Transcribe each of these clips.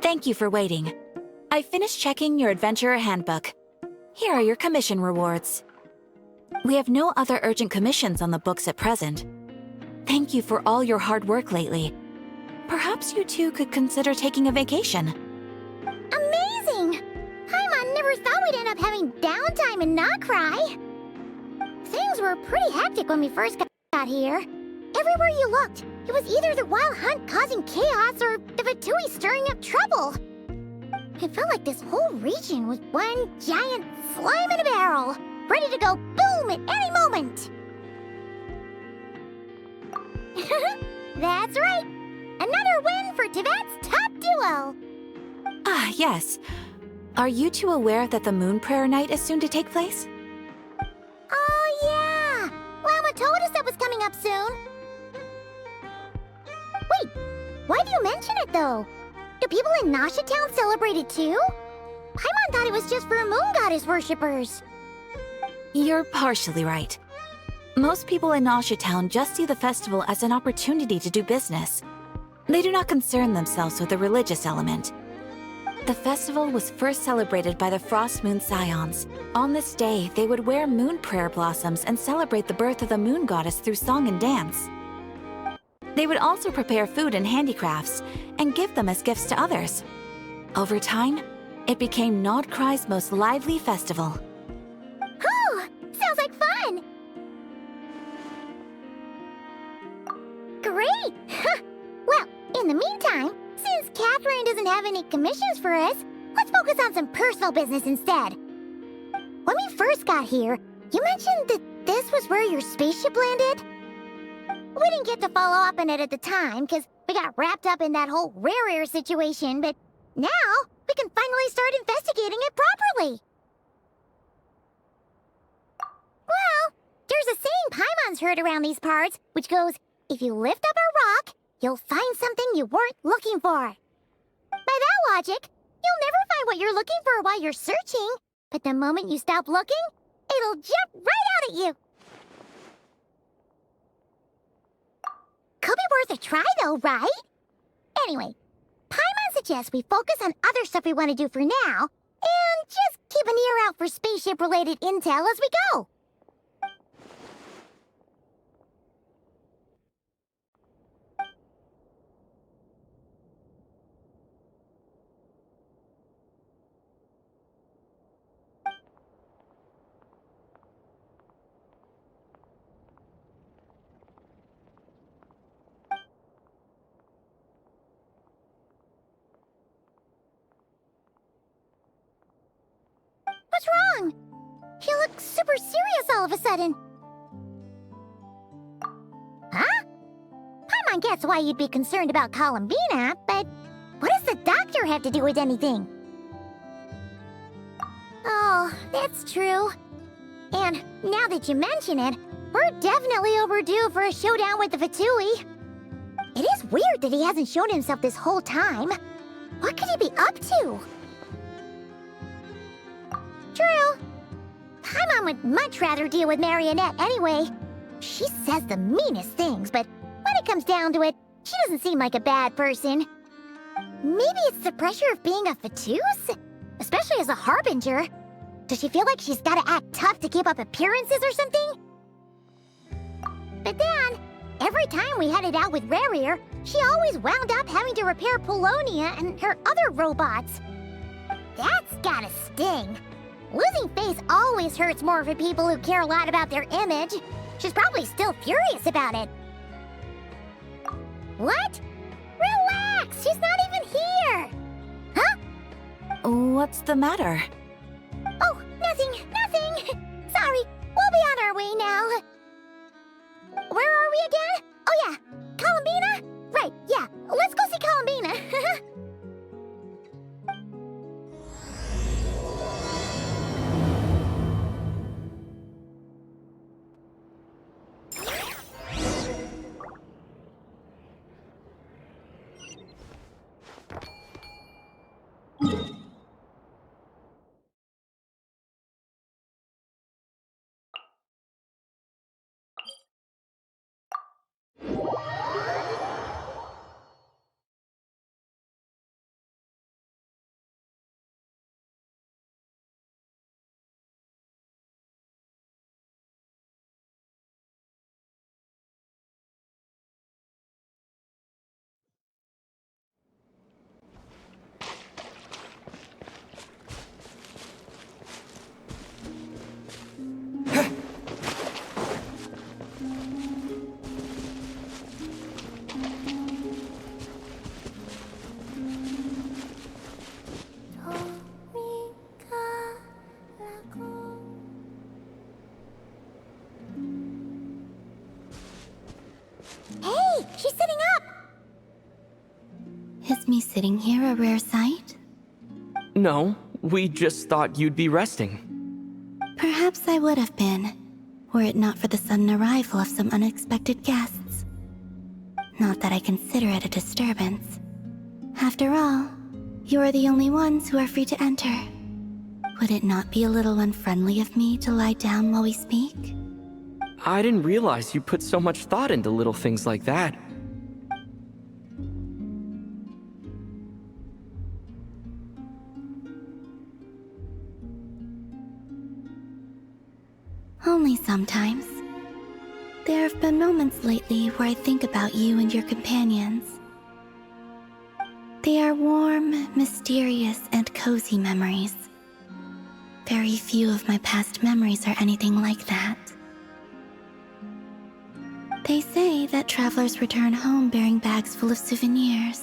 Thank you for waiting. I finished checking your adventurer handbook. Here are your commission rewards. We have no other urgent commissions on the books at present. Thank you for all your hard work lately. Perhaps you two could consider taking a vacation. Amazing! Paimon never thought we'd end up having downtime in Nod-Krai. Things were pretty hectic when we first got here. Everywhere you looked, it was either the Wild Hunt causing chaos or the Fatui stirring up trouble. It felt like this whole region was one giant slime in a barrel, ready to go boom at any moment. That's right! Another win for Teyvat's top duo! Ah, yes. Are you two aware that the Moon Prayer Night is soon to take place? Oh, yeah! Llama told us that was coming up soon. Wait, why do you mention it, though? Do people in Nasha Town celebrate it, too? Paimon thought it was just for moon goddess worshippers. You're partially right. Most people in Nasha Town just see the festival as an opportunity to do business. They do not concern themselves with the religious element. The festival was first celebrated by the Frost Moon Scions. On this day, they would wear moon prayer blossoms and celebrate the birth of the moon goddess through song and dance. They would also prepare food and handicrafts and give them as gifts to others. Over time, it became Nod-Krai's most lively festival. Oh, sounds like fun! Great! Well, in the meantime, since Catherine doesn't have any commissions for us, let's focus on some personal business instead. When we first got here, you mentioned that this was where your spaceship landed? We didn't get to follow up on it at the time, because we got wrapped up in that whole rare air situation, but now we can finally start investigating it properly. Well, there's a saying Paimon's heard around these parts, which goes, if you lift up a rock, you'll find something you weren't looking for. By that logic, you'll never find what you're looking for while you're searching, but the moment you stop looking, it'll jump right out at you. Could be worth a try though, right? Anyway, Paimon suggests we focus on other stuff we want to do for now, and just keep an ear out for spaceship-related intel as we go. What's wrong? You look super serious all of a sudden. Huh? Paimon gets why you'd be concerned about Columbina, but what does the doctor have to do with anything? Oh, that's true. And now that you mention it, we're definitely overdue for a showdown with the Fatui. It is weird that he hasn't shown himself this whole time. What could he be up to? True. Paimon would much rather deal with Marionette anyway. She says the meanest things, but when it comes down to it, she doesn't seem like a bad person. Maybe it's the pressure of being a Fatus? Especially as a Harbinger. Does she feel like she's gotta act tough to keep up appearances or something? But then, every time we headed out with Rarier, she always wound up having to repair Polonia and her other robots. That's gotta sting. Losing face always hurts more for people who care a lot about their image. She's probably still furious about it. What? Relax! She's not even here! Huh? What's the matter? Oh, nothing. Sorry, we'll be on our way now. Where are we again? Oh yeah, Columbina? Right, yeah, let's go see Columbina. Hey, she's sitting up! Is me sitting here a rare sight? No, we just thought you'd be resting. Perhaps I would have been, were it not for the sudden arrival of some unexpected guests. Not that I consider it a disturbance. After all, you are the only ones who are free to enter. Would it not be a little unfriendly of me to lie down while we speak? I didn't realize you put so much thought into little things like that. Only sometimes. There have been moments lately where I think about you and your companions. They are warm, mysterious, and cozy memories. Very few of my past memories are anything like that. They say that travelers return home bearing bags full of souvenirs.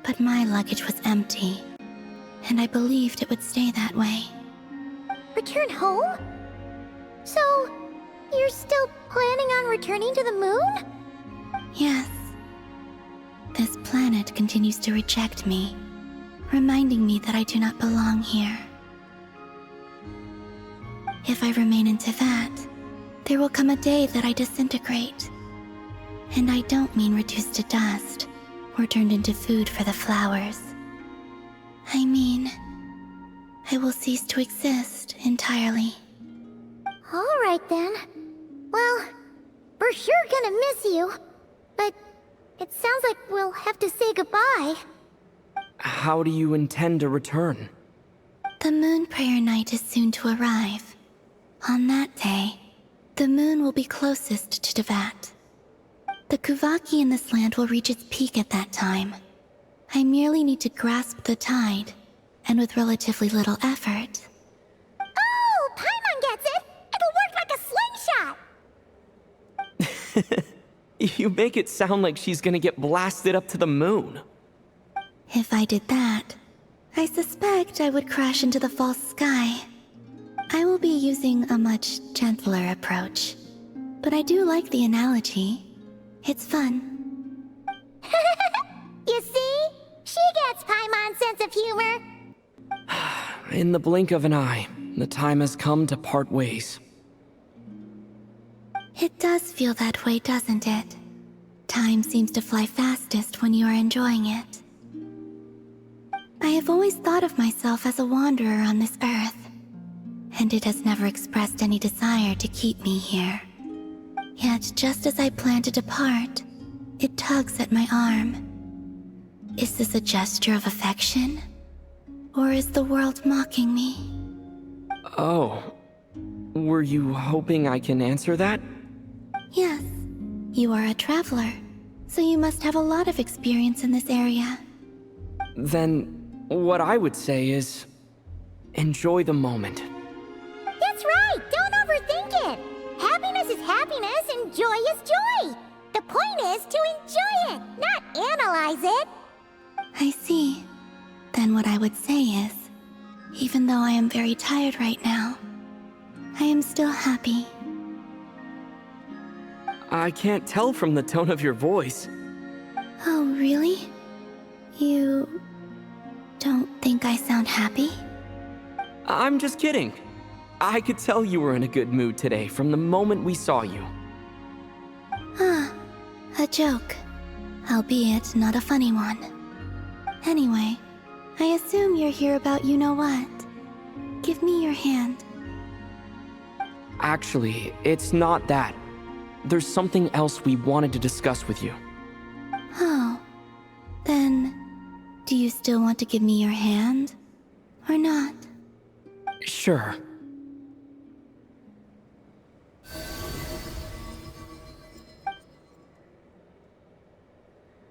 But my luggage was empty, and I believed it would stay that way. Return home? So, you're still planning on returning to the moon? Yes. This planet continues to reject me, reminding me that I do not belong here. If I remain in Teyvat, there will come a day that I disintegrate. And I don't mean reduced to dust, or turned into food for the flowers. I mean, I will cease to exist entirely. Alright then. Well, we're sure gonna miss you. But it sounds like we'll have to say goodbye. How do you intend to return? The moon prayer night is soon to arrive. On that day, the moon will be closest to Teyvat. The Kuvaki in this land will reach its peak at that time. I merely need to grasp the tide, and with relatively little effort. Oh, Paimon gets it! It'll work like a slingshot! You make it sound like she's gonna get blasted up to the moon. If I did that, I suspect I would crash into the false sky. I will be using a much gentler approach, but I do like the analogy. It's fun. You see? She gets Paimon's sense of humor. In the blink of an eye, the time has come to part ways. It does feel that way, doesn't it? Time seems to fly fastest when you are enjoying it. I have always thought of myself as a wanderer on this earth, and it has never expressed any desire to keep me here. Yet just as I plan to depart, it tugs at my arm. Is this a gesture of affection? Or is the world mocking me? Oh. Were you hoping I can answer that? Yes. You are a traveler, so you must have a lot of experience in this area. Then, what I would say is... enjoy the moment. That's right! Don't overthink it! Happiness is happiness and joy is joy! The point is to enjoy it, not analyze it! I see. Then what I would say is, even though I am very tired right now, I am still happy. I can't tell from the tone of your voice. Oh, really? You don't think I sound happy? I'm just kidding. I could tell you were in a good mood today from the moment we saw you. Ah, a joke. Albeit not a funny one. Anyway, I assume you're here about you-know-what. Give me your hand. Actually, it's not that. There's something else we wanted to discuss with you. Oh. Then, do you still want to give me your hand? Or not? Sure.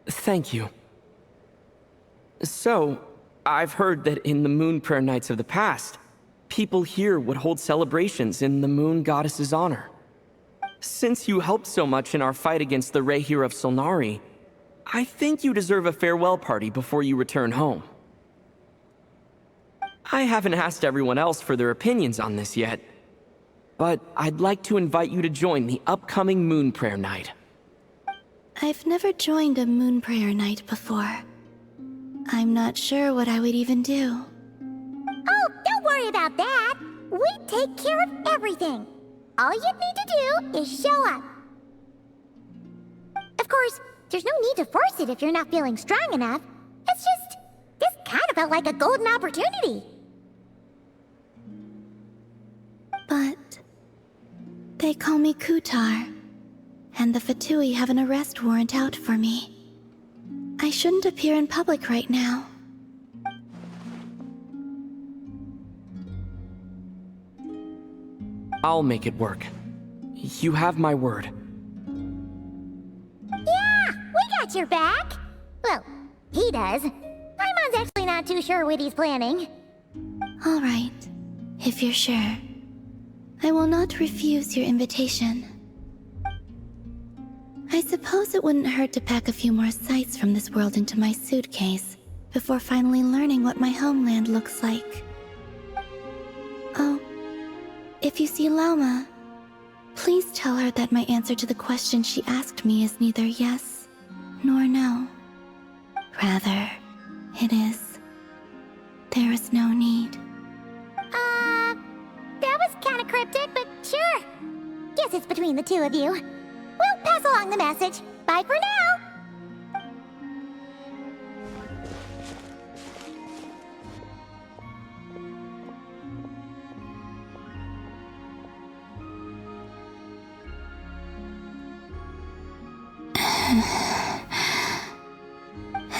Thank you. So, I've heard that in the Moon Prayer Nights of the past, people here would hold celebrations in the Moon Goddess's honor. Since you helped so much in our fight against the Rehir of Solnari, I think you deserve a farewell party before you return home. I haven't asked everyone else for their opinions on this yet, but I'd like to invite you to join the upcoming Moon Prayer Night. I've never joined a moon prayer night before. I'm not sure what I would even do. Oh, don't worry about that! We take care of everything! All you'd need to do is show up. Of course, there's no need to force it if you're not feeling strong enough. It's just, this kind of felt like a golden opportunity. But they call me Kutar, and the Fatui have an arrest warrant out for me. I shouldn't appear in public right now. I'll make it work. You have my word. Yeah, we got your back. Well, he does. Paimon's actually not too sure what he's planning. All right, if you're sure. I will not refuse your invitation. I suppose it wouldn't hurt to pack a few more sights from this world into my suitcase before finally learning what my homeland looks like. Oh, if you see Lauma, please tell her that my answer to the question she asked me is neither yes nor no. Rather, it is, there is no need. That was kinda cryptic, but sure. Guess it's between the two of you. We'll pass along the message. Bye for now!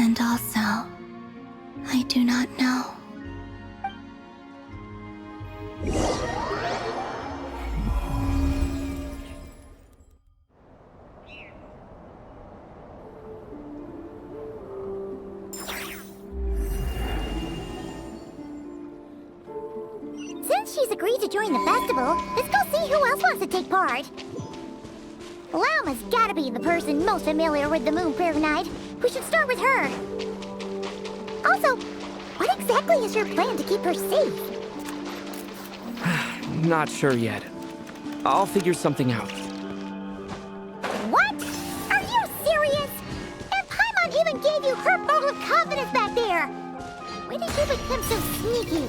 And also, I do not know. Since she's agreed to join the festival, let's go see who else wants to take part. Lauma's gotta be the person most familiar with the Moon Prayer Night. We should start with her. Also, what exactly is your plan to keep her safe? Not sure yet. I'll figure something out. What? Are you serious? And Paimon even gave you her vote of confidence back there! When did you become so sneaky?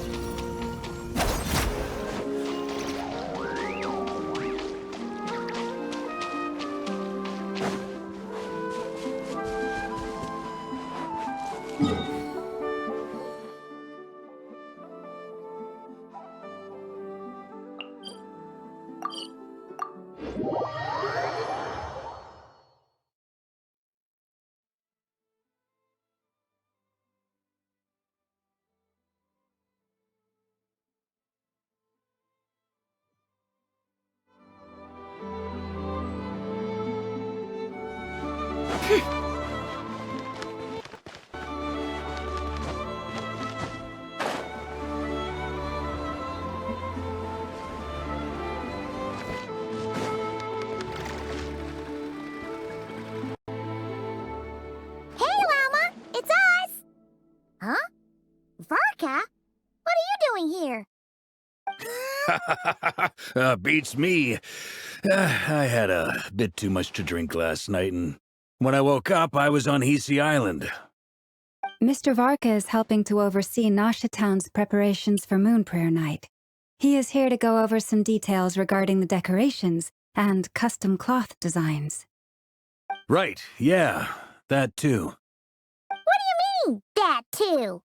Beats me. I had a bit too much to drink last night, and when I woke up, I was on Hisi Island. Mr. Varka is helping to oversee Nasha Town's preparations for Moon Prayer Night. He is here to go over some details regarding the decorations and custom cloth designs. Right, yeah, that too. What do you mean, that too?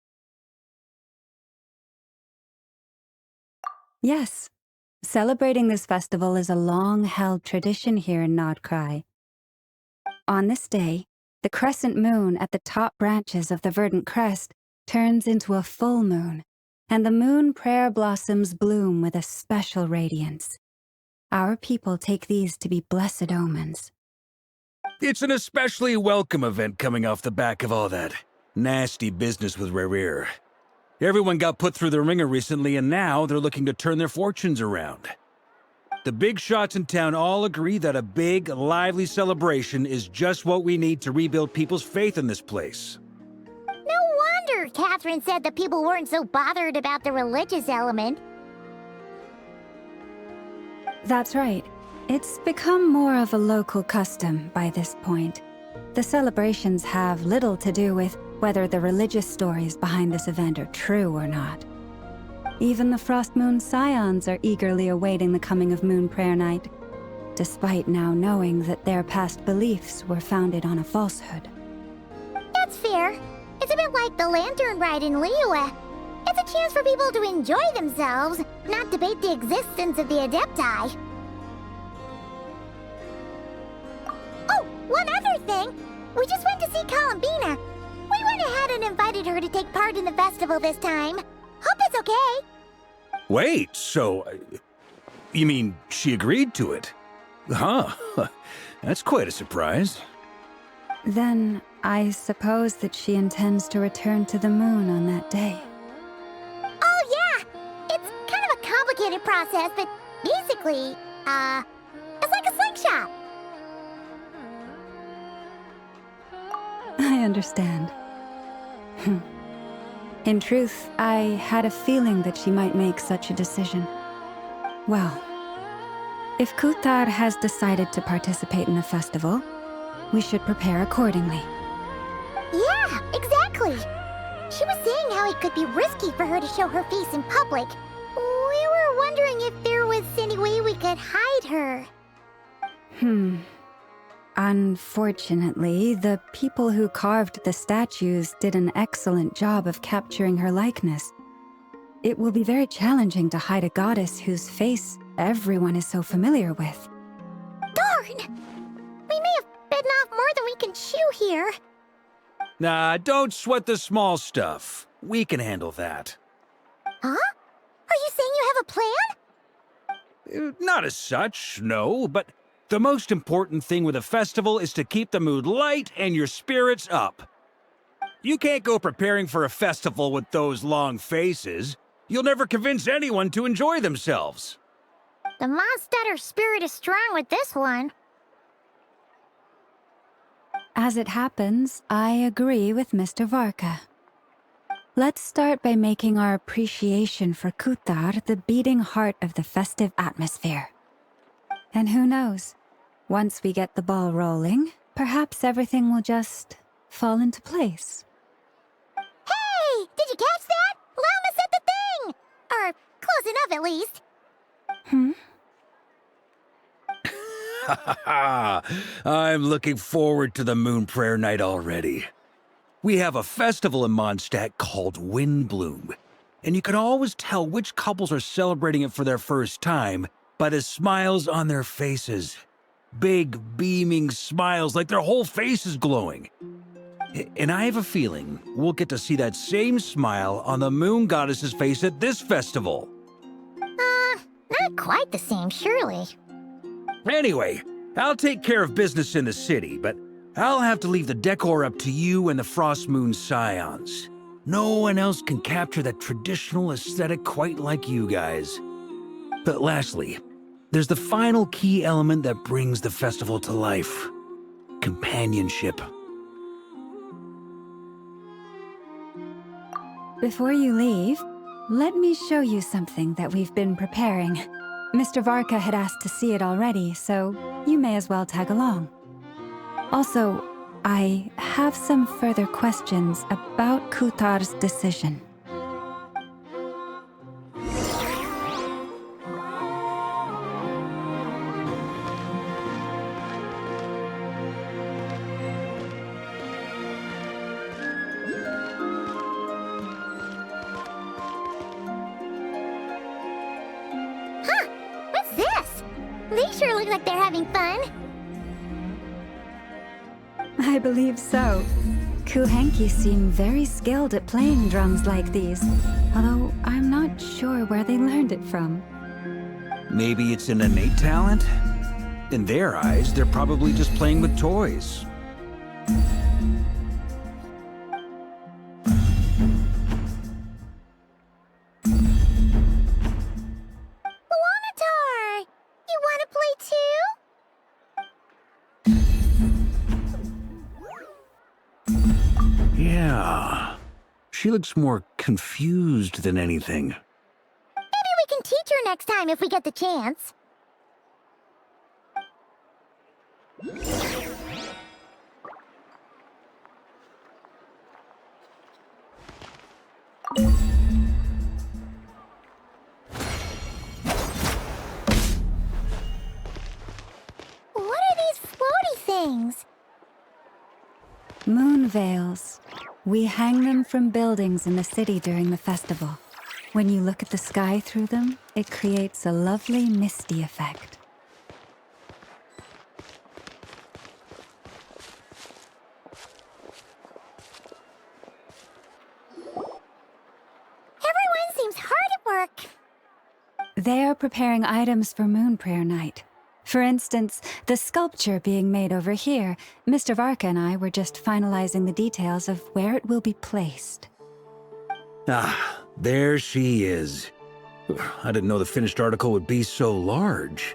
Yes, celebrating this festival is a long-held tradition here in Nod-Krai. On this day, the crescent moon at the top branches of the verdant crest turns into a full moon, and the moon prayer blossoms bloom with a special radiance. Our people take these to be blessed omens. It's an especially welcome event coming off the back of all that nasty business with Rare. Everyone got put through the ringer recently, and now they're looking to turn their fortunes around. The big shots in town all agree that a big, lively celebration is just what we need to rebuild people's faith in this place. No wonder Catherine said the people weren't so bothered about the religious element. That's right. It's become more of a local custom by this point. The celebrations have little to do with whether the religious stories behind this event are true or not. Even the Frost Moon Scions are eagerly awaiting the coming of Moon Prayer Night, despite now knowing that their past beliefs were founded on a falsehood. That's fair. It's a bit like the lantern ride in Liyue. It's a chance for people to enjoy themselves, not debate the existence of the Adepti. Oh, one other thing! We just went to see Columbina. We went ahead and invited her to take part in the festival this time. Hope it's okay. Wait, so... you mean she agreed to it? Huh. That's quite a surprise. Then, I suppose that she intends to return to the moon on that day. Oh, yeah! It's kind of a complicated process, but basically, it's like a slingshot. I understand. In truth, I had a feeling that she might make such a decision. Well, if Kuthar has decided to participate in the festival, we should prepare accordingly. Yeah, exactly. She was saying how it could be risky for her to show her face in public. We were wondering if there was any way we could hide her. Unfortunately, the people who carved the statues did an excellent job of capturing her likeness. It will be very challenging to hide a goddess whose face everyone is so familiar with. Darn! We may have bitten off more than we can chew here. Nah, don't sweat the small stuff. We can handle that. Huh? Are you saying you have a plan? Not as such, no, but the most important thing with a festival is to keep the mood light and your spirits up. You can't go preparing for a festival with those long faces. You'll never convince anyone to enjoy themselves. The Mondstatter spirit is strong with this one. As it happens, I agree with Mr. Varka. Let's start by making our appreciation for Kuthar the beating heart of the festive atmosphere. And who knows? Once we get the ball rolling, perhaps everything will just fall into place. Hey! Did you catch that? Llama said the thing! Or close enough, at least. I'm looking forward to the Moon Prayer Night already. We have a festival in Mondstadt called Windbloom, and you can always tell which couples are celebrating it for their first time by the smiles on their faces. Big, beaming smiles like their whole face is glowing. And I have a feeling we'll get to see that same smile on the Moon Goddess's face at this festival. Not quite the same, surely. Anyway, I'll take care of business in the city, but I'll have to leave the decor up to you and the Frost Moon Scions. No one else can capture that traditional aesthetic quite like you guys. But lastly, there's the final key element that brings the festival to life. Companionship. Before you leave, let me show you something that we've been preparing. Mr. Varka had asked to see it already, so you may as well tag along. Also, I have some further questions about Kutar's decision. What's this? They sure look like they're having fun. I believe so. Kuhenki seem very skilled at playing drums like these, although I'm not sure where they learned it from. Maybe it's an innate talent? In their eyes, they're probably just playing with toys. Wanatar! You want to play too? Yeah. She looks more confused than anything. Maybe we can teach her next time if we get the chance. What are these floaty things? Moon veils. We hang them from buildings in the city during the festival. When you look at the sky through them, it creates a lovely misty effect. Everyone seems hard at work. They are preparing items for Moon Prayer Night. For instance, the sculpture being made over here, Mr. Varka and I were just finalizing the details of where it will be placed. Ah, there she is. I didn't know the finished article would be so large.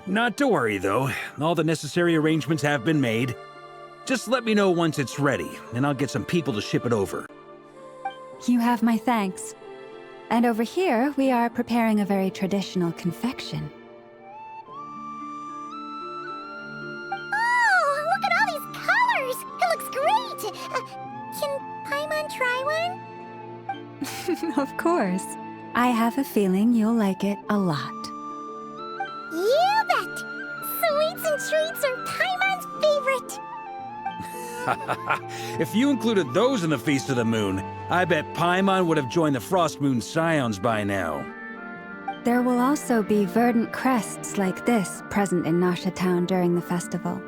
Not to worry, though. All the necessary arrangements have been made. Just let me know once it's ready, and I'll get some people to ship it over. You have my thanks. And over here, we are preparing a very traditional confection. Oh, look at all these colors! It looks great! Can Paimon try one? Of course. I have a feeling you'll like it a lot. You bet! Sweets and treats are Paimon's favorite! If you included those in the Feast of the Moon, I bet Paimon would have joined the Frost Moon Scions by now. There will also be verdant crests like this present in Nasha Town during the festival.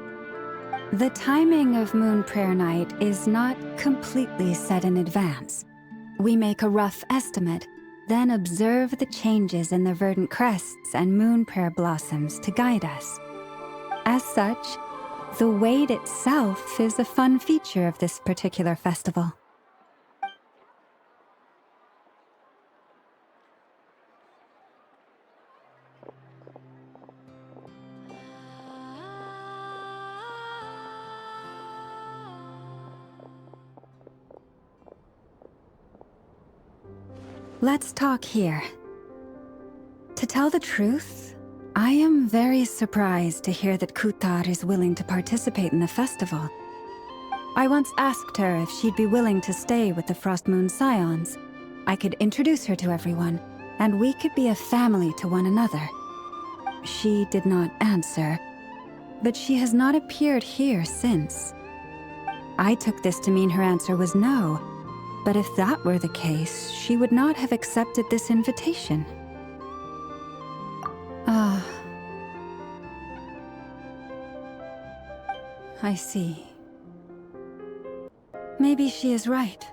The timing of Moon Prayer Night is not completely set in advance. We make a rough estimate, then observe the changes in the verdant crests and moon prayer blossoms to guide us. As such, the wait itself is a fun feature of this particular festival. Let's talk here. To tell the truth, I am very surprised to hear that Kutar is willing to participate in the festival. I once asked her if she'd be willing to stay with the Frost Moon Scions. I could introduce her to everyone, and we could be a family to one another. She did not answer, but she has not appeared here since. I took this to mean her answer was no. But if that were the case, she would not have accepted this invitation. Ah. I see. Maybe she is right.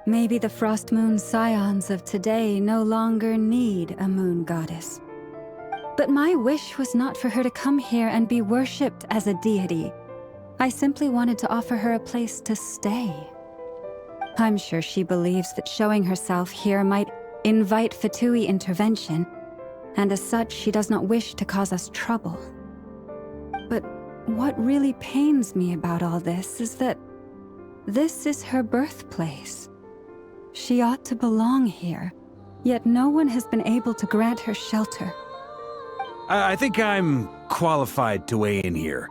Maybe the Frost Moon Scions of today no longer need a moon goddess. But my wish was not for her to come here and be worshipped as a deity. I simply wanted to offer her a place to stay. I'm sure she believes that showing herself here might invite Fatui intervention, and as such, she does not wish to cause us trouble. But what really pains me about all this is that this is her birthplace. She ought to belong here, yet no one has been able to grant her shelter. I think I'm qualified to weigh in here.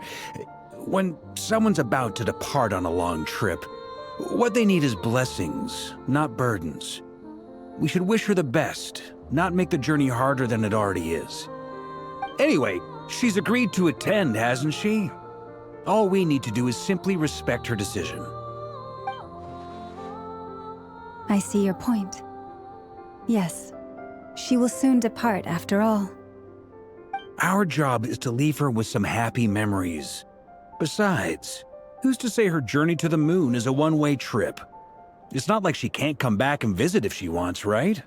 When someone's about to depart on a long trip, what they need is blessings, not burdens. We should wish her the best, not make the journey harder than it already is. Anyway, she's agreed to attend, hasn't she? All we need to do is simply respect her decision. I see your point. Yes, she will soon depart after all. Our job is to leave her with some happy memories. Besides, who's to say her journey to the moon is a one-way trip? It's not like she can't come back and visit if she wants, right?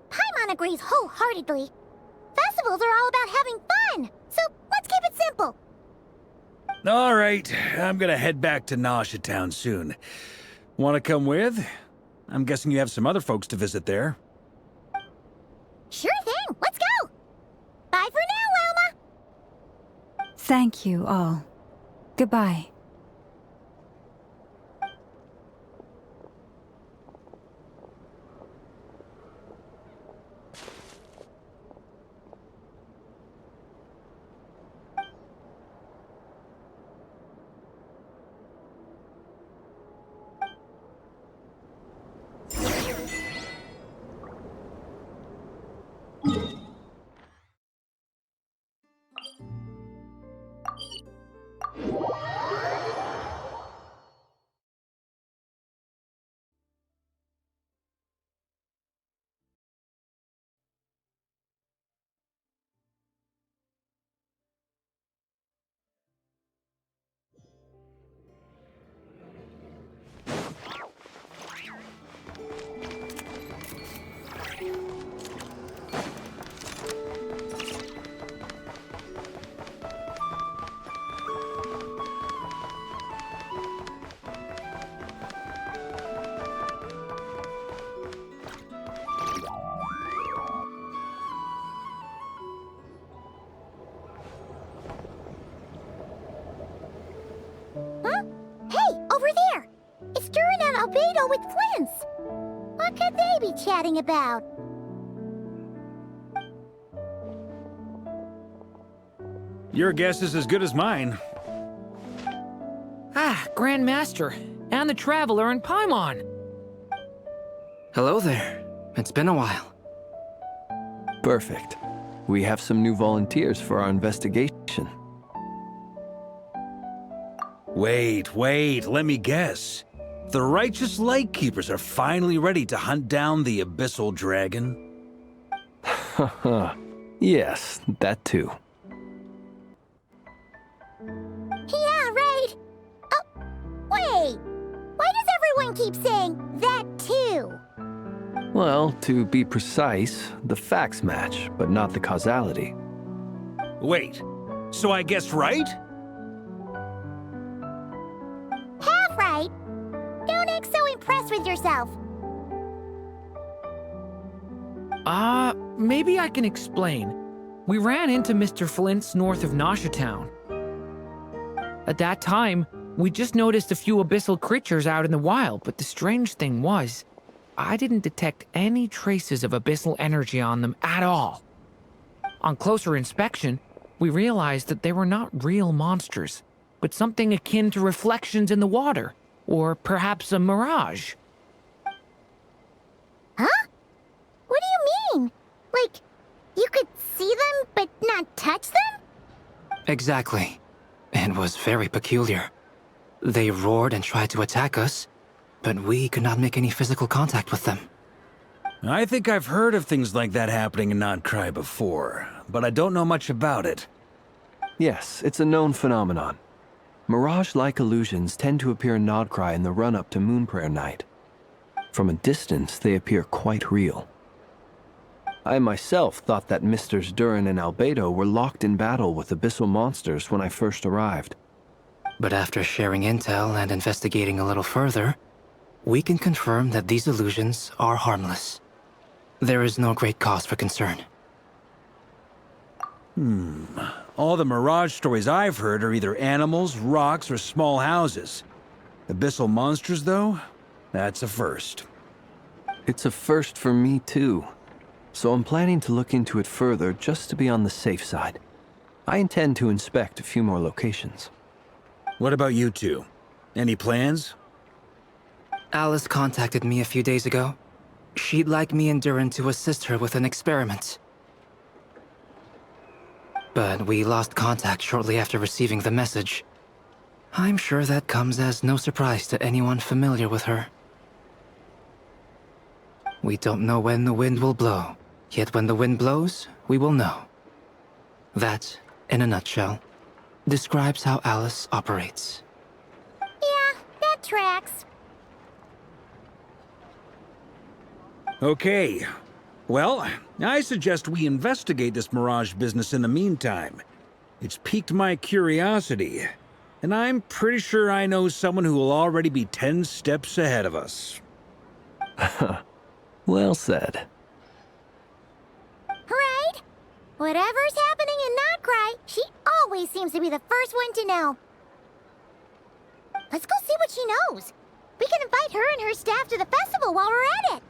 Paimon agrees wholeheartedly. Festivals are all about having fun, so let's keep it simple. All right, I'm gonna head back to Nausea Town soon. Want to come with? I'm guessing you have some other folks to visit there. Sure thing, let's go! Bye for now, Wilma! Thank you all. Goodbye. Huh? Hey, over there! It's Durin and Albedo with Flints! What could they be chatting about? Your guess is as good as mine. Ah, Grand Master, and the Traveler and Paimon. Hello there. It's been a while. Perfect. We have some new volunteers for our investigation. Wait, let me guess. The righteous Lightkeepers are finally ready to hunt down the Abyssal Dragon? Haha. Yes, that too. Yeah, right! Oh, wait! Why does everyone keep saying that too? Well, to be precise, the facts match, but not the causality. Wait, so I guessed right? Half right! Don't act so impressed with yourself. Maybe I can explain. We ran into Mr. Flint's north of Nausea Town. At that time, we just noticed a few abyssal creatures out in the wild, but the strange thing was, I didn't detect any traces of abyssal energy on them at all. On closer inspection, we realized that they were not real monsters, but something akin to reflections in the water, or perhaps a mirage. Huh? What do you mean? Like, you could see them but not touch them? Exactly. It was very peculiar. They roared and tried to attack us, but we could not make any physical contact with them. I think I've heard of things like that happening in Nod-Krai before, but I don't know much about it. Yes, it's a known phenomenon. Mirage-like illusions tend to appear in Nod-Krai in the run-up to Moonprayer Night. From a distance, they appear quite real. I myself thought that Misters Durin and Albedo were locked in battle with abyssal monsters when I first arrived. But after sharing intel and investigating a little further, we can confirm that these illusions are harmless. There is no great cause for concern. All the Mirage stories I've heard are either animals, rocks, or small houses. Abyssal monsters, though? That's a first. It's a first for me too, so I'm planning to look into it further just to be on the safe side. I intend to inspect a few more locations. What about you two? Any plans? Alice contacted me a few days ago. She'd like me and Duran to assist her with an experiment. But we lost contact shortly after receiving the message. I'm sure that comes as no surprise to anyone familiar with her. We don't know when the wind will blow, yet when the wind blows, we will know. That, in a nutshell, describes how Alice operates. Yeah, that tracks. Okay. Well, I suggest we investigate this Mirage business in the meantime. It's piqued my curiosity, and I'm pretty sure I know someone who will already be 10 steps ahead of us. Well said. Right? Whatever's happening in Nod-Krai, she always seems to be the first one to know. Let's go see what she knows. We can invite her and her staff to the festival while we're at it.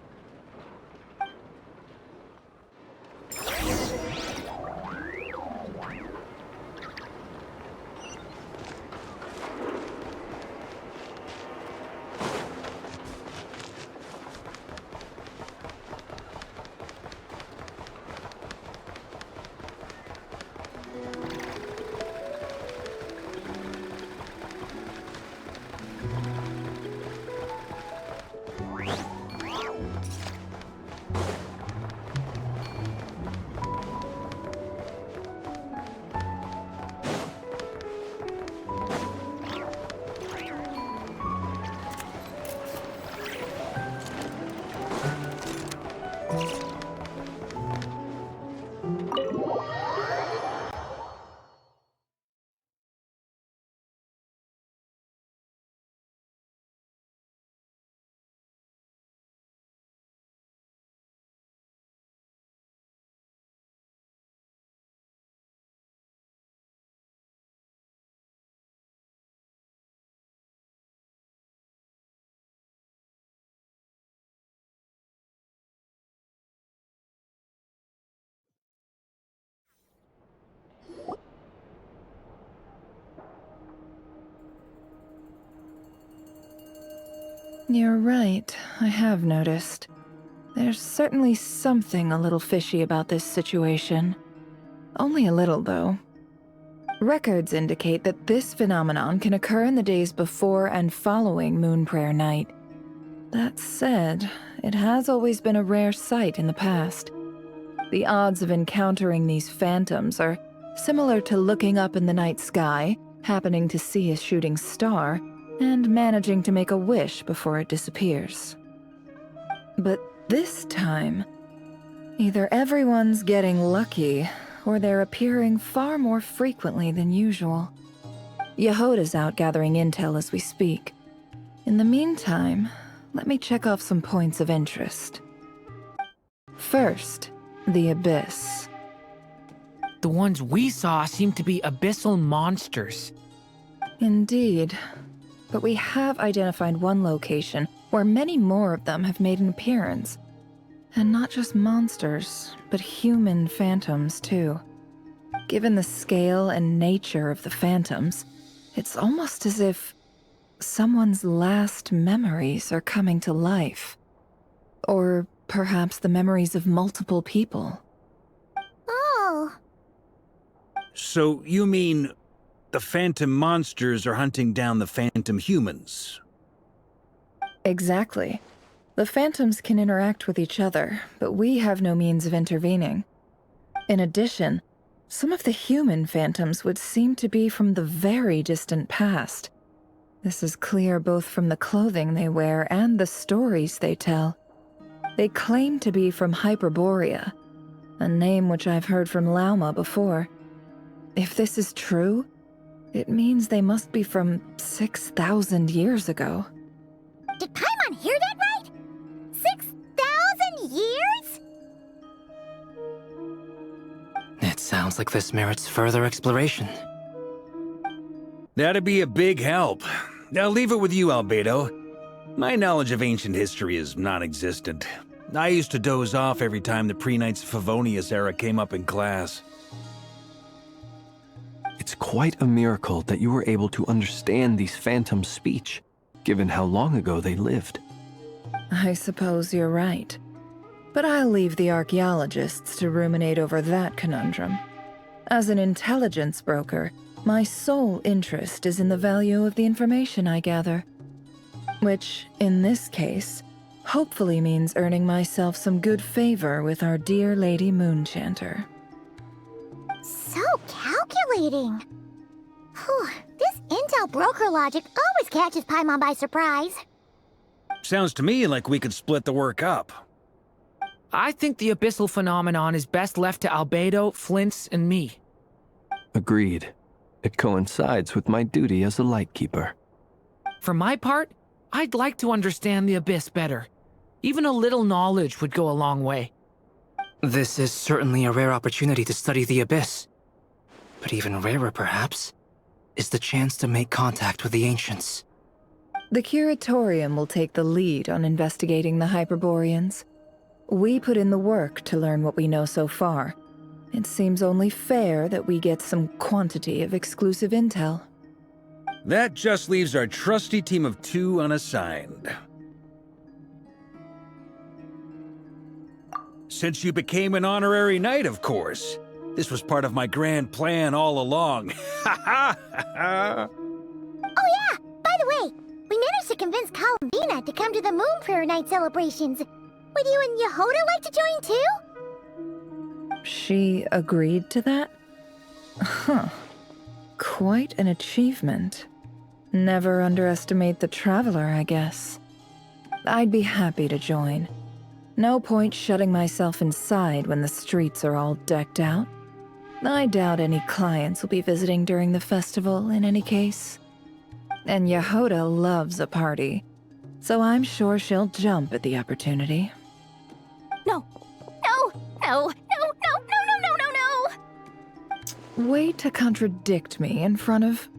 You're right, I have noticed. There's certainly something a little fishy about this situation. Only a little, though. Records indicate that this phenomenon can occur in the days before and following Moon Prayer Night. That said, it has always been a rare sight in the past. The odds of encountering these phantoms are similar to looking up in the night sky, happening to see a shooting star, and managing to make a wish before it disappears. But this time, either everyone's getting lucky, or they're appearing far more frequently than usual. Yehoda's out gathering intel as we speak. In the meantime, let me check off some points of interest. First, the Abyss. The ones we saw seem to be abyssal monsters. Indeed. But we have identified one location where many more of them have made an appearance. And not just monsters, but human phantoms too. Given the scale and nature of the phantoms, it's almost as if someone's last memories are coming to life. Or perhaps the memories of multiple people. Oh. So you mean the phantom monsters are hunting down the phantom humans? Exactly. The phantoms can interact with each other, but we have no means of intervening. In addition, some of the human phantoms would seem to be from the very distant past. This is clear both from the clothing they wear and the stories they tell. They claim to be from Hyperborea, a name which I've heard from Lauma before. If this is true, it means they must be from 6,000 years ago. Did Paimon hear that right? 6,000 years? It sounds like this merits further exploration. That'd be a big help. I'll leave it with you, Albedo. My knowledge of ancient history is non-existent. I used to doze off every time the pre-Knights Favonius era came up in class. It's quite a miracle that you were able to understand these phantoms' speech, given how long ago they lived. I suppose you're right. But I'll leave the archaeologists to ruminate over that conundrum. As an intelligence broker, my sole interest is in the value of the information I gather. Which, in this case, hopefully means earning myself some good favor with our dear Lady Moonchanter. So calculating. Whew, this intel broker logic always catches Paimon by surprise. Sounds to me like we could split the work up. I think the abyssal phenomenon is best left to Albedo, Flints, and me. Agreed. It coincides with my duty as a lightkeeper. For my part, I'd like to understand the abyss better. Even a little knowledge would go a long way. This is certainly a rare opportunity to study the abyss. But even rarer, perhaps, is the chance to make contact with the ancients. The Curatorium will take the lead on investigating the Hyperboreans. We put in the work to learn what we know so far. It seems only fair that we get some quantity of exclusive intel. That just leaves our trusty team of 2 unassigned. Since you became an honorary knight, of course. This was part of my grand plan all along. Ha ha ha! Oh yeah, by the way, we managed to convince Columbina to come to the Moon Prayer Night celebrations. Would you and Yehoda like to join too? She agreed to that? Huh. Quite an achievement. Never underestimate the traveler, I guess. I'd be happy to join. No point shutting myself inside when the streets are all decked out. I doubt any clients will be visiting during the festival in any case. And Yehoda loves a party, so I'm sure she'll jump at the opportunity. No. No. No. No. No. No. No. No. No. No. Way to contradict me in front of...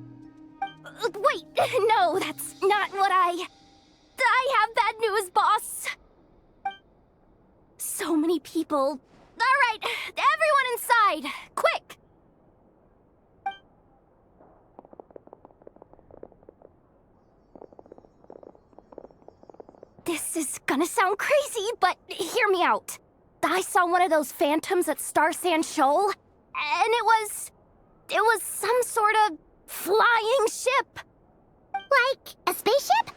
Wait. No, that's not what I have bad news, boss. So many people. All right, everyone inside, quick! This is gonna sound crazy, but hear me out. I saw one of those phantoms at Star Sand Shoal, and it was some sort of flying ship. Like a spaceship?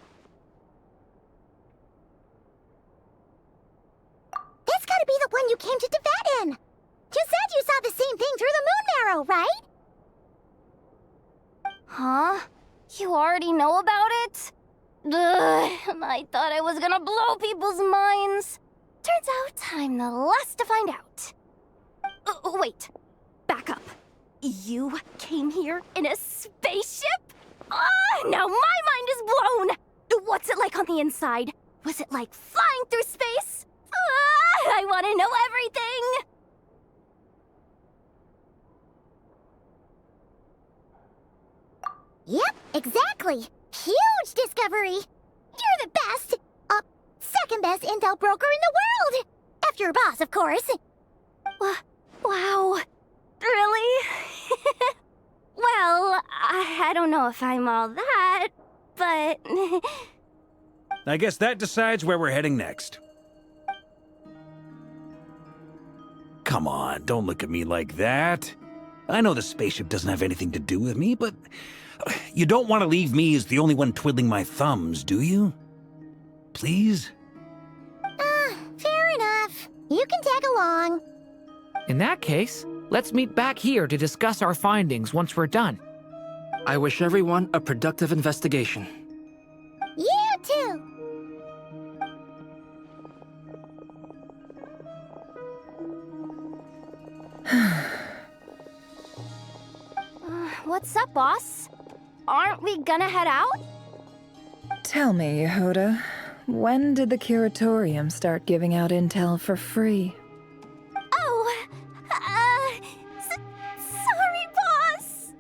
That's gotta be the one you came to Tibet in! You said you saw the same thing through the moon marrow, right? Huh? You already know about it? Ugh, I thought I was gonna blow people's minds. Turns out I'm the last to find out. Wait. Back up. You came here in a spaceship? Now my mind is blown! What's it like on the inside? Was it like flying through space? I want to know everything! Yep, exactly. Huge discovery. You're the best. Second best intel broker in the world. After your boss, of course. Wow. Really? Well, I don't know if I'm all that, but... I guess that decides where we're heading next. Come on, don't look at me like that. I know the spaceship doesn't have anything to do with me, but you don't want to leave me as the only one twiddling my thumbs, do you? Please? Fair enough. You can tag along. In that case, let's meet back here to discuss our findings once we're done. I wish everyone a productive investigation. You too. What's up, boss? Aren't we gonna head out? Tell me, Yehoda, when did the Curatorium start giving out intel for free? Oh, sorry, boss.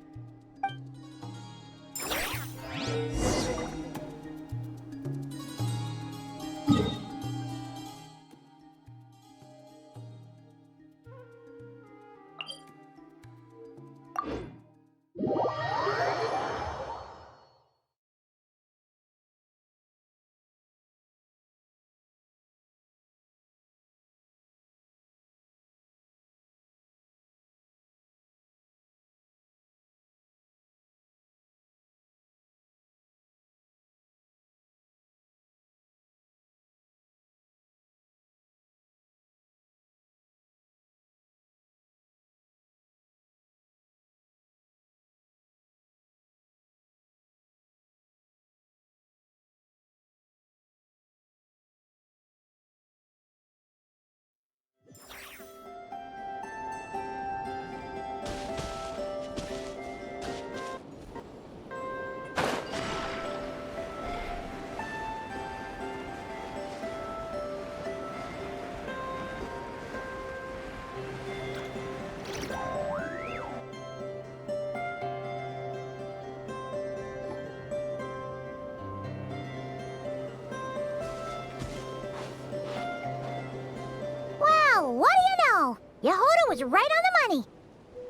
Yehoda was right on the money.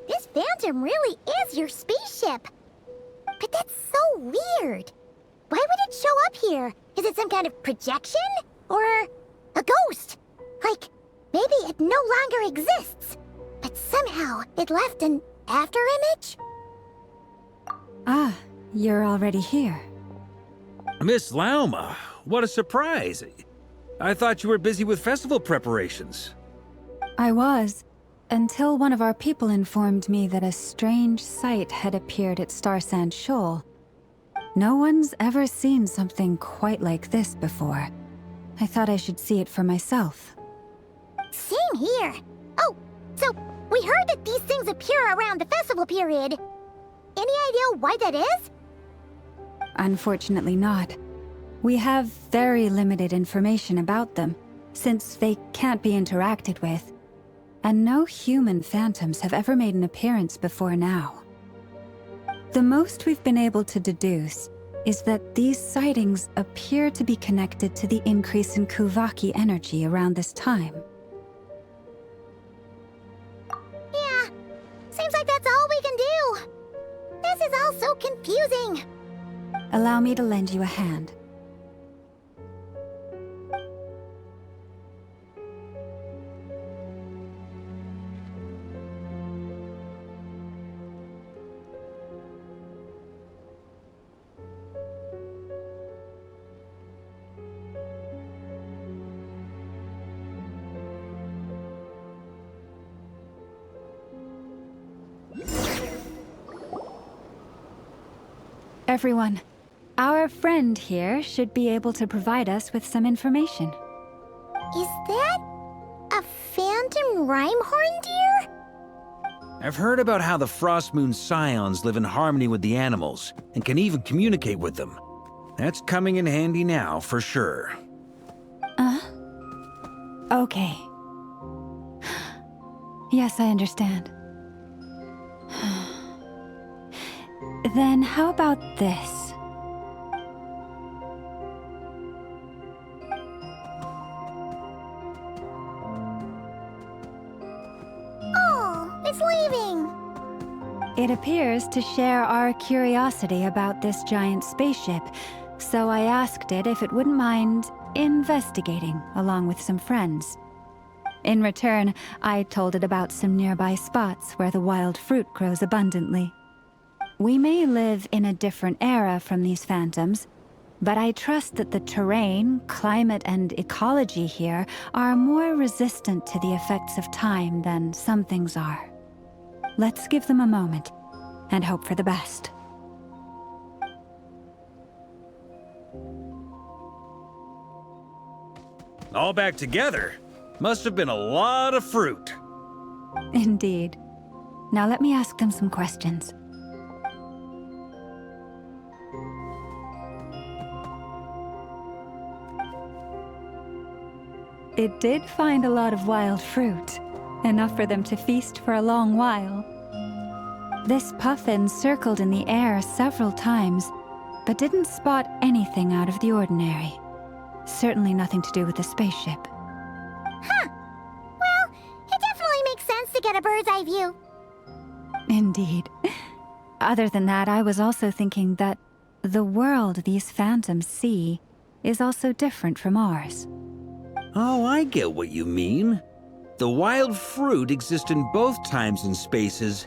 This Phantom really is your spaceship. But that's so weird. Why would it show up here? Is it some kind of projection? Or a ghost? Like, maybe it no longer exists, but somehow it left an afterimage? Ah, you're already here. Miss Lauma, what a surprise. I thought you were busy with festival preparations. I was, until one of our people informed me that a strange sight had appeared at Starsand Shoal. No one's ever seen something quite like this before. I thought I should see it for myself. Same here. Oh, so we heard that these things appear around the festival period. Any idea why that is? Unfortunately not. We have very limited information about them, since they can't be interacted with. And no human phantoms have ever made an appearance before now. The most we've been able to deduce is that these sightings appear to be connected to the increase in Kuvaki energy around this time. Yeah, seems like that's all we can do. This is all so confusing. Allow me to lend you a hand. Everyone, our friend here should be able to provide us with some information. Is that a phantom Rhymehorn deer? I've heard about how the Frost Moon Scions live in harmony with the animals and can even communicate with them. That's coming in handy now, for sure. Okay. Yes, I understand. Then how about this? Oh, it's leaving. It appears to share our curiosity about this giant spaceship, so I asked it if it wouldn't mind investigating along with some friends. In return, I told it about some nearby spots where the wild fruit grows abundantly. We may live in a different era from these phantoms, but I trust that the terrain, climate, and ecology here are more resistant to the effects of time than some things are. Let's give them a moment and hope for the best. All back together? Must have been a lot of fruit. Indeed. Now let me ask them some questions. It did find a lot of wild fruit, enough for them to feast for a long while. This puffin circled in the air several times, but didn't spot anything out of the ordinary. Certainly nothing to do with the spaceship. Huh. Well, it definitely makes sense to get a bird's eye view. Indeed. Other than that, I was also thinking that the world these phantoms see is also different from ours. Oh, I get what you mean. The wild fruit exist in both times and spaces,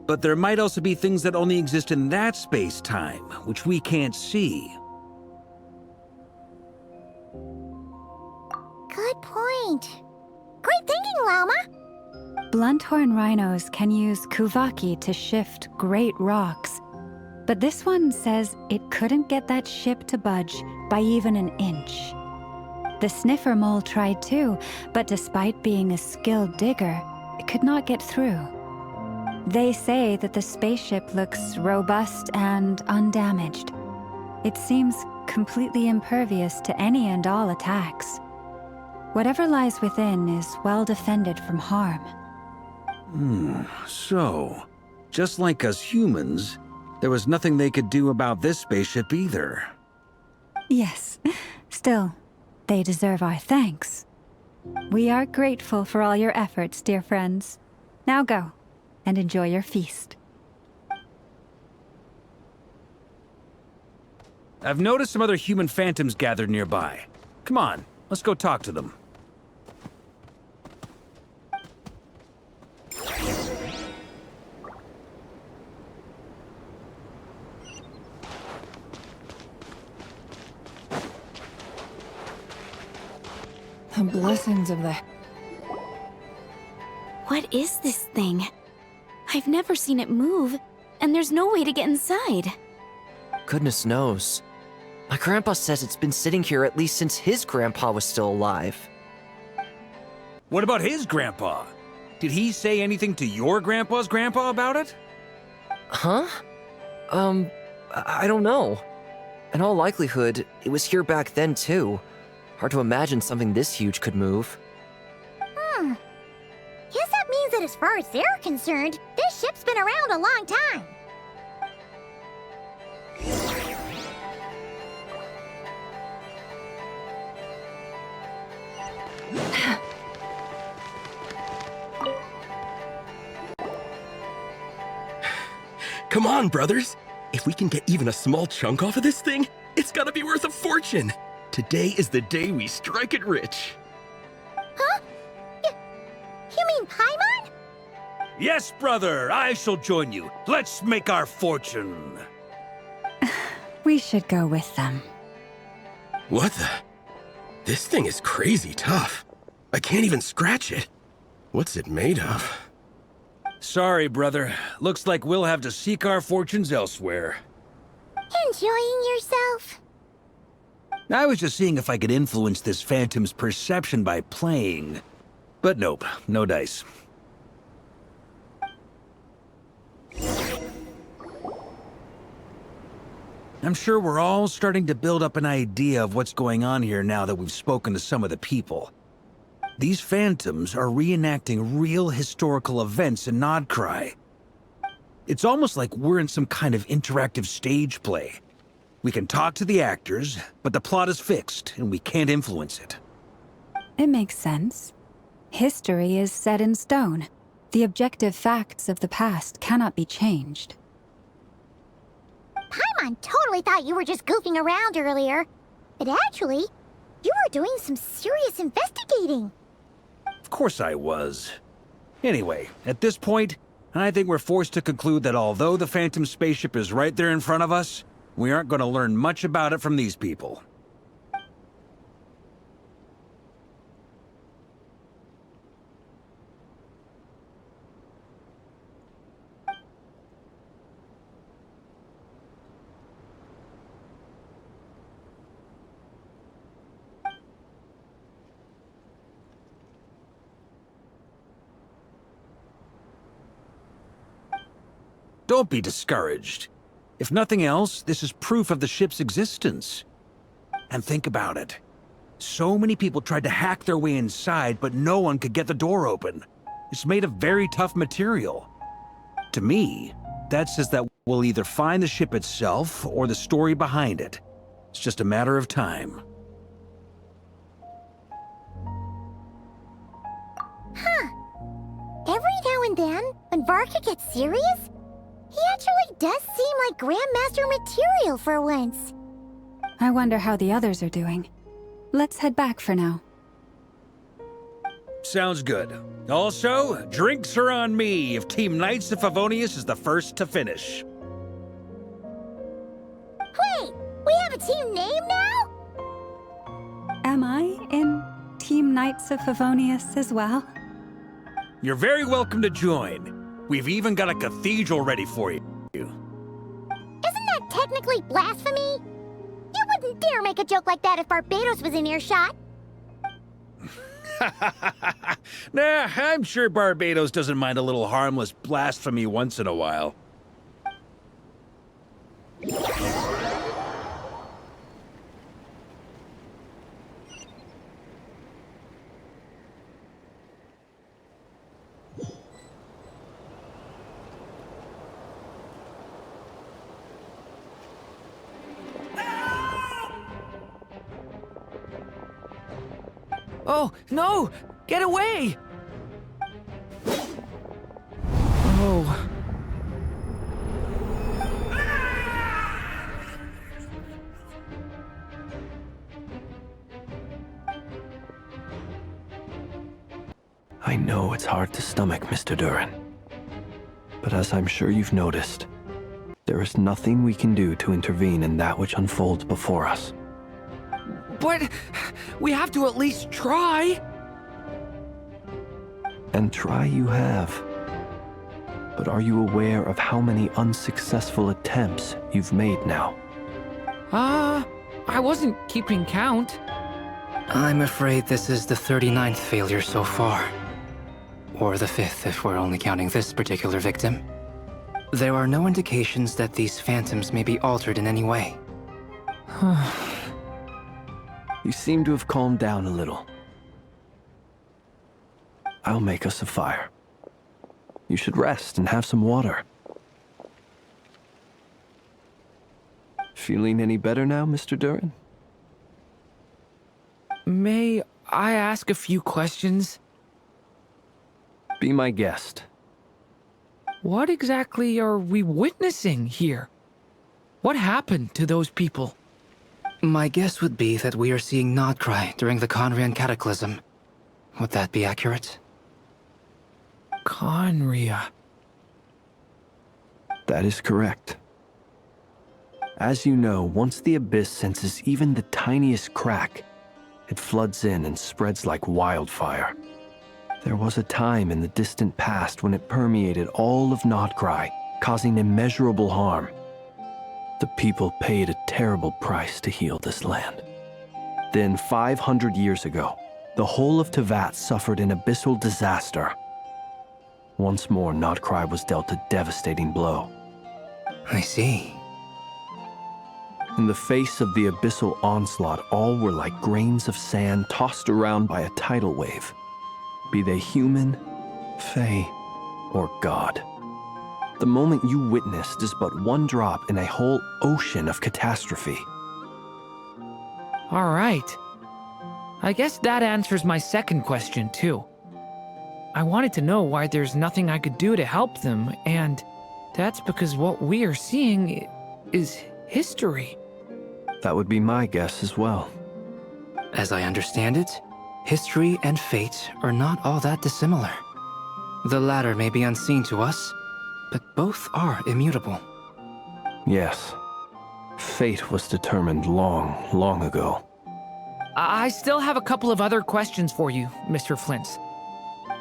but there might also be things that only exist in that space-time, which we can't see. Good point. Great thinking, Lauma. Blunthorn rhinos can use Kuvaki to shift great rocks, but this one says it couldn't get that ship to budge by even an inch. The sniffer mole tried too, but despite being a skilled digger, it could not get through. They say that the spaceship looks robust and undamaged. It seems completely impervious to any and all attacks. Whatever lies within is well defended from harm. So, just like us humans, there was nothing they could do about this spaceship either. Yes, still, they deserve our thanks. We are grateful for all your efforts, dear friends. Now go, and enjoy your feast. I've noticed some other human phantoms gathered nearby. Come on, let's go talk to them. The blessings of the... What is this thing? I've never seen it move, and there's no way to get inside. Goodness knows. My grandpa says it's been sitting here at least since his grandpa was still alive. What about his grandpa? Did he say anything to your grandpa's grandpa about it? Huh? I don't know. In all likelihood, it was here back then too. Hard to imagine something this huge could move. Guess that means that as far as they're concerned, this ship's been around a long time. Come on, brothers! If we can get even a small chunk off of this thing, it's gotta be worth a fortune! Today is the day we strike it rich. Huh? You mean Paimon? Yes, brother, I shall join you. Let's make our fortune. We should go with them. What the? This thing is crazy tough. I can't even scratch it. What's it made of? Sorry, brother. Looks like we'll have to seek our fortunes elsewhere. Enjoying yourself? I was just seeing if I could influence this phantom's perception by playing. But nope, no dice. I'm sure we're all starting to build up an idea of what's going on here now that we've spoken to some of the people. These phantoms are reenacting real historical events in Nod-Krai. It's almost like we're in some kind of interactive stage play. We can talk to the actors, but the plot is fixed, and we can't influence it. It makes sense. History is set in stone. The objective facts of the past cannot be changed. Paimon totally thought you were just goofing around earlier. But actually, you were doing some serious investigating. Of course I was. Anyway, at this point, I think we're forced to conclude that although the Phantom spaceship is right there in front of us, we aren't going to learn much about it from these people. Don't be discouraged. If nothing else, this is proof of the ship's existence. And think about it. So many people tried to hack their way inside, but no one could get the door open. It's made of very tough material. To me, that says that we'll either find the ship itself or the story behind it. It's just a matter of time. Huh. Every now and then, when Varka gets serious, he actually does seem like Grandmaster material for once. I wonder how the others are doing. Let's head back for now. Sounds good. Also, drinks are on me if Team Knights of Favonius is the first to finish. Wait, we have a team name now? Am I in Team Knights of Favonius as well? You're very welcome to join. We've even got a cathedral ready for you. Isn't that technically blasphemy? You wouldn't dare make a joke like that if Barbados was in earshot. Nah, I'm sure Barbados doesn't mind a little harmless blasphemy once in a while. Oh, no! Get away! Oh. I know it's hard to stomach, Mr. Durin. But as I'm sure you've noticed, there is nothing we can do to intervene in that which unfolds before us. But we have to at least try. And try you have. But are you aware of how many unsuccessful attempts you've made now? I wasn't keeping count. I'm afraid this is the 39th failure so far. Or the 5th if we're only counting this particular victim. There are no indications that these phantoms may be altered in any way. You seem to have calmed down a little. I'll make us a fire. You should rest and have some water. Feeling any better now, Mr. Durin? May I ask a few questions? Be my guest. What exactly are we witnessing here? What happened to those people? My guess would be that we are seeing Nod-Krai during the Conrian Cataclysm. Would that be accurate? Conria. That is correct. As you know, once the Abyss senses even the tiniest crack, it floods in and spreads like wildfire. There was a time in the distant past when it permeated all of Nod-Krai, causing immeasurable harm. The people paid a terrible price to heal this land. Then, 500 years ago, the whole of Teyvat suffered an abyssal disaster. Once more, Nod-Krai was dealt a devastating blow. I see. In the face of the abyssal onslaught, all were like grains of sand tossed around by a tidal wave. Be they human, fae, or god. The moment you witnessed is but one drop in a whole ocean of catastrophe. All right. I guess that answers my second question, too. I wanted to know why there's nothing I could do to help them, and that's because what we are seeing is history. That would be my guess as well. As I understand it, history and fate are not all that dissimilar. The latter may be unseen to us, but both are immutable. Yes. Fate was determined long, long ago. I still have a couple of other questions for you, Mr. Flint's.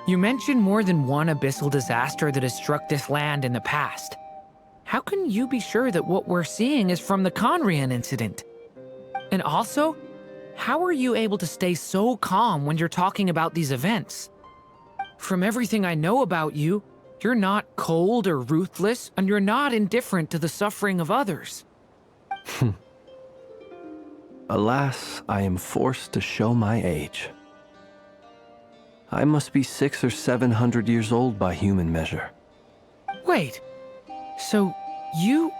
You mentioned more than one abyssal disaster that has struck this land in the past. How can you be sure that what we're seeing is from the Conrian incident? And also, how are you able to stay so calm when you're talking about these events? From everything I know about you, you're not cold or ruthless, and you're not indifferent to the suffering of others. Alas, I am forced to show my age. I must be 600 or 700 years old by human measure. Wait, so you...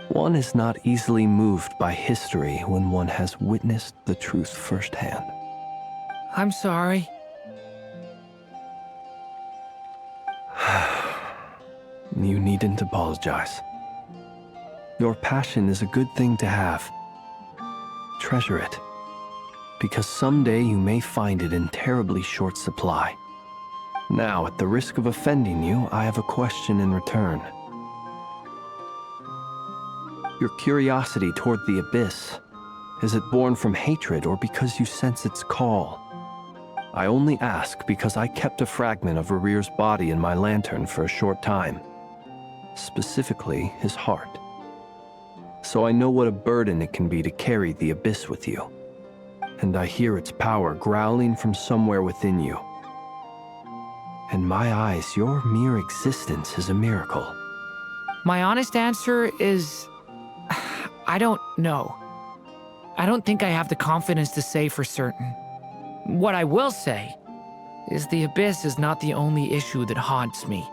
One is not easily moved by history when one has witnessed the truth firsthand. I'm sorry. You needn't apologize. Your passion is a good thing to have. Treasure it, because someday you may find it in terribly short supply. Now, at the risk of offending you, I have a question in return. Your curiosity toward the Abyss, is it born from hatred or because you sense its call? I only ask because I kept a fragment of Rerir's body in my lantern for a short time. Specifically, his heart. So I know what a burden it can be to carry the Abyss with you. And I hear its power growling from somewhere within you. In my eyes, your mere existence is a miracle. My honest answer is... I don't know. I don't think I have the confidence to say for certain. What I will say is the Abyss is not the only issue that haunts me.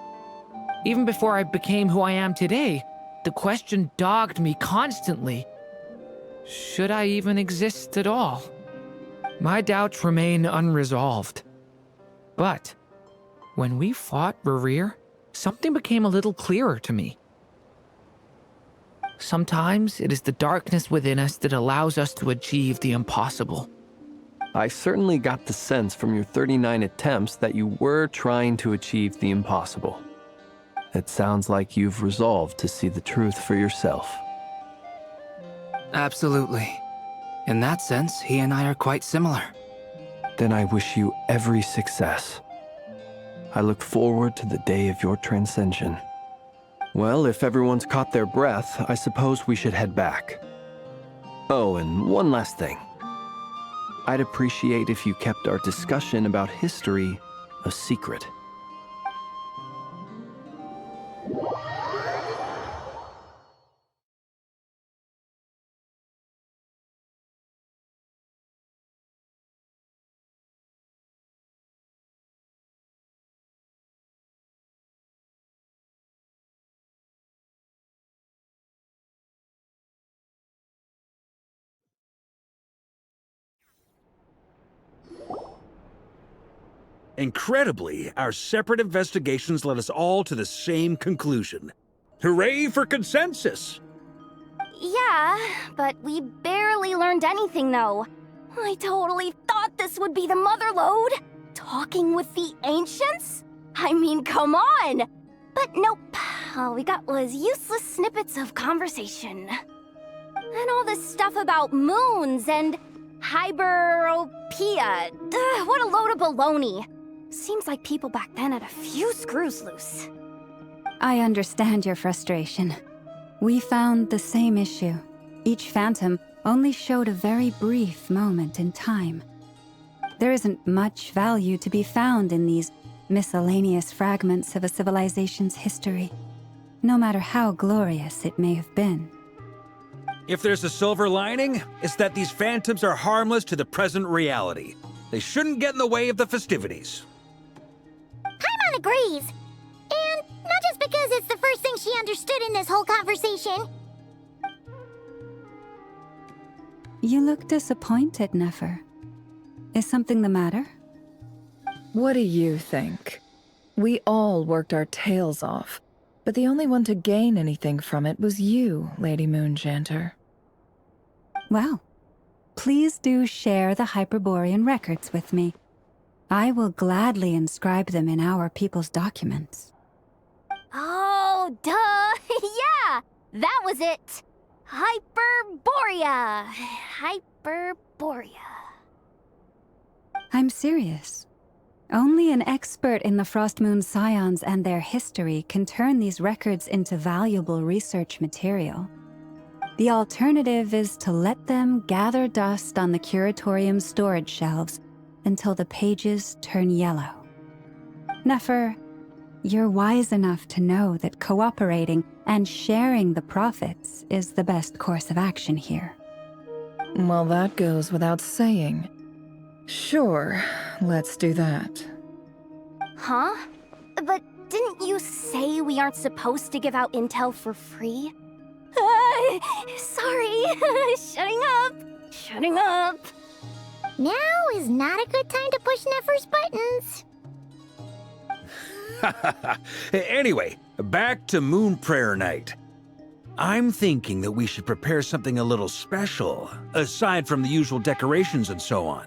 Even before I became who I am today, the question dogged me constantly. Should I even exist at all? My doubts remain unresolved. But when we fought Rerir, something became a little clearer to me. Sometimes it is the darkness within us that allows us to achieve the impossible. I certainly got the sense from your 39 attempts that you were trying to achieve the impossible. It sounds like you've resolved to see the truth for yourself. Absolutely. In that sense, he and I are quite similar. Then I wish you every success. I look forward to the day of your transcension. Well, if everyone's caught their breath, I suppose we should head back. Oh, and one last thing. I'd appreciate if you kept our discussion about history a secret. Incredibly, our separate investigations led us all to the same conclusion. Hooray for consensus! Yeah, but we barely learned anything, though. I totally thought this would be the mother lode. Talking with the ancients? I mean, come on! But nope. All we got was useless snippets of conversation. And all this stuff about moons and hyperopia. What a load of baloney. Seems like people back then had a few screws loose. I understand your frustration. We found the same issue. Each phantom only showed a very brief moment in time. There isn't much value to be found in these miscellaneous fragments of a civilization's history, no matter how glorious it may have been. If there's a silver lining, it's that these phantoms are harmless to the present reality. They shouldn't get in the way of the festivities. Paimon agrees. And not just because it's the first thing she understood in this whole conversation. You look disappointed, Nefer. Is something the matter? What do you think? We all worked our tails off, but the only one to gain anything from it was you, Lady Moonjanter. Well, please do share the Hyperborean records with me. I will gladly inscribe them in our people's documents. Oh, duh! Yeah! That was it! Hyperborea! Hyperborea. I'm serious. Only an expert in the Frostmoon Scions and their history can turn these records into valuable research material. The alternative is to let them gather dust on the Curatorium's storage shelves until the pages turn yellow. Nefer, you're wise enough to know that cooperating and sharing the profits is the best course of action here. Well, that goes without saying. Sure, let's do that. Huh? But didn't you say we aren't supposed to give out intel for free? Sorry. Shutting up. Now is not a good time to push Nefer's buttons. Anyway, back to Moon Prayer Night. I'm thinking that we should prepare something a little special, aside from the usual decorations and so on.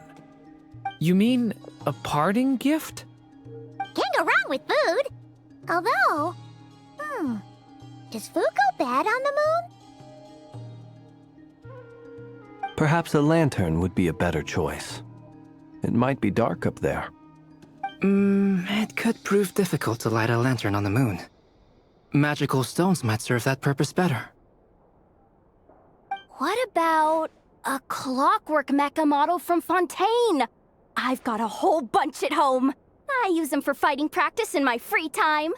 You mean a parting gift? Can't go wrong with food. Although, does food go bad on the moon? Perhaps a lantern would be a better choice. It might be dark up there. It could prove difficult to light a lantern on the moon. Magical stones might serve that purpose better. What about a clockwork mecha model from Fontaine? I've got a whole bunch at home. I use them for fighting practice in my free time.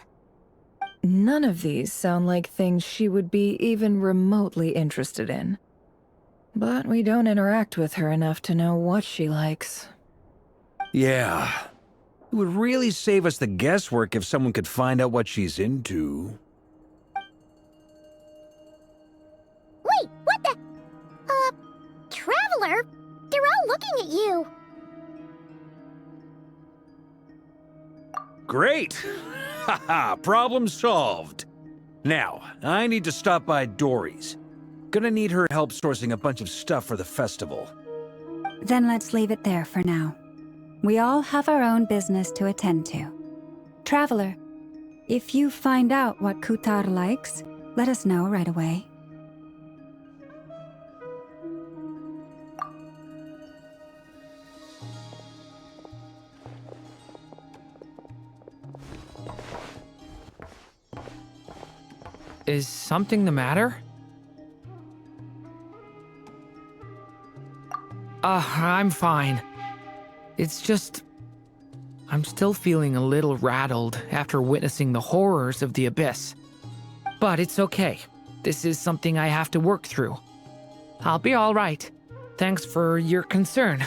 None of these sound like things she would be even remotely interested in. But we don't interact with her enough to know what she likes. Yeah. It would really save us the guesswork if someone could find out what she's into. Wait, what the? Traveler? They're all looking at you. Great! Haha, problem solved. Now, I need to stop by Dory's. Gonna need her help sourcing a bunch of stuff for the festival. Then let's leave it there for now. We all have our own business to attend to. Traveler, if you find out what Kutar likes, let us know right away. Is something the matter? I'm fine. It's just... I'm still feeling a little rattled after witnessing the horrors of the Abyss. But it's okay. This is something I have to work through. I'll be all right. Thanks for your concern.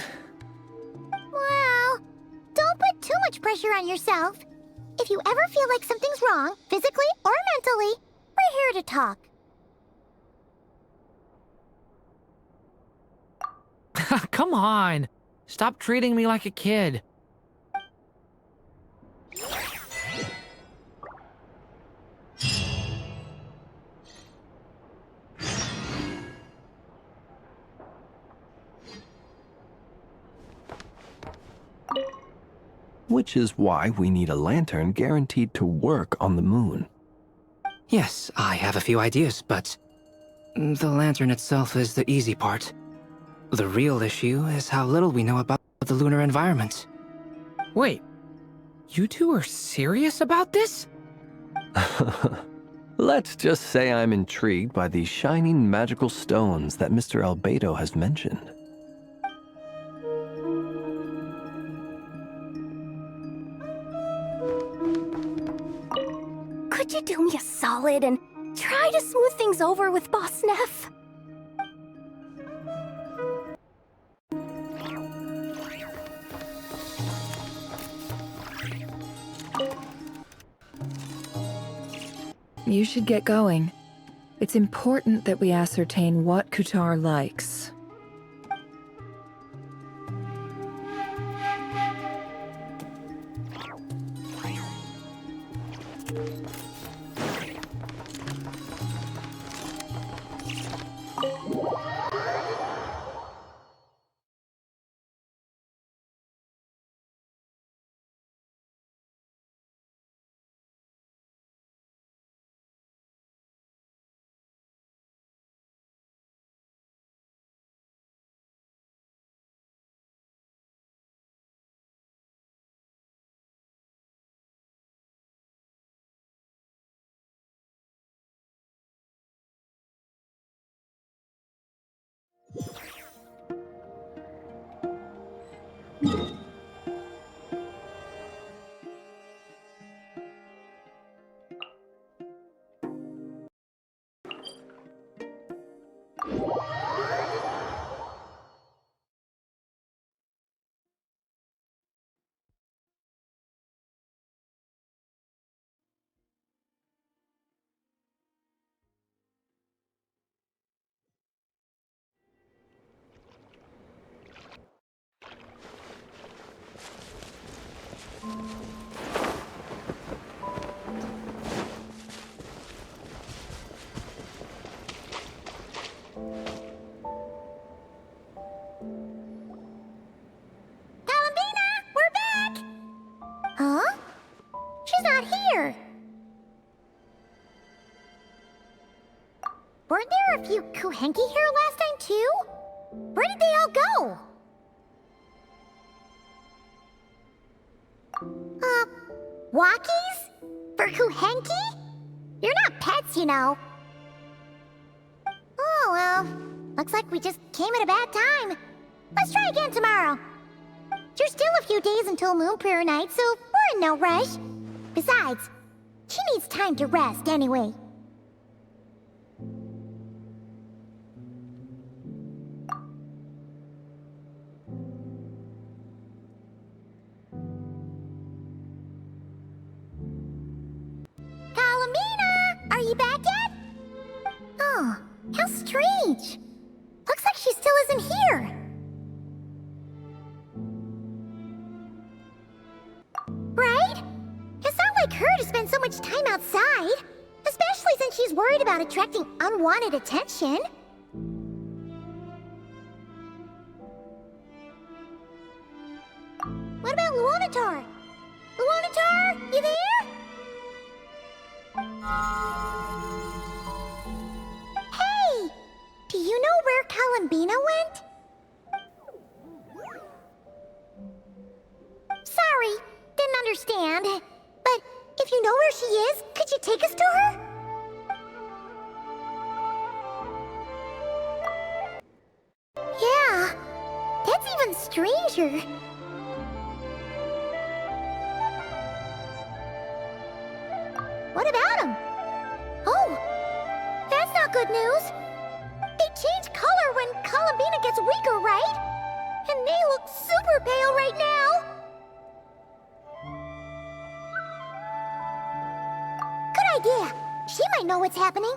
Well, don't put too much pressure on yourself. If you ever feel like something's wrong, physically or mentally, we're here to talk. Come on. Stop treating me like a kid. Which is why we need a lantern guaranteed to work on the moon. Yes, I have a few ideas, but the lantern itself is the easy part. The real issue is how little we know about the lunar environment. Wait, you two are serious about this? Let's just say I'm intrigued by these shining magical stones that Mr. Albedo has mentioned. Could you do me a solid and try to smooth things over with Boss Neff? You should get going. It's important that we ascertain what Kutar likes. Huh? She's not here. Weren't there a few Kuhenki here last time too? Where did they all go? Walkies? For Kuhenki? You're not pets, you know. Oh well, looks like we just came at a bad time. Let's try again tomorrow. There's still a few days until Moon Prayer Night, so we're in no rush. Besides, she needs time to rest anyway. Kalamina! Are you back yet? Oh, how strange. Looks like she still isn't here. Right? her to spend so much time outside, especially since she's worried about attracting unwanted attention. What about Luonatar? Luonatar, you there? Hey! Do you know where Columbina went? Sorry, didn't understand. But if you know where she is, could you take us to her? Yeah, that's even stranger. What about him? Oh, that's not good news. They change color when Columbina gets weaker, right? And they look super pale right now. Good idea. She might know what's happening.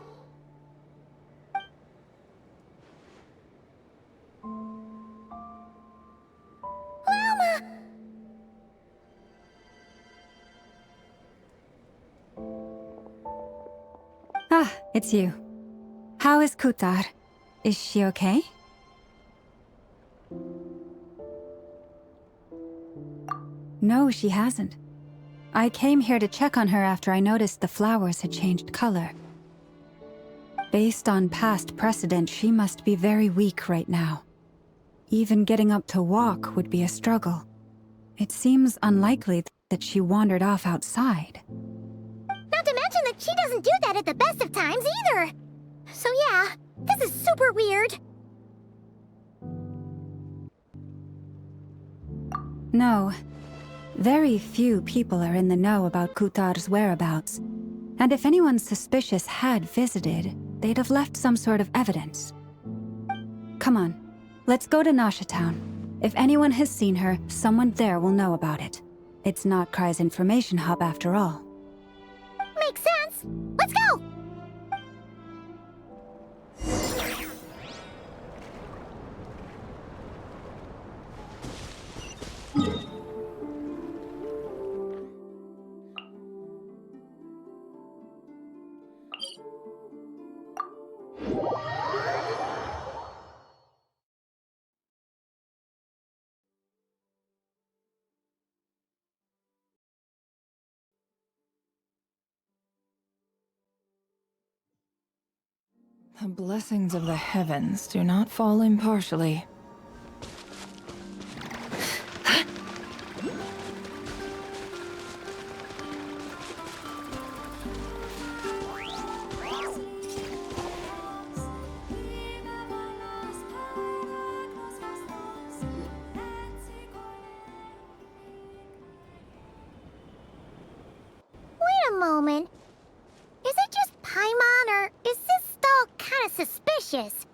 Llama! Ah, it's you. How is Kutar? Is she okay? No, she hasn't. I came here to check on her after I noticed the flowers had changed color. Based on past precedent, she must be very weak right now. Even getting up to walk would be a struggle. It seems unlikely that she wandered off outside. Not to mention that she doesn't do that at the best of times either. So yeah, this is super weird. No. Very few people are in the know about Kutar's whereabouts. And if anyone suspicious had visited, they'd have left some sort of evidence. Come on, let's go to Nasha Town. If anyone has seen her, someone there will know about it. It's Nod-Krai's information hub after all. Makes sense. Let's go! The blessings of the heavens do not fall impartially. Wait a moment. Is it just Paimon, or is this stall kind of suspicious?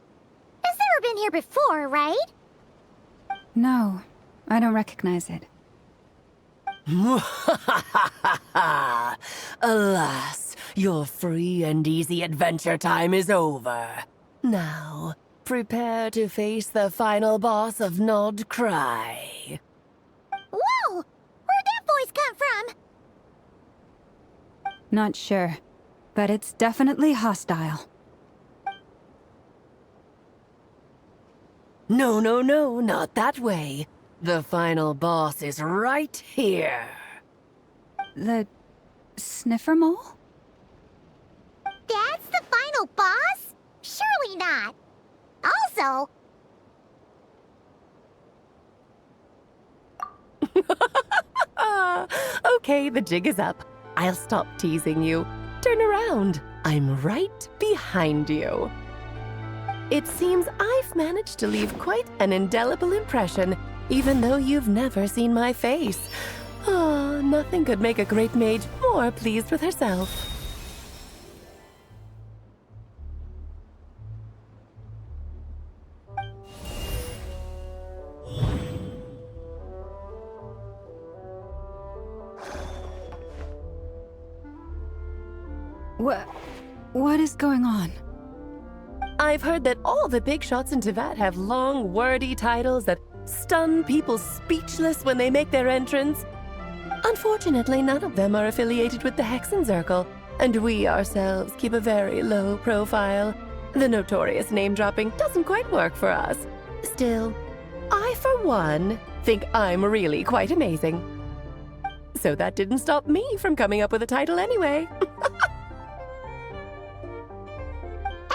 It's never been here before, right? No, I don't recognize it. Alas, your free and easy adventure time is over. Now, prepare to face the final boss of Nod-Krai. Whoa! Where'd that voice come from? Not sure, but it's definitely hostile. No, no, no, not that way. The final boss is right here. The sniffer mole? That's the final boss? Surely not. Also... Okay, the jig is up. I'll stop teasing you. Turn around. I'm right behind you. It seems I've managed to leave quite an indelible impression, even though you've never seen my face. Oh, nothing could make a great mage more pleased with herself. What is going on? I've heard that all the big shots in Teyvat have long, wordy titles that stun people speechless when they make their entrance. Unfortunately, none of them are affiliated with the Hexen Circle, and we ourselves keep a very low profile. The notorious name-dropping doesn't quite work for us. Still, I, for one, think I'm really quite amazing. So that didn't stop me from coming up with a title anyway.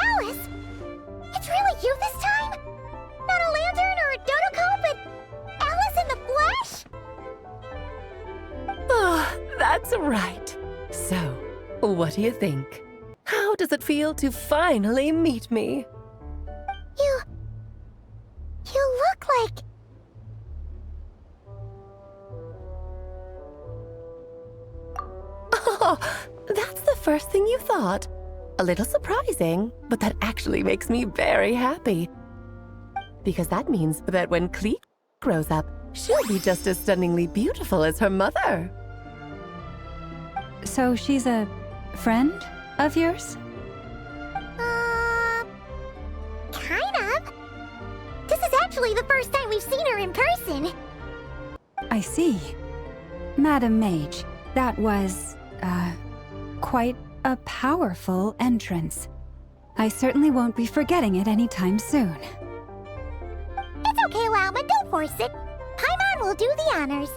Alice? It's really you this time? Not a lantern or a Dodoko, but Alice in the flesh? Oh, that's right. So, what do you think? How does it feel to finally meet me? You look like... Oh, that's the first thing you thought. A little surprising, but that actually makes me very happy. Because that means that when Cleek grows up, she'll be just as stunningly beautiful as her mother. So she's a friend of yours? Kind of. This is actually the first time we've seen her in person. I see. Madam Mage, that was, quite a powerful entrance. I certainly won't be forgetting it anytime soon. It's okay, Lauma, don't force it. Paimon will do the honors.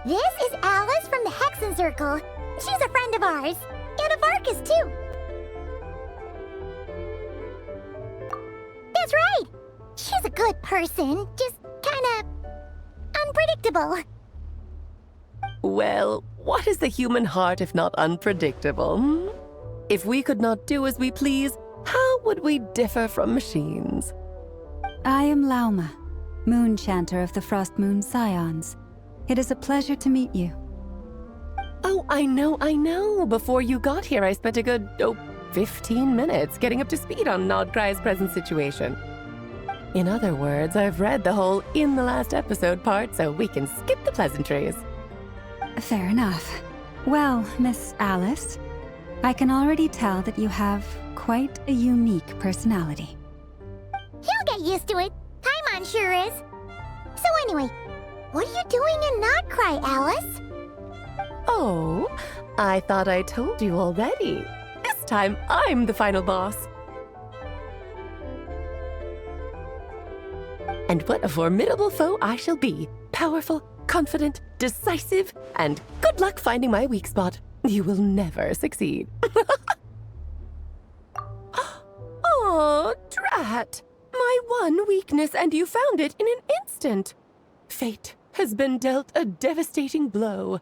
This is Alice from the Hexen Circle. She's a friend of ours. And of Arcus, too. That's right. She's a good person, just kinda... unpredictable. Well, what is the human heart if not unpredictable? Hmm? If we could not do as we please, how would we differ from machines? I am Lauma, Moon Chanter of the Frost Moon Scions. It is a pleasure to meet you. Oh, I know. Before you got here, I spent a good, 15 minutes getting up to speed on Nod-Krai's present situation. In other words, I've read the whole in the last episode part, so we can skip the pleasantries. Fair enough. Well, Miss Alice, I can already tell that you have quite a unique personality. He'll get used to it. Paimon sure is. So anyway, what are you doing in Nod-Krai, Alice? Oh, I thought I told you already. This time, I'm the final boss. And what a formidable foe I shall be. Powerful, confident, decisive, and good luck finding my weak spot. You will never succeed. Oh, drat. My one weakness, and you found it in an instant. Fate has been dealt a devastating blow.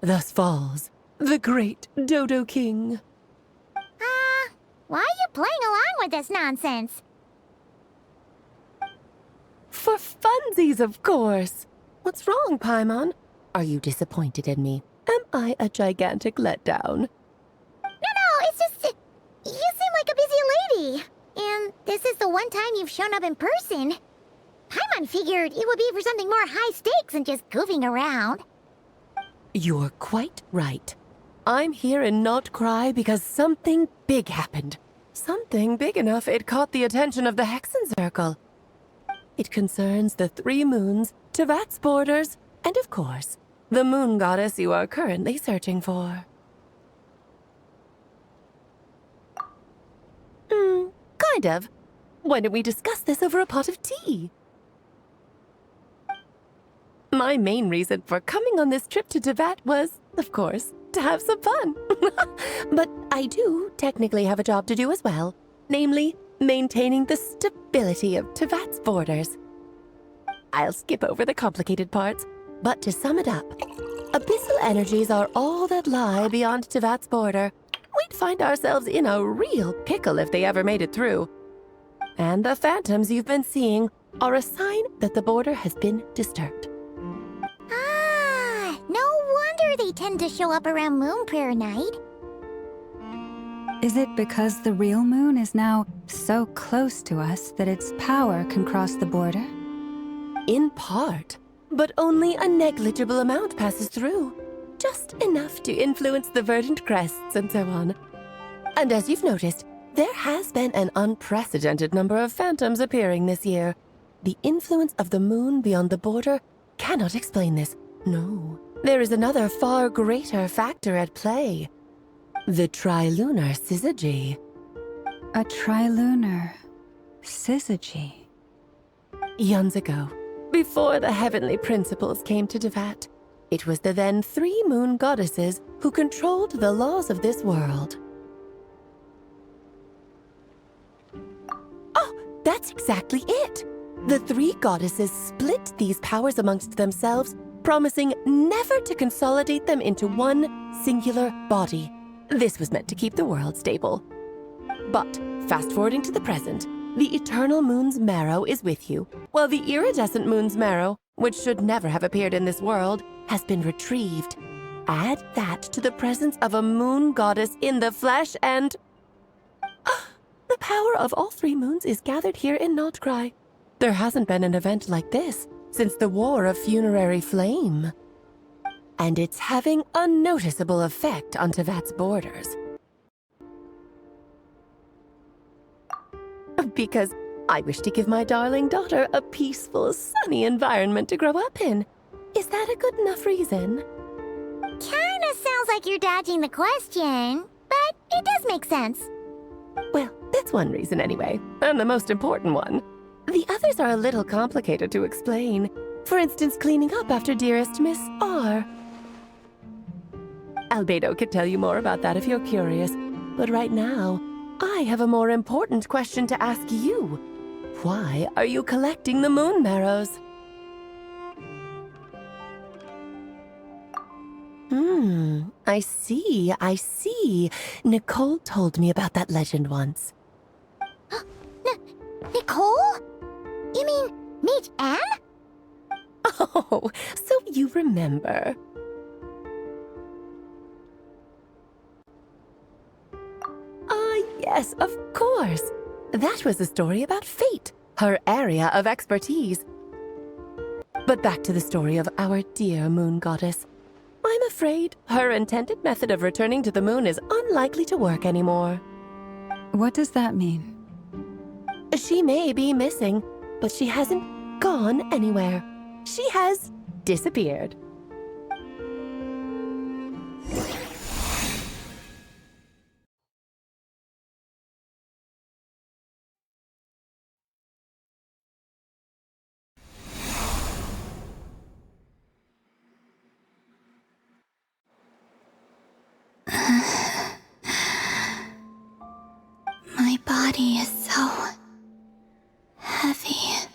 Thus falls the great Dodo King. Why are you playing along with this nonsense? For funsies, of course. What's wrong, Paimon? Are you disappointed in me? Am I a gigantic letdown? No, it's just... you seem like a busy lady. And this is the one time you've shown up in person. Paimon figured it would be for something more high stakes than just goofing around. You're quite right. I'm here in Nod-Krai because something big happened. Something big enough it caught the attention of the Hexen Circle. It concerns the 3 moons, Tevat's borders, and of course, the moon goddess you are currently searching for. Kind of. Why don't we discuss this over a pot of tea? My main reason for coming on this trip to Tevat was, of course, to have some fun. But I do technically have a job to do as well, namely, maintaining the stability of Tevat's borders. I'll skip over the complicated parts, but to sum it up, abyssal energies are all that lie beyond Tevat's border. We'd find ourselves in a real pickle if they ever made it through. And the phantoms you've been seeing are a sign that the border has been disturbed. No wonder they tend to show up around Moon Prayer Night. Is it because the real moon is now so close to us that its power can cross the border? In part, but only a negligible amount passes through. Just enough to influence the verdant crests and so on. And as you've noticed, there has been an unprecedented number of phantoms appearing this year. The influence of the moon beyond the border cannot explain this. No, there is another far greater factor at play. The trilunar syzygy. A trilunar syzygy. Eons ago, before the heavenly principles came to Devat, it was the then 3 moon goddesses who controlled the laws of this world. Oh, that's exactly it! The 3 goddesses split these powers amongst themselves, promising never to consolidate them into one singular body. This was meant to keep the world stable. But, fast-forwarding to the present, the eternal moon's marrow is with you, while the iridescent moon's marrow, which should never have appeared in this world, has been retrieved. Add that to the presence of a moon goddess in the flesh and... the power of all 3 moons is gathered here in Nod-Krai. There hasn't been an event like this since the War of Funerary Flame. And it's having a noticeable effect on Tevat's borders. Because I wish to give my darling daughter a peaceful, sunny environment to grow up in. Is that a good enough reason? Kinda sounds like you're dodging the question, but it does make sense. Well, that's one reason anyway, and the most important one. The others are a little complicated to explain. For instance, cleaning up after dearest Miss R. Albedo could tell you more about that if you're curious, but right now, I have a more important question to ask you. Why are you collecting the moon marrows? I see. Nicole told me about that legend once. Nicole? You mean meet Anne? Oh, so you remember. Yes, of course. That was a story about fate, her area of expertise. But back to the story of our dear moon goddess. I'm afraid her intended method of returning to the moon is unlikely to work anymore. What does that mean? She may be missing, but she hasn't gone anywhere. She has disappeared. My body is so heavy.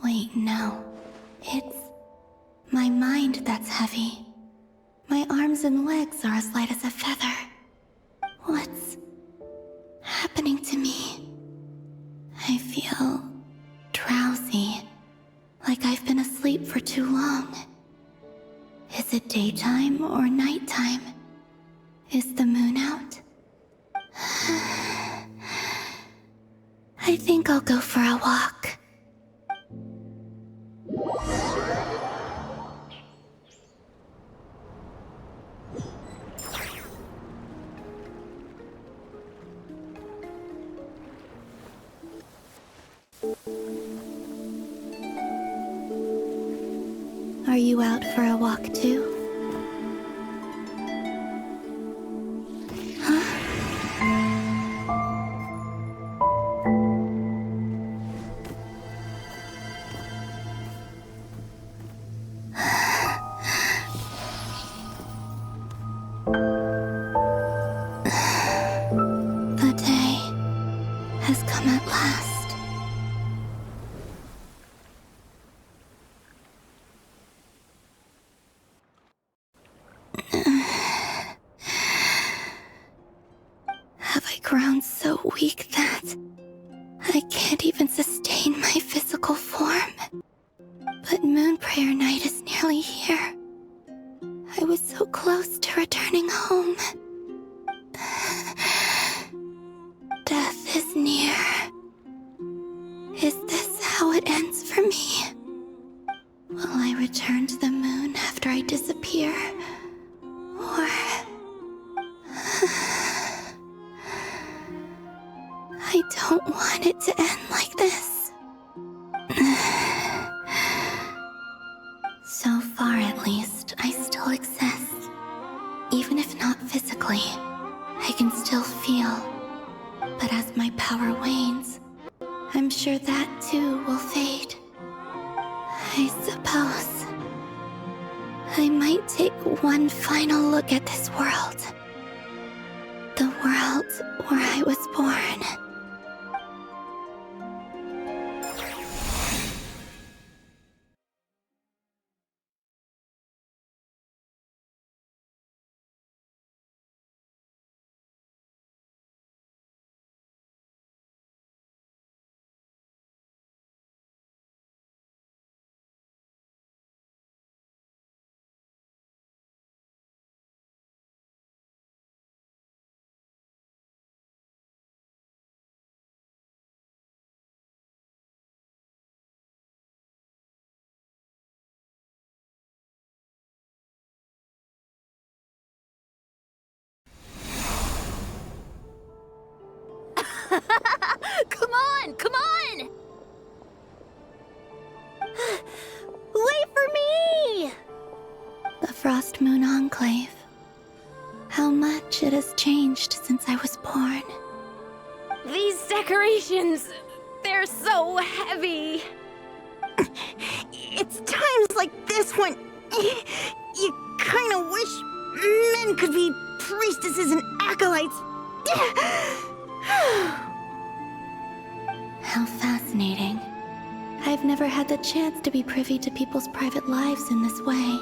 Wait, no. It's my mind that's heavy. My arms and legs are as light as a feather. What's happening to me? I feel drowsy, like I've been asleep for too long. Is it daytime or nighttime? Is the moon out? I think I'll go for a walk. Are you out for a walk too? The day has come at last. Have I grown so weak that I can't even sustain my physical form? But Moon Prayer Night is nearly here. I was so close to returning home. Death is near. Is this how it ends for me? Will I return to the moon after I disappear? Or... I don't want it to end like this. So far, at least, I still exist. Even if not physically, I can still feel. But as my power wanes, I'm sure that too will fade. I suppose I might take one final look at this world. The world where I was born. Come on! Come on! Wait for me! The Frost Moon Enclave. How much it has changed since I was born. These decorations, they're so heavy. It's times like this when you kind of wish men could be priestesses and acolytes. How fascinating. I've never had the chance to be privy to people's private lives in this way.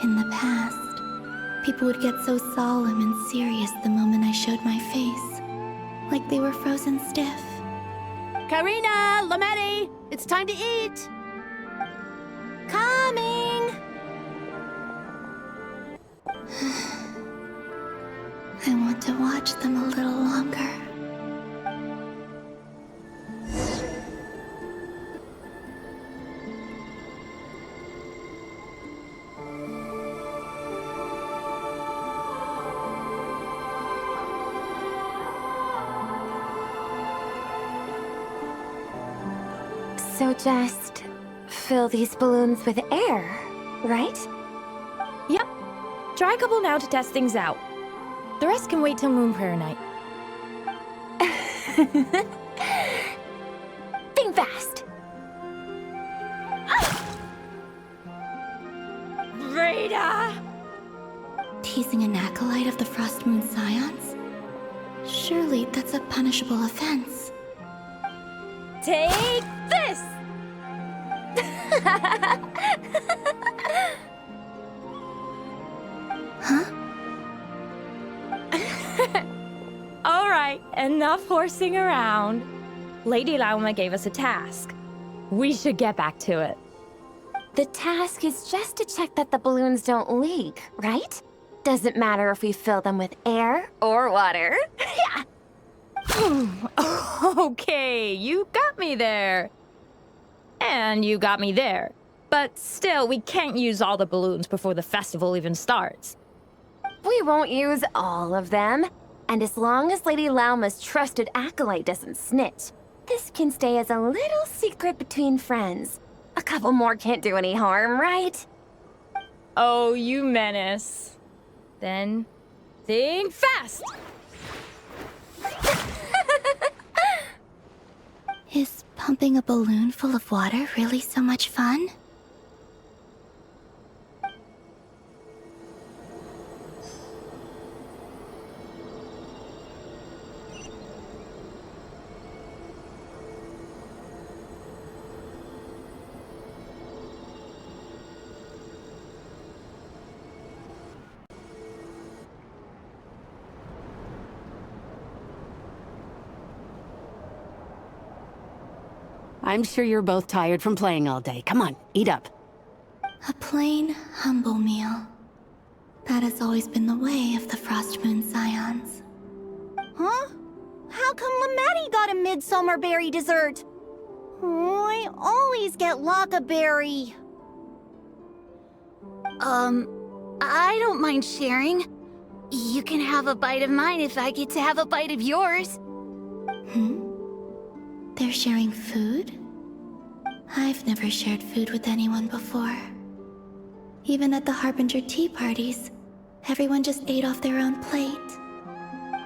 In the past, people would get so solemn and serious the moment I showed my face, like they were frozen stiff. Karina, Lametti, it's time to eat. Coming! I want to watch them a little longer. So just fill these balloons with air, right? Yep. Try a couple now to test things out. The rest can wait till Moon Prayer Night. Think fast. Rita! Teasing an acolyte of the Frost Moon Scions? Surely that's a punishable offense. Take this! Huh? All right, enough horsing around. Lady Lauma gave us a task. We should get back to it. The task is just to check that the balloons don't leak, right? Doesn't matter if we fill them with air or water. Yeah. Okay, you got me there. And you got me there. But still, we can't use all the balloons before the festival even starts. We won't use all of them. And as long as Lady Lauma's trusted acolyte doesn't snitch, this can stay as a little secret between friends. A couple more can't do any harm, right? Oh, you menace. Then, think fast! Is pumping a balloon full of water really so much fun? I'm sure you're both tired from playing all day. Come on, eat up. A plain, humble meal. That has always been the way of the Frost Moon Scions. Huh? How come Lametti got a midsummer berry dessert? Oh, I always get Lockaberry. I don't mind sharing. You can have a bite of mine if I get to have a bite of yours. They're sharing food? I've never shared food with anyone before. Even at the Harbinger tea parties, everyone just ate off their own plate.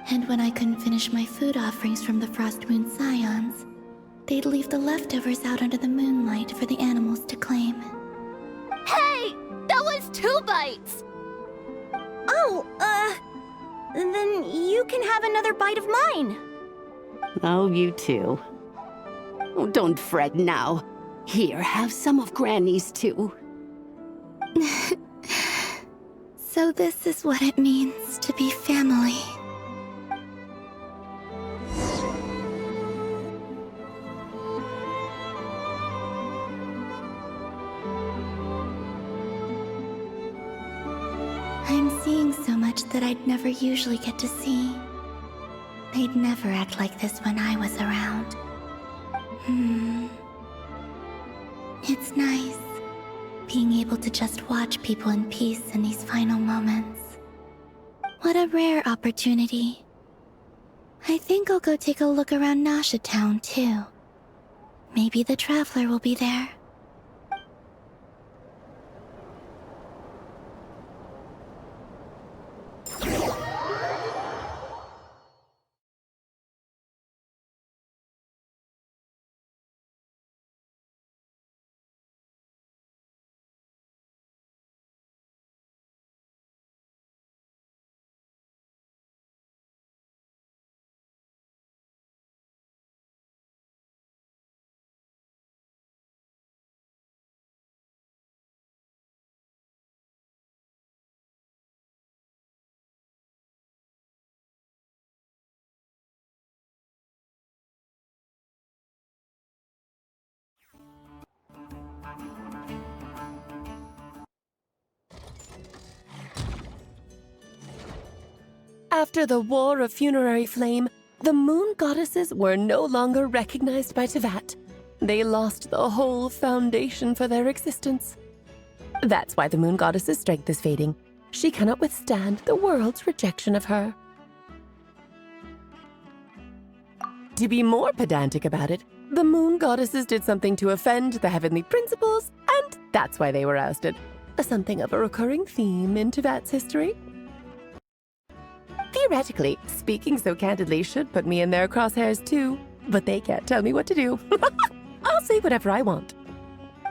And when I couldn't finish my food offerings from the Frost Moon Scions, they'd leave the leftovers out under the moonlight for the animals to claim. Hey! That was 2 bites! Oh, then you can have another bite of mine. Oh, you too. Oh, don't fret now. Here, have some of Granny's too. So this is what it means to be family. I'm seeing so much that I'd never usually get to see. They'd never act like this when I was around. It's nice, being able to just watch people in peace in these final moments. What a rare opportunity. I think I'll go take a look around Nasha Town, too. Maybe the Traveler will be there. After the War of Funerary Flame, the Moon Goddesses were no longer recognized by Teyvat. They lost the whole foundation for their existence. That's why the Moon Goddess's strength is fading. She cannot withstand the world's rejection of her. To be more pedantic about it, the Moon Goddesses did something to offend the heavenly principles, and that's why they were ousted. Something of a recurring theme in Teyvat's history. Theoretically, speaking so candidly should put me in their crosshairs too, but they can't tell me what to do. I'll say whatever I want.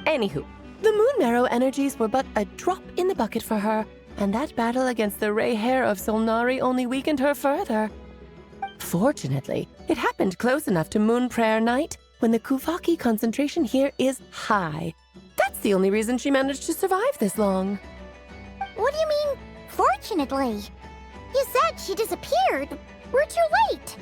Anywho, the Moon Marrow energies were but a drop in the bucket for her, and that battle against the Ray Hair of Solnari only weakened her further. Fortunately, it happened close enough to Moon Prayer Night when the Kuvaki concentration here is high. That's the only reason she managed to survive this long. What do you mean, fortunately? You said she disappeared. We're too late.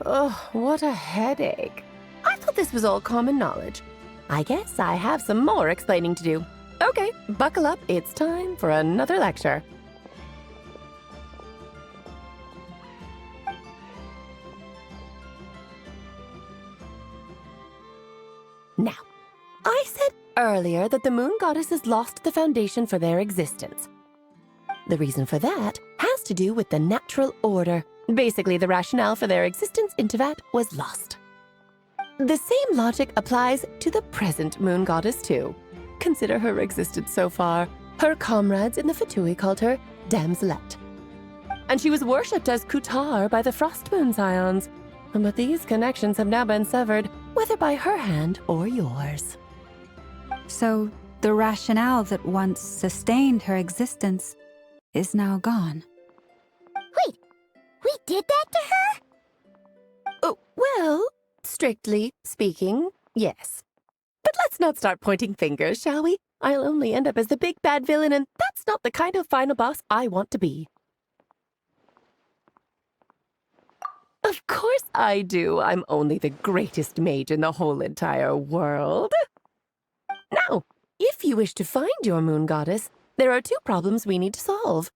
Oh, what a headache. I thought this was all common knowledge. I guess I have some more explaining to do. Okay, buckle up. It's time for another lecture. Now, I said earlier that the Moon Goddesses lost the foundation for their existence. The reason for that has to do with the natural order. Basically, the rationale for their existence in Teyvat was lost. The same logic applies to the present Moon Goddess too. Consider her existence so far. Her comrades in the Fatui called her Damselette. And she was worshipped as Kutar by the Frost Moon Scions. But these connections have now been severed, whether by her hand or yours. So, the rationale that once sustained her existence is now gone. Wait, we did that to her? Oh, well, strictly speaking, yes. But let's not start pointing fingers, shall we? I'll only end up as the big bad villain, and that's not the kind of final boss I want to be. Of course I do. I'm only the greatest mage in the whole entire world. Now, if you wish to find your Moon Goddess, there are 2 problems we need to solve.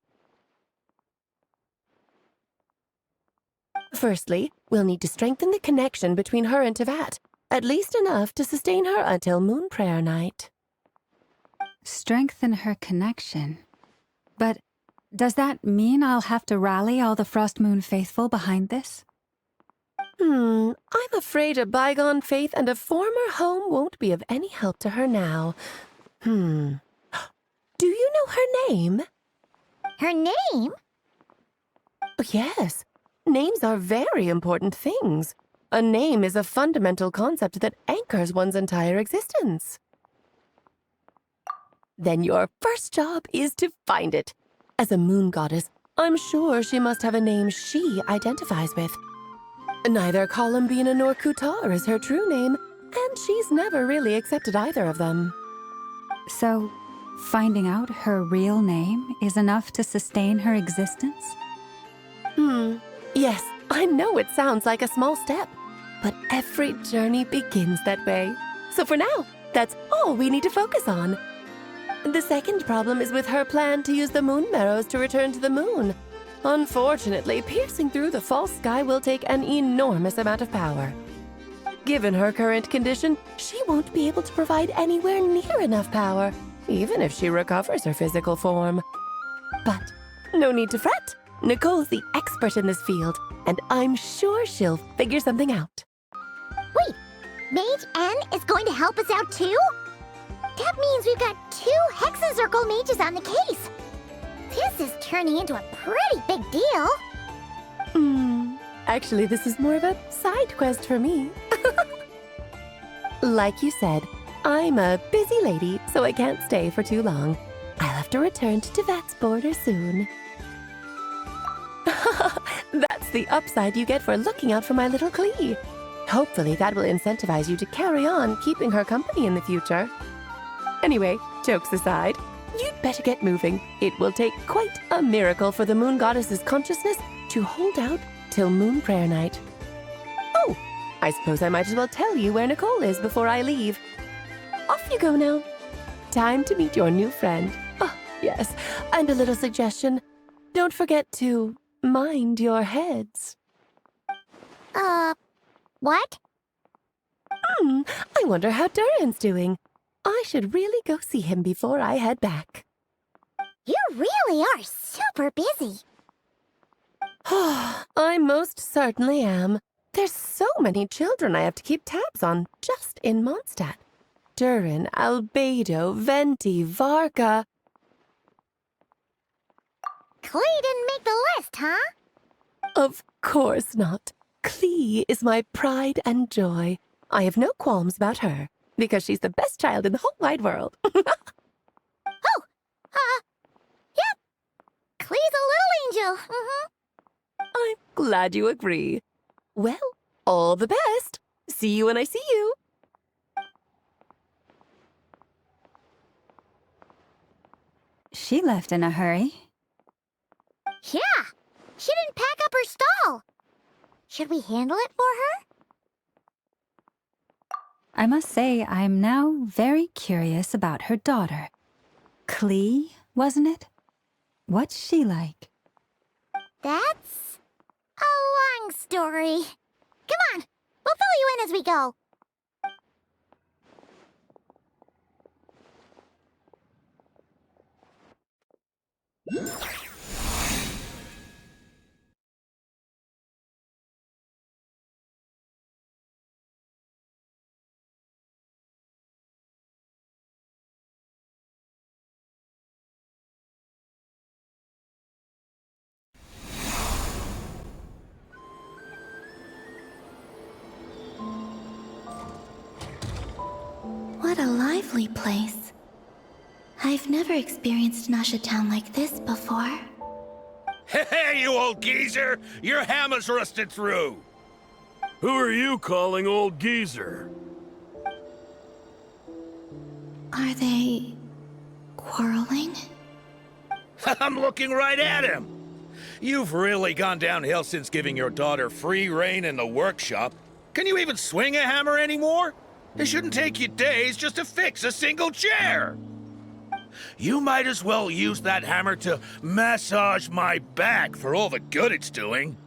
Firstly, we'll need to strengthen the connection between her and Teyvat, at least enough to sustain her until Moon Prayer Night. Strengthen her connection? But does that mean I'll have to rally all the Frost Moon faithful behind this? I'm afraid a bygone faith and a former home won't be of any help to her now. Do you know her name? Her name? Yes. Names are very important things. A name is a fundamental concept that anchors one's entire existence. Then your first job is to find it. As a moon goddess, I'm sure she must have a name she identifies with. Neither Columbina nor Kutar is her true name, and she's never really accepted either of them. So, finding out her real name is enough to sustain her existence? Yes, I know it sounds like a small step, but every journey begins that way. So for now, that's all we need to focus on. The second problem is with her plan to use the moon marrows to return to the moon. Unfortunately, piercing through the false sky will take an enormous amount of power. Given her current condition, she won't be able to provide anywhere near enough power, even if she recovers her physical form. But no need to fret. Nicole's the expert in this field, and I'm sure she'll figure something out. Wait, Mage N is going to help us out too? That means we've got 2 Hexacircle mages on the case. This is turning into a pretty big deal. Actually, this is more of a side quest for me. Like you said, I'm a busy lady, so I can't stay for too long. I'll have to return to Tevat's border soon. That's the upside you get for looking out for my little Klee. Hopefully that will incentivize you to carry on keeping her company in the future. Anyway, jokes aside, you'd better get moving. It will take quite a miracle for the moon goddess's consciousness to hold out till moon prayer night. Oh, I suppose I might as well tell you where Nicole is before I leave. Off you go now. Time to meet your new friend. Oh, yes, and a little suggestion. Don't forget to mind your heads. What? I wonder how Durin's doing. I should really go see him before I head back. You really are super busy. I most certainly am. There's so many children I have to keep tabs on just in Mondstadt. Durin, Albedo, Venti, Varka. Klee didn't make the list, huh? Of course not. Klee is my pride and joy. I have no qualms about her, because she's the best child in the whole wide world. Yep. Klee's a little angel. I'm glad you agree. Well, all the best. See you when I see you. She left in a hurry. Yeah, she didn't pack up her stall. Should we handle it for her? I must say, I'm now very curious about her daughter. Klee, wasn't it? What's she like? That's a long story. Come on, we'll fill you in as we go. What a lively place. I've never experienced Nasha Town like this before. Hey, you old geezer! Your hammer's rusted through! Who are you calling old geezer? Are they quarreling? I'm looking right at him! You've really gone downhill since giving your daughter free rein in the workshop. Can you even swing a hammer anymore? It shouldn't take you days just to fix a single chair. You might as well use that hammer to massage my back for all the good it's doing.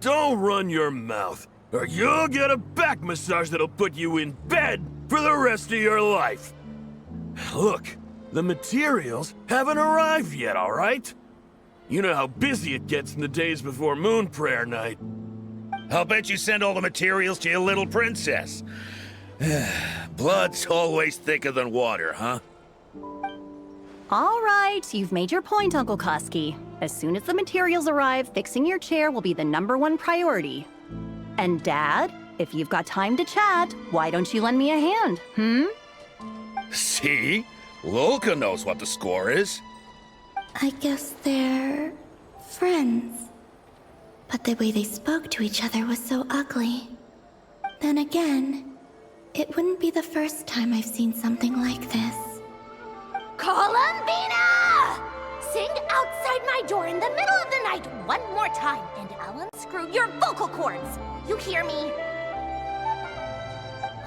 Don't run your mouth, or you'll get a back massage that'll put you in bed for the rest of your life. Look, the materials haven't arrived yet, all right? You know how busy it gets in the days before moon prayer night. I'll bet you send all the materials to your little princess. Blood's always thicker than water, huh? All right, you've made your point, Uncle Koski. As soon as the materials arrive, fixing your chair will be the #1 priority. And Dad, if you've got time to chat, why don't you lend me a hand, See? Lolka knows what the score is. I guess they're friends. But the way they spoke to each other was so ugly. Then again, it wouldn't be the first time I've seen something like this. Columbina! Sing outside my door in the middle of the night one more time, and I'll unscrew your vocal cords. You hear me?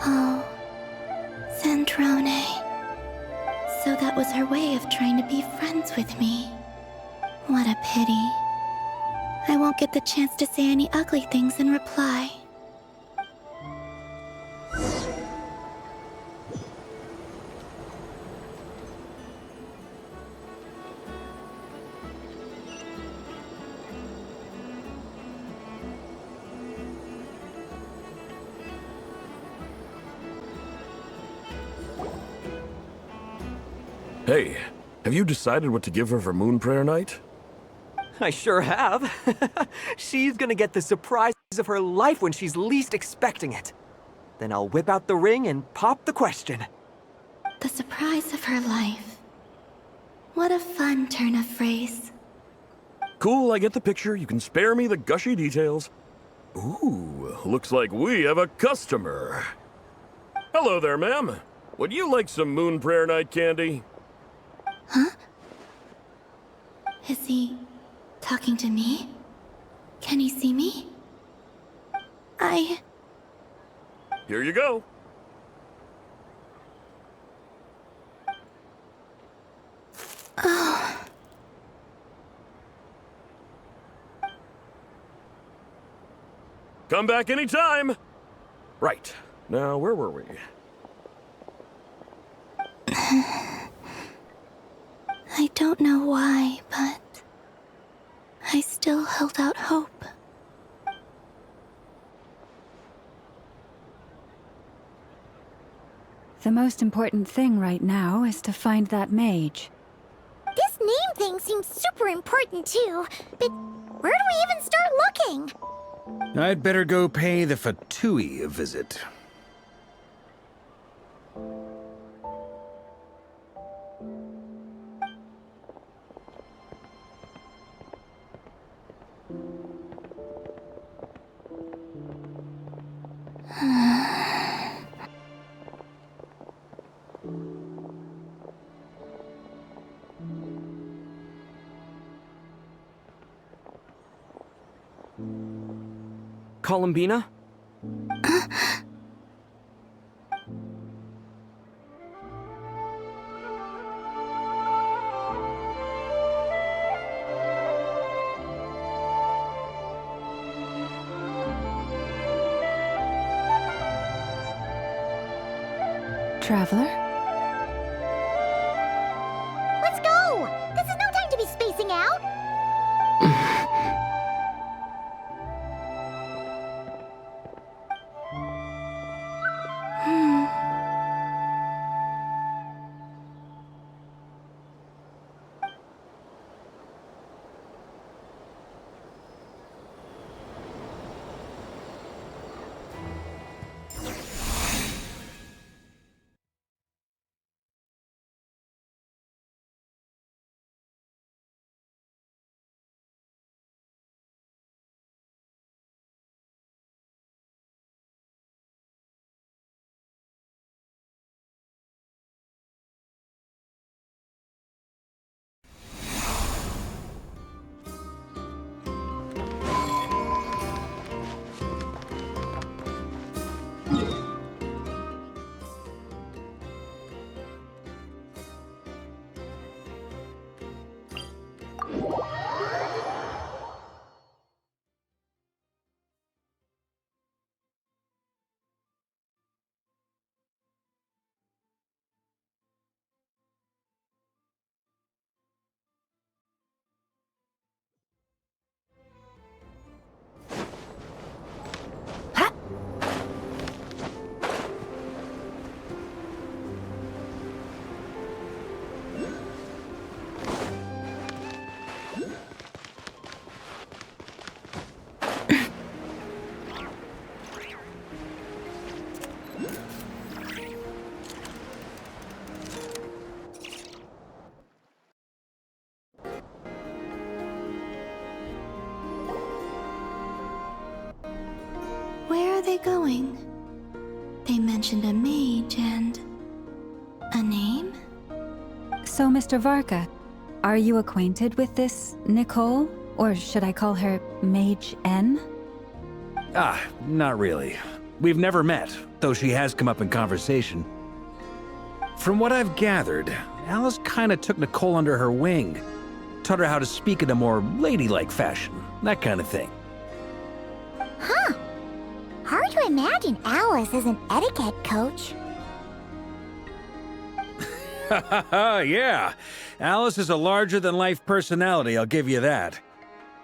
Oh, Zandrone. So that was her way of trying to be friends with me. What a pity. I won't get the chance to say any ugly things in reply. Hey, have you decided what to give her for Moon Prayer Night? I sure have. She's gonna get the surprise of her life when she's least expecting it. Then I'll whip out the ring and pop the question. The surprise of her life. What a fun turn of phrase. Cool, I get the picture. You can spare me the gushy details. Ooh, looks like we have a customer. Hello there, ma'am. Would you like some Moon Prayer Night candy? Huh? Is he talking to me? Can he see me? Here you go. Oh. Come back anytime. Right. Now, where were we? I don't know why, but I still held out hope. The most important thing right now is to find that mage. This name thing seems super important too, but where do we even start looking? I'd better go pay the Fatui a visit. Columbina? Traveler? Let's go! This is no time to be spacing out! they going? They mentioned a mage and... a name? So, Mr. Varka, are you acquainted with this Nicole? Or should I call her Mage N? Not really. We've never met, though she has come up in conversation. From what I've gathered, Alice kinda took Nicole under her wing. Taught her how to speak in a more ladylike fashion, that kind of thing. Huh. Hard to imagine Alice as an etiquette coach. Yeah, Alice is a larger-than-life personality, I'll give you that.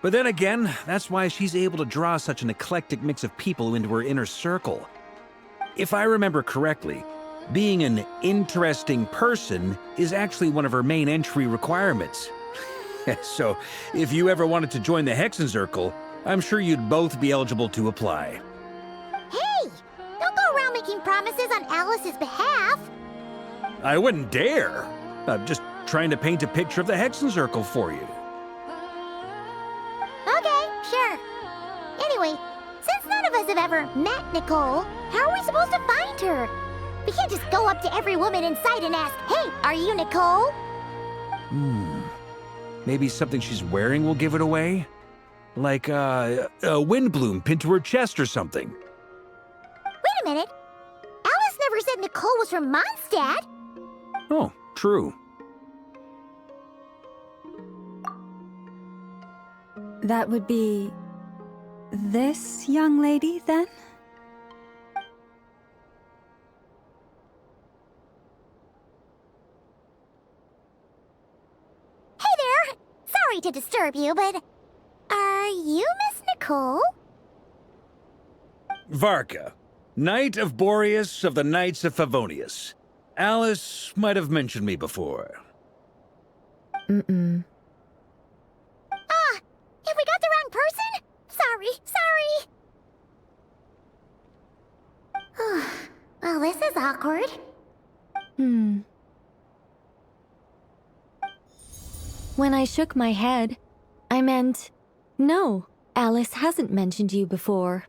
But then again, that's why she's able to draw such an eclectic mix of people into her inner circle. If I remember correctly, being an interesting person is actually one of her main entry requirements. So, if you ever wanted to join the Hexenzirkel, I'm sure you'd both be eligible to apply. Hey! Don't go around making promises on Alice's behalf! I wouldn't dare. I'm just trying to paint a picture of the Hexenzirkel for you. Okay, sure. Anyway, since none of us have ever met Nicole, how are we supposed to find her? We can't just go up to every woman in sight and ask, "Hey, are you Nicole?" Maybe something she's wearing will give it away? Like, a wind bloom pinned to her chest or something. Wait a minute. Alice never said Nicole was from Mondstadt. Oh, true. That would be... this young lady, then? Hey there! Sorry to disturb you, but... are you Miss Nicole? Varka, Knight of Boreas of the Knights of Favonius. Alice might have mentioned me before. Mm-mm. Have we got the wrong person? Sorry. Well, this is awkward. When I shook my head, I meant, no, Alice hasn't mentioned you before.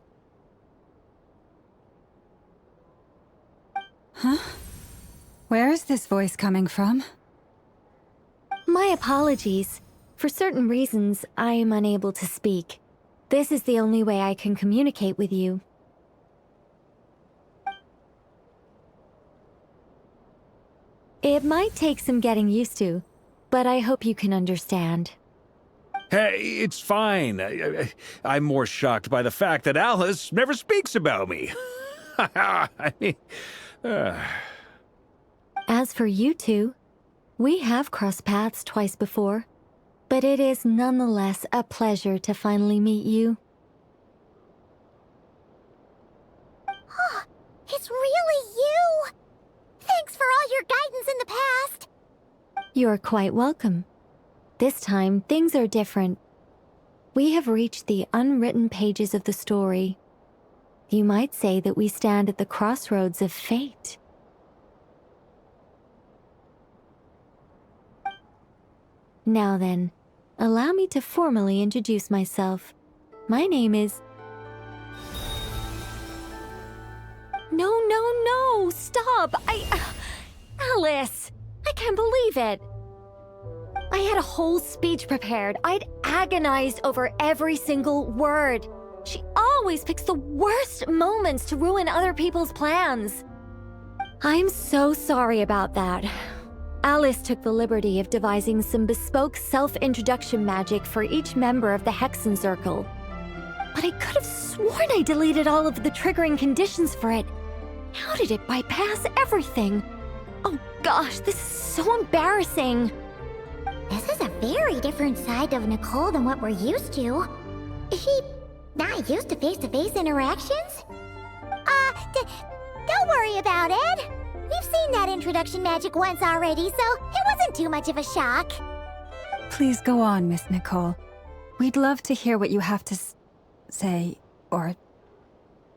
Huh? Where is this voice coming from? My apologies. For certain reasons, I am unable to speak. This is the only way I can communicate with you. It might take some getting used to, but I hope you can understand. Hey, it's fine. I'm more shocked by the fact that Alice never speaks about me. I mean... As for you two, we have crossed paths twice before, but it is nonetheless a pleasure to finally meet you. It's really you! Thanks for all your guidance in the past! You're quite welcome. This time, things are different. We have reached the unwritten pages of the story. You might say that we stand at the crossroads of fate. Now then, allow me to formally introduce myself. My name is... No, stop! Alice! I can't believe it! I had a whole speech prepared. I'd agonized over every single word. She always picks the worst moments to ruin other people's plans. I'm so sorry about that. Alice took the liberty of devising some bespoke self-introduction magic for each member of the Hexenzirkel. But I could have sworn I deleted all of the triggering conditions for it. How did it bypass everything? Oh gosh, this is so embarrassing. This is a very different side of Nicole than what we're used to. Is she not used to face-to-face interactions? Don't worry about it. We've seen that introduction magic once already, so it wasn't too much of a shock. Please go on, Miss Nicole. We'd love to hear what you have to say, or...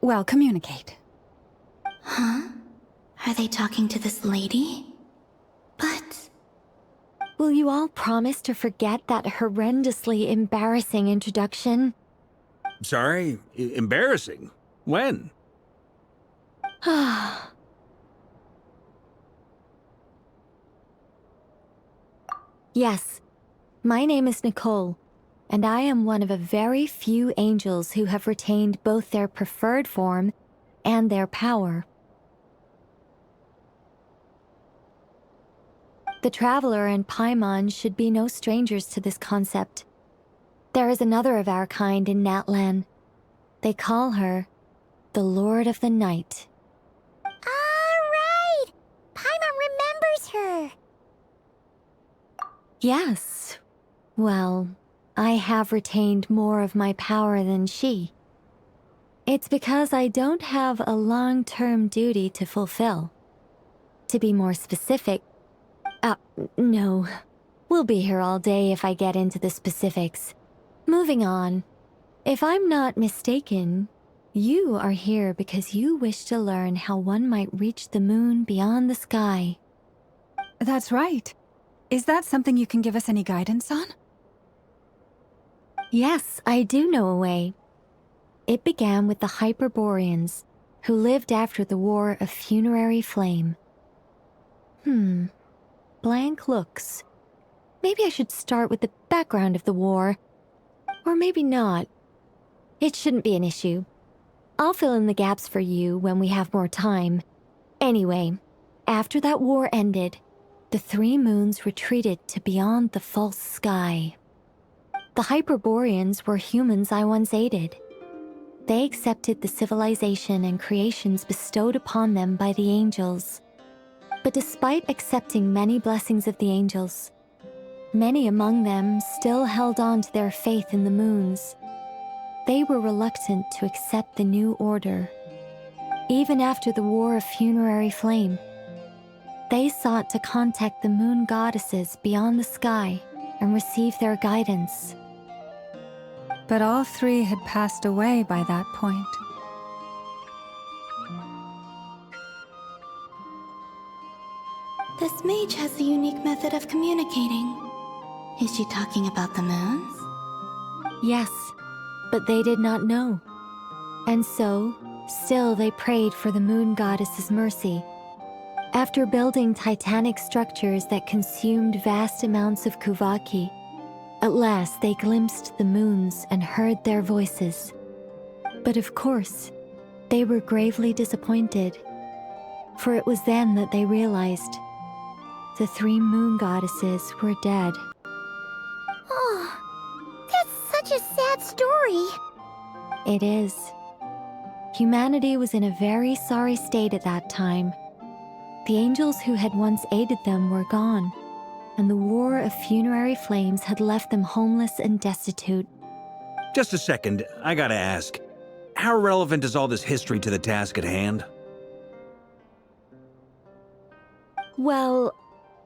well, communicate. Huh? Are they talking to this lady? But... will you all promise to forget that horrendously embarrassing introduction? Sorry? Embarrassing? When? Yes, my name is Nicole, and I am one of a very few angels who have retained both their preferred form and their power. The Traveler and Paimon should be no strangers to this concept. There is another of our kind in Natlan. They call her the Lord of the Night. Right! Paimon remembers her! Yes. Well, I have retained more of my power than she. It's because I don't have a long-term duty to fulfill. To be more specific, no. We'll be here all day if I get into the specifics. Moving on. If I'm not mistaken, you are here because you wish to learn how one might reach the moon beyond the sky. That's right. Is that something you can give us any guidance on? Yes, I do know a way. It began with the Hyperboreans, who lived after the War of Funerary Flame. Blank looks. Maybe I should start with the background of the war. Or maybe not. It shouldn't be an issue. I'll fill in the gaps for you when we have more time. Anyway, after that war ended, the three moons retreated to beyond the false sky. The Hyperboreans were humans I once aided. They accepted the civilization and creations bestowed upon them by the angels. But despite accepting many blessings of the angels, many among them still held on to their faith in the moons. They were reluctant to accept the new order. Even after the War of Funerary Flame, they sought to contact the moon goddesses beyond the sky and receive their guidance. But all three had passed away by that point. This mage has a unique method of communicating. Is she talking about the moons? Yes, but they did not know. And so, still they prayed for the moon goddess's mercy. After building titanic structures that consumed vast amounts of Kuvaki, at last they glimpsed the moons and heard their voices. But of course, they were gravely disappointed. For it was then that they realized the three moon goddesses were dead. Oh, that's such a sad story. It is. Humanity was in a very sorry state at that time. The angels who had once aided them were gone, and the War of Funerary Flames had left them homeless and destitute. Just a second, I gotta ask. How relevant is all this history to the task at hand? Well,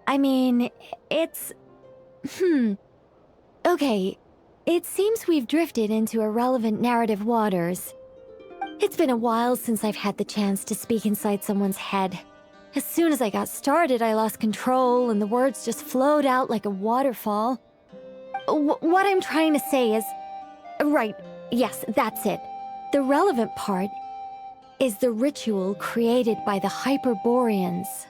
I mean, it's... Okay, it seems we've drifted into irrelevant narrative waters. It's been a while since I've had the chance to speak inside someone's head. As soon as I got started, I lost control and the words just flowed out like a waterfall. What I'm trying to say is... Right, yes, that's it. The relevant part is the ritual created by the Hyperboreans.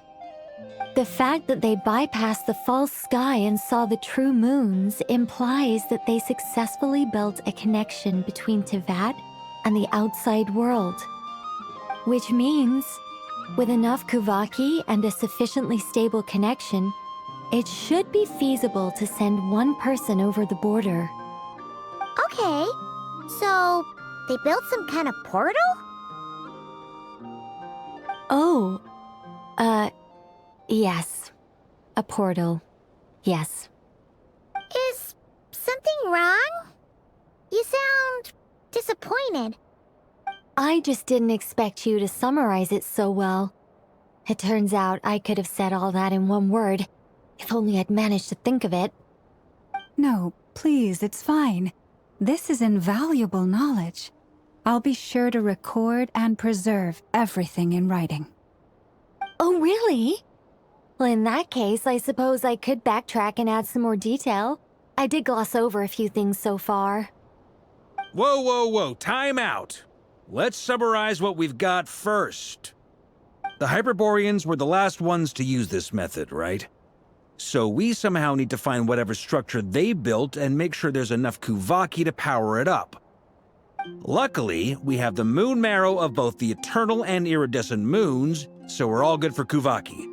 The fact that they bypassed the false sky and saw the true moons implies that they successfully built a connection between Tevat and the outside world. Which means, with enough Kuvaki and a sufficiently stable connection, it should be feasible to send one person over the border. Okay, so they built some kind of portal? Oh, yes. A portal. Yes. Is something wrong? You sound disappointed. I just didn't expect you to summarize it so well. It turns out I could have said all that in one word, if only I'd managed to think of it. No, please, it's fine. This is invaluable knowledge. I'll be sure to record and preserve everything in writing. Oh, really? Well, in that case, I suppose I could backtrack and add some more detail. I did gloss over a few things so far. Whoa, time out. Let's summarize what we've got first. The Hyperboreans were the last ones to use this method, right? So we somehow need to find whatever structure they built and make sure there's enough Kuvaki to power it up. Luckily, we have the moon marrow of both the eternal and iridescent moons, so we're all good for Kuvaki.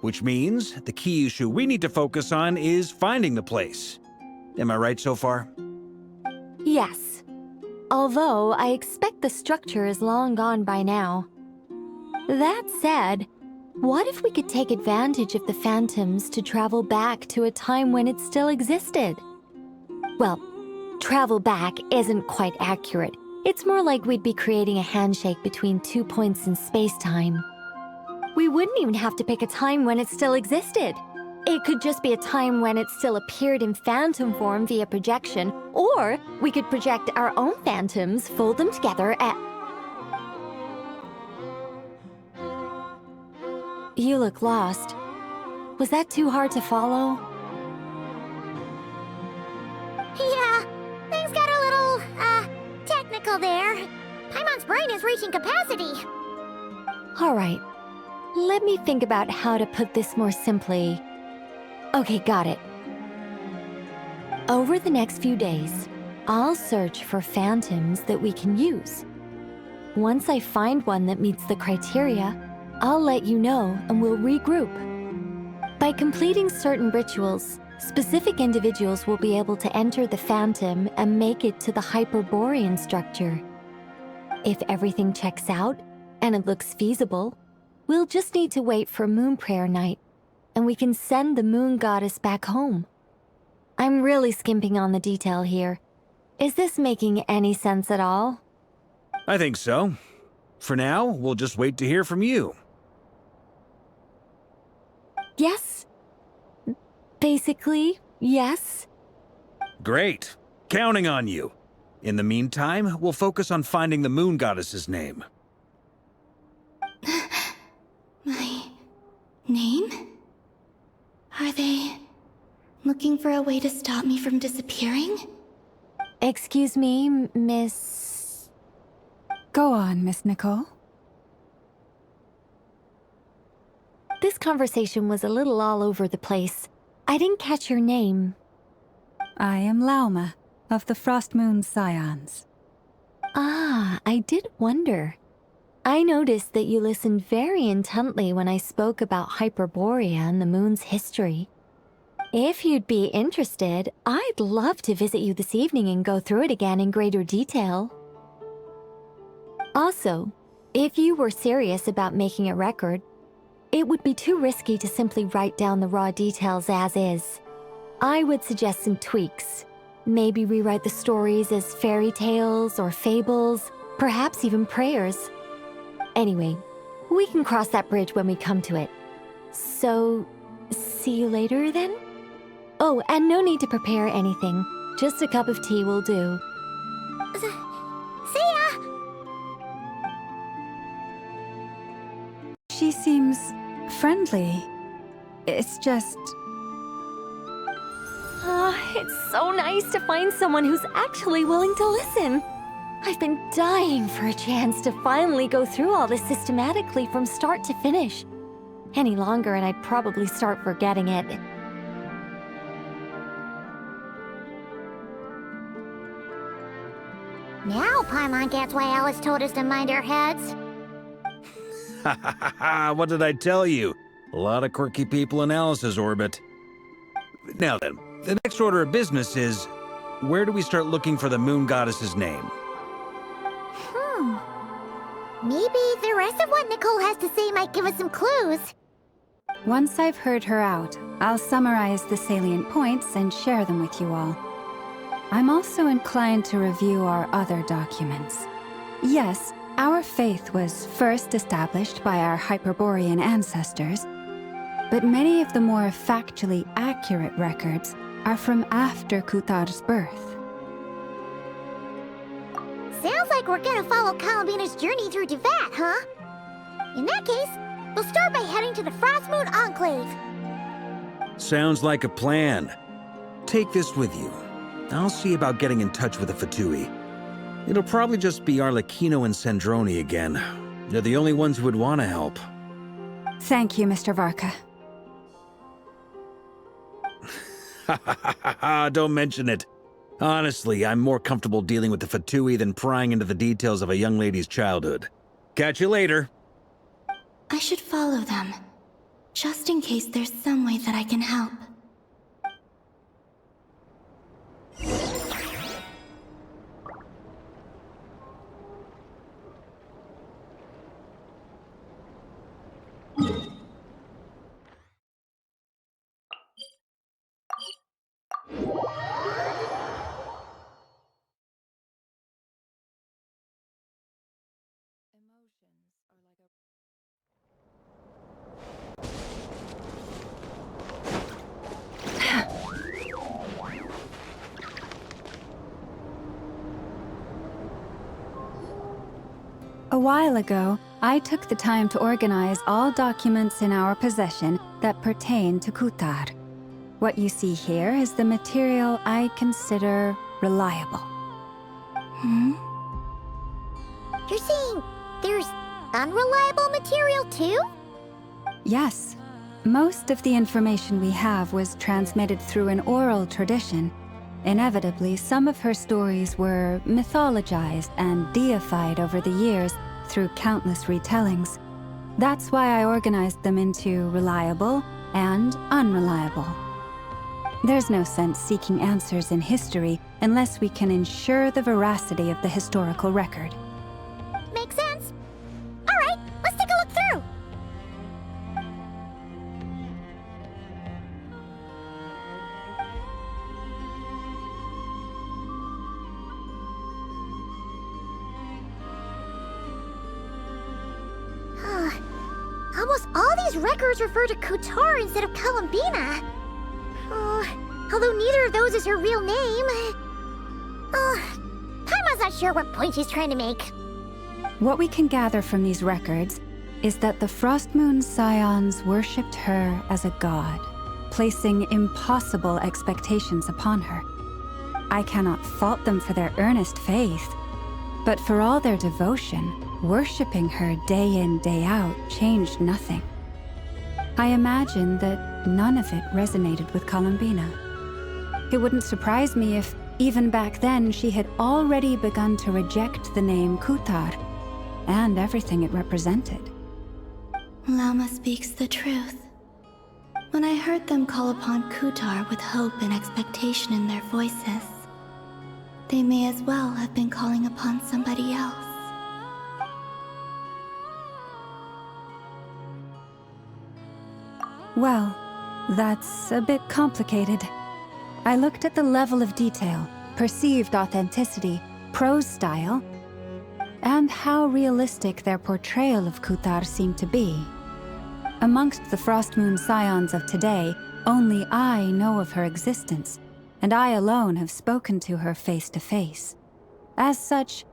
Which means the key issue we need to focus on is finding the place. Am I right so far? Yes. Although I expect the structure is long gone by now. That said, what if we could take advantage of the phantoms to travel back to a time when it still existed? Well, travel back isn't quite accurate. It's more like we'd be creating a handshake between 2 points in space-time. We wouldn't even have to pick a time when it still existed. It could just be a time when it still appeared in phantom form via projection, or we could project our own phantoms, fold them together, and... You look lost. Was that too hard to follow? Yeah, things got a little, technical there. Paimon's brain is reaching capacity. All right. Let me think about how to put this more simply. Okay, got it. Over the next few days, I'll search for phantoms that we can use. Once I find one that meets the criteria, I'll let you know and we'll regroup. By completing certain rituals, specific individuals will be able to enter the phantom and make it to the Hyperborean structure. If everything checks out, and it looks feasible, we'll just need to wait for Moon Prayer Night, and we can send the Moon Goddess back home. I'm really skimping on the detail here. Is this making any sense at all? I think so. For now, we'll just wait to hear from you. Yes. Basically, yes. Great. Counting on you. In the meantime, we'll focus on finding the Moon Goddess's name. My name? Are they looking for a way to stop me from disappearing? Excuse me, Miss... Go on, Miss Nicole. This conversation was a little all over the place. I didn't catch your name. I am Lauma, of the Frost Moon Scions. Ah, I did wonder. I noticed that you listened very intently when I spoke about Hyperborea and the moon's history. If you'd be interested, I'd love to visit you this evening and go through it again in greater detail. Also, if you were serious about making a record, it would be too risky to simply write down the raw details as is. I would suggest some tweaks. Maybe rewrite the stories as fairy tales or fables, perhaps even prayers. Anyway, we can cross that bridge when we come to it. So, see you later then? Oh, and no need to prepare anything. Just a cup of tea will do. See ya! She seems friendly. It's just... It's so nice to find someone who's actually willing to listen. I've been dying for a chance to finally go through all this systematically from start to finish. Any longer and I'd probably start forgetting it. Now Paimon gets why Alice told us to mind our heads. Ha ha ha ha, what did I tell you? A lot of quirky people in Alice's orbit. Now then, the next order of business is, where do we start looking for the Moon Goddess's name? Maybe the rest of what Nicole has to say might give us some clues. Once I've heard her out, I'll summarize the salient points and share them with you all. I'm also inclined to review our other documents. Yes, our faith was first established by our Hyperborean ancestors, but many of the more factually accurate records are from after Kuthar's birth. Sounds like we're gonna follow Kalabina's journey through Devat, huh? In that case, we'll start by heading to the Frost Moon Enclave. Sounds like a plan. Take this with you. I'll see about getting in touch with the Fatui. It'll probably just be Arlecchino and Sandroni again. They're the only ones who would want to help. Thank you, Mr. Varka. Don't mention it. Honestly, I'm more comfortable dealing with the Fatui than prying into the details of a young lady's childhood. Catch you later. I should follow them, just in case there's some way that I can help. A while ago, I took the time to organize all documents in our possession that pertain to Kutar. What you see here is the material I consider reliable. You're saying there's unreliable material too? Yes. Most of the information we have was transmitted through an oral tradition. Inevitably, some of her stories were mythologized and deified over the years through countless retellings. That's why I organized them into reliable and unreliable. There's no sense seeking answers in history unless we can ensure the veracity of the historical record. Makes sense. All right, let's take a look through. Almost all these records refer to Kutar instead of Columbina. Although neither of those is her real name. Paimon's not sure what point she's trying to make. What we can gather from these records is that the Frost Moon Scions worshipped her as a god, placing impossible expectations upon her. I cannot fault them for their earnest faith, but for all their devotion, worshipping her day in, day out changed nothing. I imagine that none of it resonated with Columbina. It wouldn't surprise me if, even back then, she had already begun to reject the name Kutar and everything it represented. Lama speaks the truth. When I heard them call upon Kutar with hope and expectation in their voices, they may as well have been calling upon somebody else. Well, that's a bit complicated. I looked at the level of detail, perceived authenticity, prose style, and how realistic their portrayal of Kutar seemed to be. Amongst the Frost Moon Scions of today, only I know of her existence, and I alone have spoken to her face to face. As such,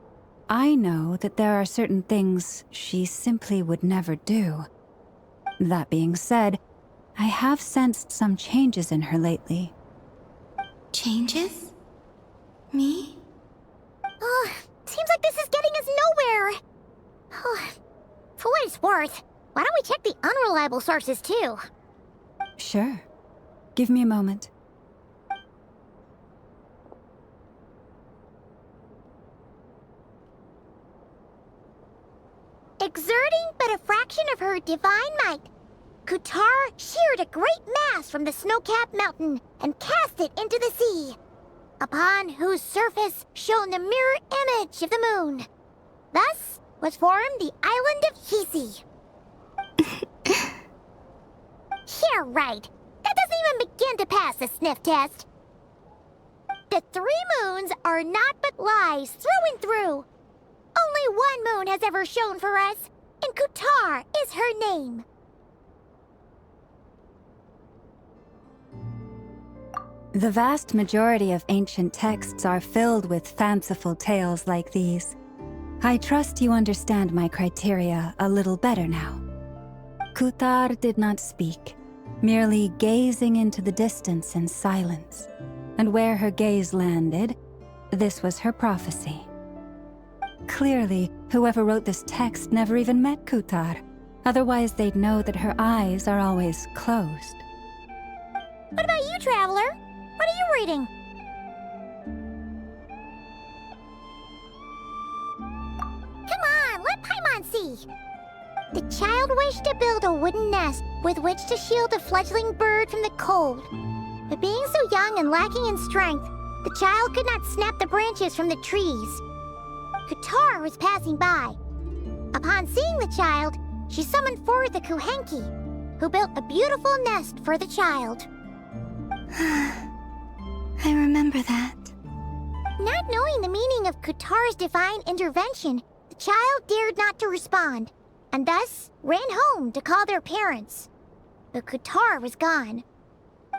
I know that there are certain things she simply would never do. That being said, I have sensed some changes in her lately. Changes? Me? Seems like this is getting us nowhere. For what it's worth, why don't we check the unreliable sources too? Sure. Give me a moment. Exerting but a fraction of her divine might, Kutar sheared a great mass from the snow-capped mountain and cast it into the sea, upon whose surface shone the mirror image of the moon. Thus was formed the island of Hisi. Yeah, right. That doesn't even begin to pass the sniff test. The 3 moons are naught but lies through and through. Only one moon has ever shone for us, and Kutar is her name. The vast majority of ancient texts are filled with fanciful tales like these. I trust you understand my criteria a little better now. Kutar did not speak, merely gazing into the distance in silence. And where her gaze landed, this was her prophecy. Clearly, whoever wrote this text never even met Kutar. Otherwise, they'd know that her eyes are always closed. What about you, Traveler? What are you reading? Come on, let Paimon see. The child wished to build a wooden nest with which to shield a fledgling bird from the cold. But being so young and lacking in strength, the child could not snap the branches from the trees. Kutar was passing by. Upon seeing the child, she summoned forth the Kuhenki, who built a beautiful nest for the child. I remember that. Not knowing the meaning of Kutar's divine intervention, the child dared not to respond, and thus ran home to call their parents. But Kutar was gone.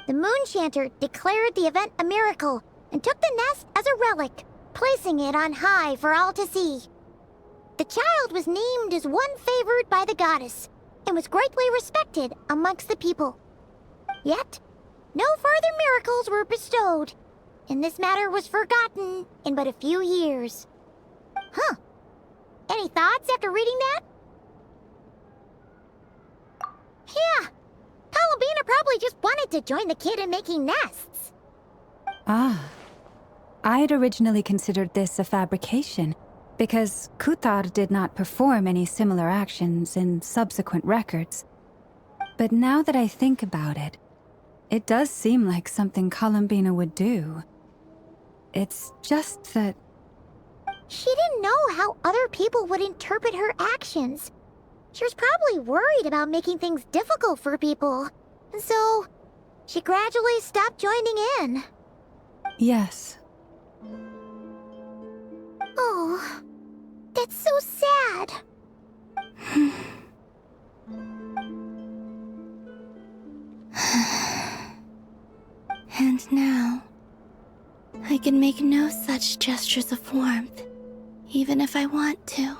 The Moon Chanter declared the event a miracle and took the nest as a relic, placing it on high for all to see. The child was named as one favored by the goddess, and was greatly respected amongst the people. Yet, no further miracles were bestowed, and this matter was forgotten in but a few years. Huh. Any thoughts after reading that? Yeah. Columbina probably just wanted to join the kid in making nests. Ah. I'd originally considered this a fabrication, because Kutar did not perform any similar actions in subsequent records. But now that I think about it, it does seem like something Columbina would do. It's just that... She didn't know how other people would interpret her actions. She was probably worried about making things difficult for people. And so, she gradually stopped joining in. Yes. Oh, that's so sad. And now, I can make no such gestures of warmth, even if I want to.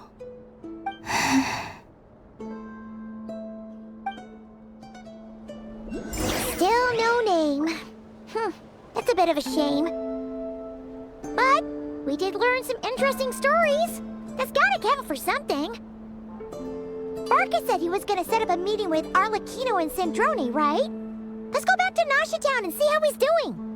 Still no name. That's a bit of a shame. But we did learn some interesting stories. That's gotta count for something. Barca said he was gonna set up a meeting with Arlecchino and Sandrone, right? Let's go back to Nasha Town and see how he's doing.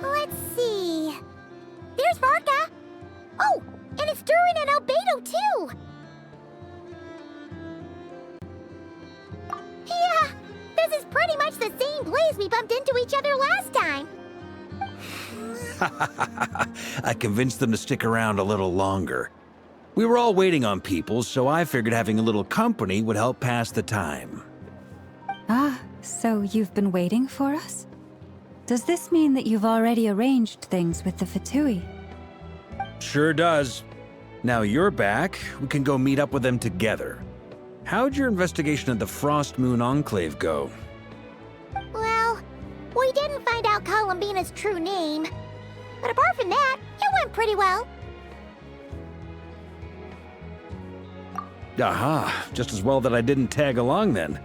Let's see. There's Varka. Oh, and it's Durin and Albedo too. Yeah, this is pretty much the same place we bumped into each other last time. I convinced them to stick around a little longer. We were all waiting on people, so I figured having a little company would help pass the time. Ah, so you've been waiting for us? Does this mean that you've already arranged things with the Fatui? Sure does. Now you're back, we can go meet up with them together. How'd your investigation of the Frost Moon Enclave go? Well, we didn't find out Columbina's true name. But apart from that, it went pretty well. Aha, just as well that I didn't tag along then.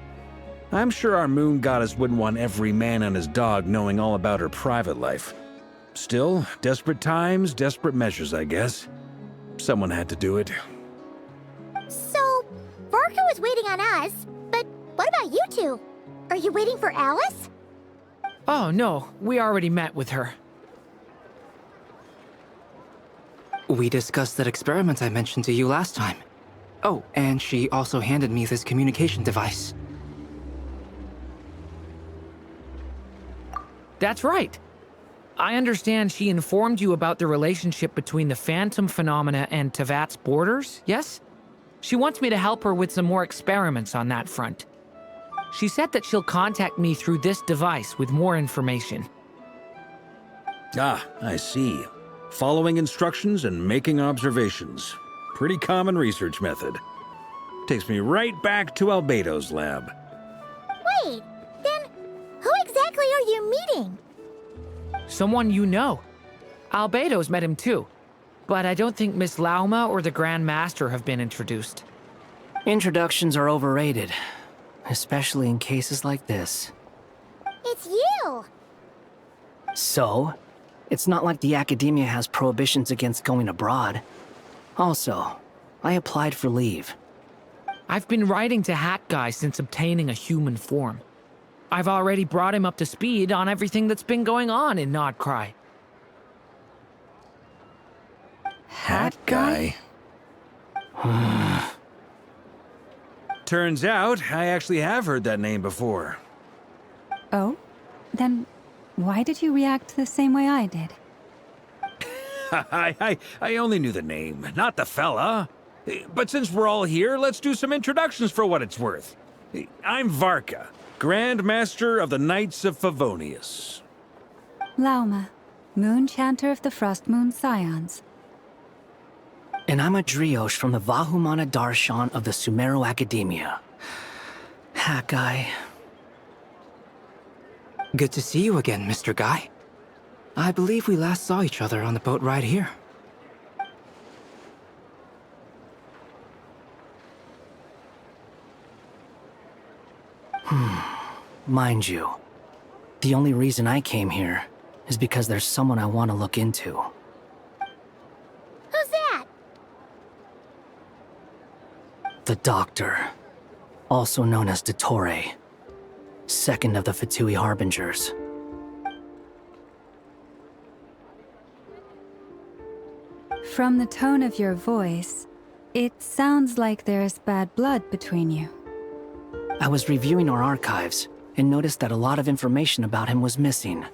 I'm sure our moon goddess wouldn't want every man and his dog knowing all about her private life. Still, desperate times, desperate measures, I guess. Someone had to do it. So, Varka was waiting on us, but what about you two? Are you waiting for Alice? Oh, no. We already met with her. We discussed that experiment I mentioned to you last time. Oh, and she also handed me this communication device. That's right. I understand she informed you about the relationship between the phantom phenomena and Tevat's borders, yes? She wants me to help her with some more experiments on that front. She said that she'll contact me through this device with more information. Ah, I see. Following instructions and making observations. Pretty common research method. Takes me right back to Albedo's lab. Wait, then who exactly are you meeting? Someone you know. Albedo's met him too. But I don't think Miss Lauma or the Grand Master have been introduced. Introductions are overrated, especially in cases like this. It's you! So, it's not like the Academia has prohibitions against going abroad. Also, I applied for leave. I've been writing to Hat Guy since obtaining a human form. I've already brought him up to speed on everything that's been going on in Nod-Krai. Hat Guy? Turns out, I actually have heard that name before. Oh? Then why did you react the same way I did? I only knew the name, not the fella. But since we're all here, let's do some introductions for what it's worth. I'm Varka, Grand Master of the Knights of Favonius. Lauma, Moon Chanter of the Frost Moon Scions. And I'm a Drioche from the Vahumana Darshan of the Sumero Academia. Hat Guy. Good to see you again, Mr. Guy. I believe we last saw each other on the boat ride here. Mind you, the only reason I came here is because there's someone I want to look into. Who's that? The Doctor, also known as Dottore, second of the Fatui Harbingers. From the tone of your voice, it sounds like there's bad blood between you. I was reviewing our archives and noticed that a lot of information about him was missing.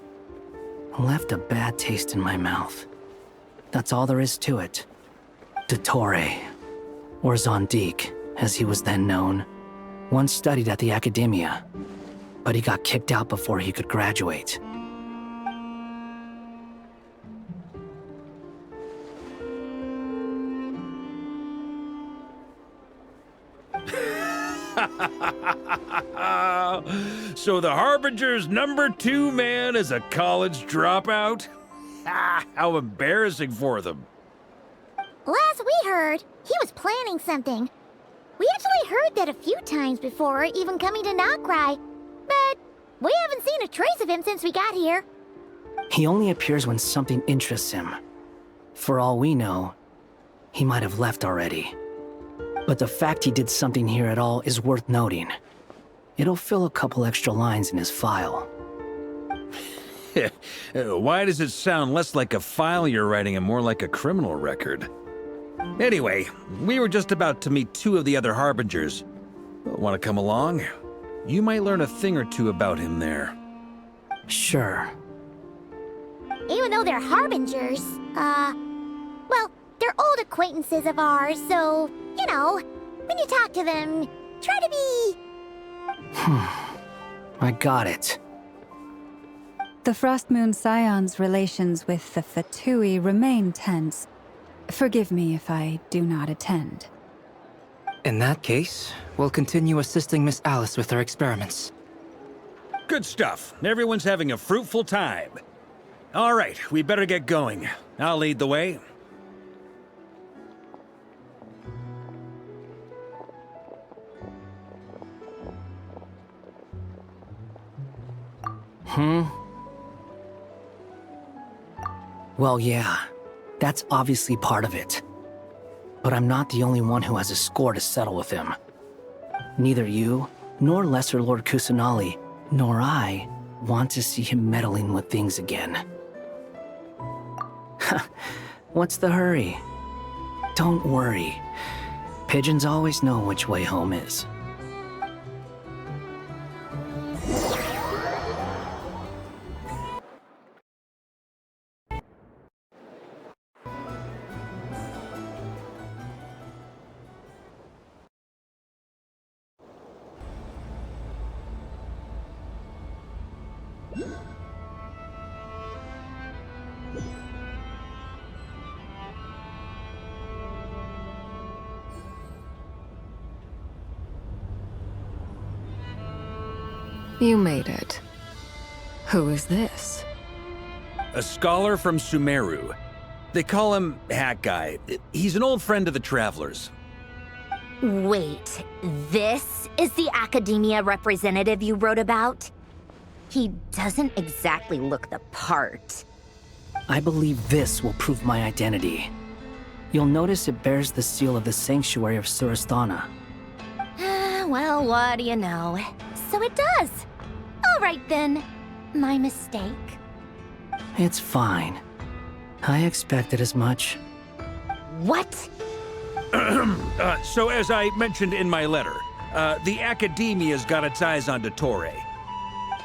Left a bad taste in my mouth. That's all there is to it. Dottore, or Zondik, as he was then known, once studied at the Academia, but he got kicked out before he could graduate. So the Harbinger's #2 man is a college dropout? How embarrassing for them. Last we heard, he was planning something. We actually heard that a few times before, even coming to Nod-Krai, but we haven't seen a trace of him since we got here. He only appears when something interests him. For all we know, he might have left already. But the fact he did something here at all is worth noting. It'll fill a couple extra lines in his file. Why does it sound less like a file you're writing and more like a criminal record? Anyway, we were just about to meet 2 of the other Harbingers. Want to come along? You might learn a thing or two about him there. Sure. Even though they're Harbingers, well, they're old acquaintances of ours, so, you know, when you talk to them, try to be... I got it. The Frost Moon Scions' relations with the Fatui remain tense. Forgive me if I do not attend. In that case, we'll continue assisting Miss Alice with her experiments. Good stuff. Everyone's having a fruitful time. All right, we better get going. I'll lead the way. Well, yeah, that's obviously part of it. But I'm not the only one who has a score to settle with him. Neither you, nor Lesser Lord Kusanali, nor I want to see him meddling with things again. What's the hurry? Don't worry. Pigeons always know which way home is. You made it. Who is this? A scholar from Sumeru. They call him Hat Guy. He's an old friend of the Travelers. Wait, this is the academia representative you wrote about? He doesn't exactly look the part. I believe this will prove my identity. You'll notice it bears the seal of the Sanctuary of Surasthana. Well, what do you know? So it does. All right then. My mistake. It's fine. I expected as much. What? So as I mentioned in my letter, the Academia's got its eyes on Dottore.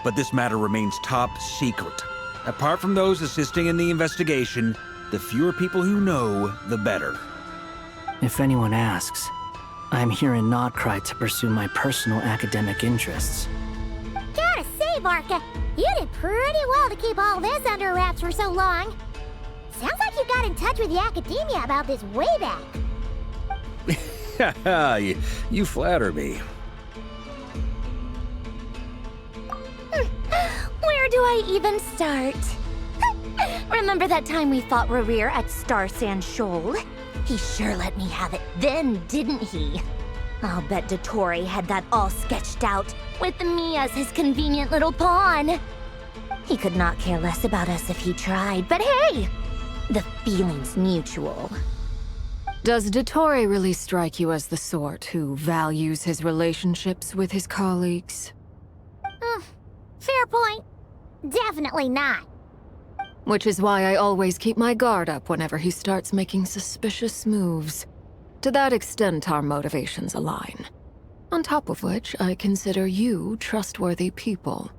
But this matter remains top secret. Apart from those assisting in the investigation, the fewer people who know, the better. If anyone asks, I'm here in Nod-Krai to pursue my personal academic interests. Gotta say, Varka, you did pretty well to keep all this under wraps for so long. Sounds like you got in touch with the academia about this way back. You flatter me. Where do I even start? Remember that time we fought Rerir at Star Sand Shoal? He sure let me have it then, didn't he? I'll bet Dottore had that all sketched out, with me as his convenient little pawn. He could not care less about us if he tried, but hey! The feeling's mutual. Does Dottore really strike you as the sort who values his relationships with his colleagues? Fair point. Definitely not. Which is why I always keep my guard up whenever he starts making suspicious moves. To that extent, our motivations align. On top of which, I consider you trustworthy people.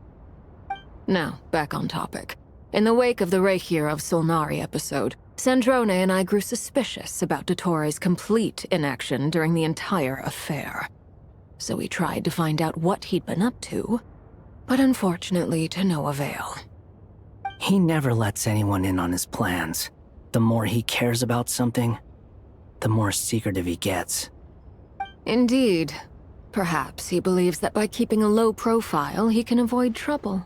Now, back on topic. In the wake of the Reikir of Solnari episode, Sandrone and I grew suspicious about Dottore's complete inaction during the entire affair. So we tried to find out what he'd been up to, but unfortunately to no avail. He never lets anyone in on his plans. The more he cares about something, the more secretive he gets. Indeed. Perhaps he believes that by keeping a low profile, he can avoid trouble.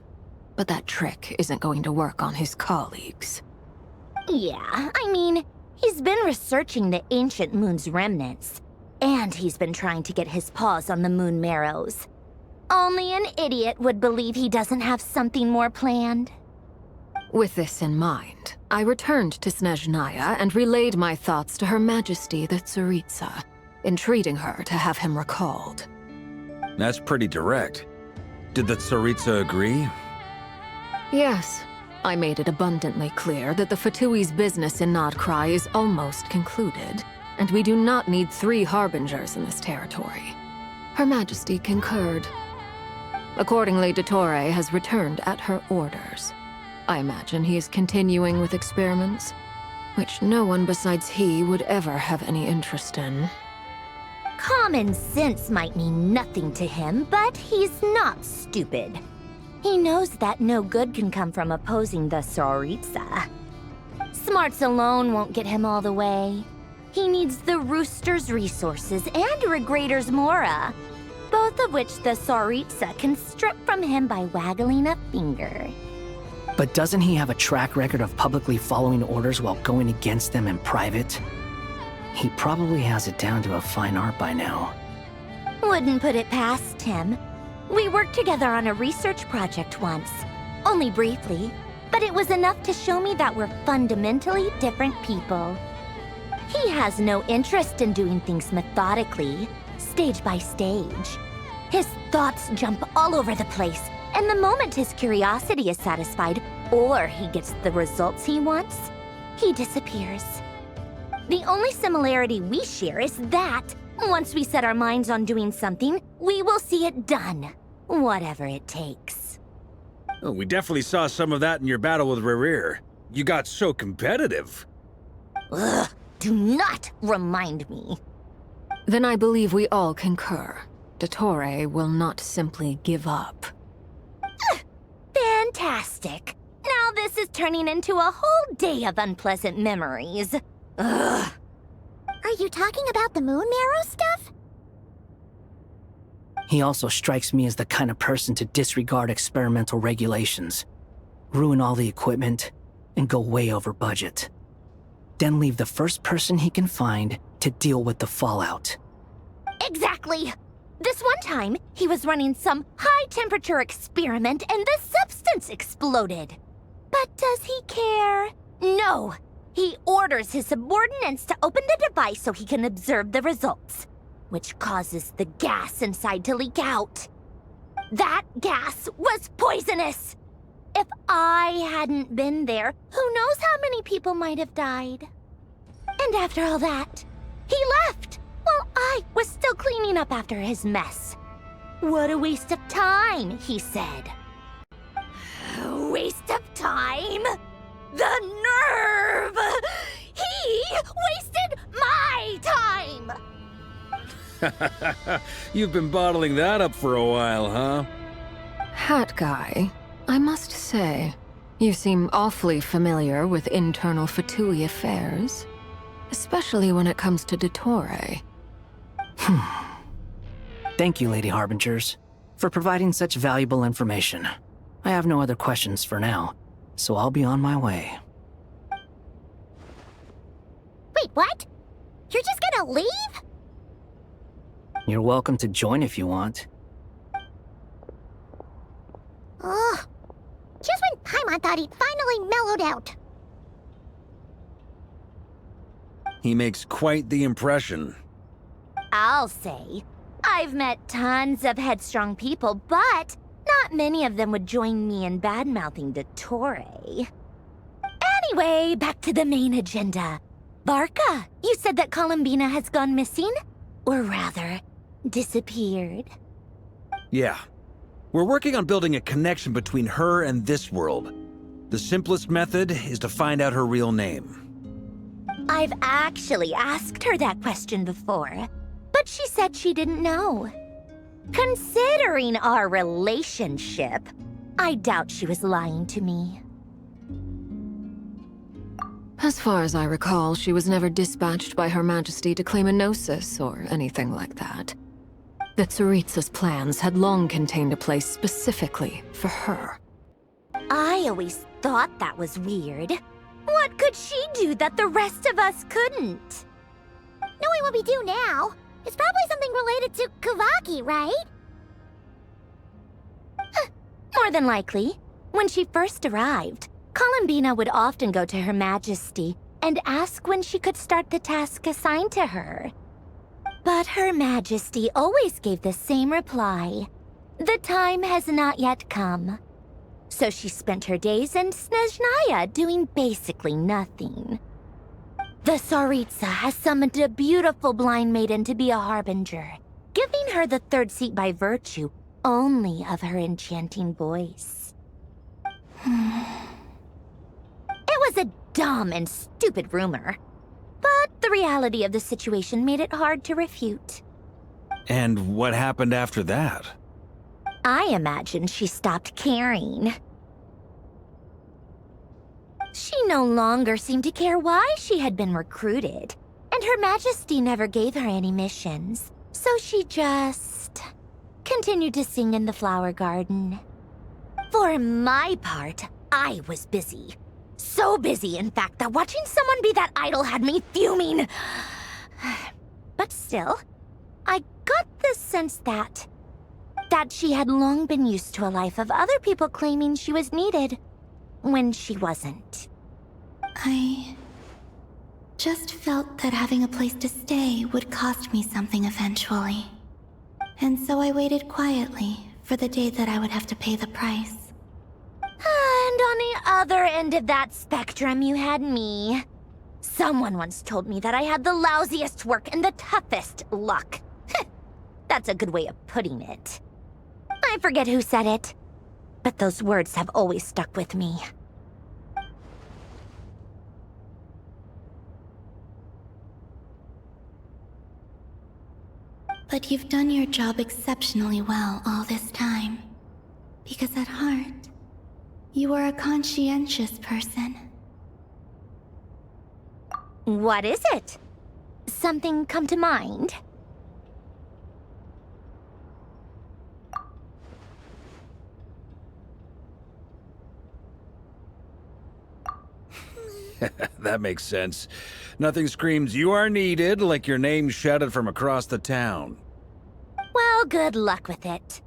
But that trick isn't going to work on his colleagues. Yeah, I mean, he's been researching the ancient moon's remnants. And he's been trying to get his paws on the moon marrows. Only an idiot would believe he doesn't have something more planned. With this in mind, I returned to Snezhnaya and relayed my thoughts to Her Majesty the Tsaritsa, entreating her to have him recalled. That's pretty direct. Did the Tsaritsa agree? Yes. I made it abundantly clear that the Fatui's business in Nod-Krai is almost concluded, and we do not need 3 harbingers in this territory. Her Majesty concurred. Accordingly, Dottore has returned at her orders. I imagine he is continuing with experiments, which no one besides he would ever have any interest in. Common sense might mean nothing to him, but he's not stupid. He knows that no good can come from opposing the Tsaritsa. Smarts alone won't get him all the way. He needs the Rooster's resources and Regrator's Mora, both of which the Tsaritsa can strip from him by waggling a finger. But doesn't he have a track record of publicly following orders while going against them in private? He probably has it down to a fine art by now. Wouldn't put it past him. We worked together on a research project once. Only briefly, but it was enough to show me that we're fundamentally different people. He has no interest in doing things methodically, stage by stage. His thoughts jump all over the place, and the moment his curiosity is satisfied, or he gets the results he wants, he disappears. The only similarity we share is that, once we set our minds on doing something, we will see it done, whatever it takes. Oh, we definitely saw some of that in your battle with Rerir. You got so competitive. Ugh, do not remind me. Then I believe we all concur. Dottore will not simply give up. Fantastic. Now this is turning into a whole day of unpleasant memories. Ugh. Are you talking about the moon marrow stuff? He also strikes me as the kind of person to disregard experimental regulations, ruin all the equipment, and go way over budget. Then leave the first person he can find to deal with the fallout. Exactly! This one time, he was running some high-temperature experiment and the substance exploded. But does he care? No! He orders his subordinates to open the device so he can observe the results, which causes the gas inside to leak out. That gas was poisonous! If I hadn't been there, who knows how many people might have died? And after all that, he left while I was still cleaning up after his mess. What a waste of time, he said. A waste of time? The nerve! He wasted my time! You've been bottling that up for a while, huh? Hat guy, I must say, you seem awfully familiar with internal Fatui affairs. Especially when it comes to Dottore. Thank you, Lady Harbingers, for providing such valuable information. I have no other questions for now, so I'll be on my way. Wait, what? You're just gonna leave? You're welcome to join if you want. Ugh. Just when Paimon thought he'd finally mellowed out. He makes quite the impression. I'll say. I've met tons of headstrong people, but not many of them would join me in bad-mouthing Dottore. Anyway, back to the main agenda. Barca, you said that Columbina has gone missing? Or rather, disappeared. Yeah. We're working on building a connection between her and this world. The simplest method is to find out her real name. I've actually asked her that question before, but she said she didn't know. Considering our relationship, I doubt she was lying to me. As far as I recall, she was never dispatched by Her Majesty to claim a gnosis or anything like that. The Tsaritsa's plans had long contained a place specifically for her. I always thought that was weird. What could she do that the rest of us couldn't? Knowing what we do now, it's probably something related to Kavaki, right? More than likely. When she first arrived, Columbina would often go to Her Majesty and ask when she could start the task assigned to her. But Her Majesty always gave the same reply. The time has not yet come. So she spent her days in Snezhnaya doing basically nothing. The Tsaritsa has summoned a beautiful blind maiden to be a harbinger, giving her the third seat by virtue only of her enchanting voice. It was a dumb and stupid rumor, but the reality of the situation made it hard to refute. And what happened after that? I imagine she stopped caring. She no longer seemed to care why she had been recruited, and Her Majesty never gave her any missions, so she just continued to sing in the flower garden. For my part, I was busy. So busy, in fact, that watching someone be that idol had me fuming. But still, I got the sense that she had long been used to a life of other people claiming she was needed when she wasn't. I just felt that having a place to stay would cost me something eventually. And so I waited quietly for the day that I would have to pay the price. And on the other end of that spectrum, you had me. Someone once told me that I had the lousiest work and the toughest luck. That's a good way of putting it. I forget who said it, but those words have always stuck with me. But you've done your job exceptionally well all this time. Because at heart, you are a conscientious person. What is it? Something come to mind? That makes sense. Nothing screams you are needed like your name shouted from across the town. Well, good luck with it.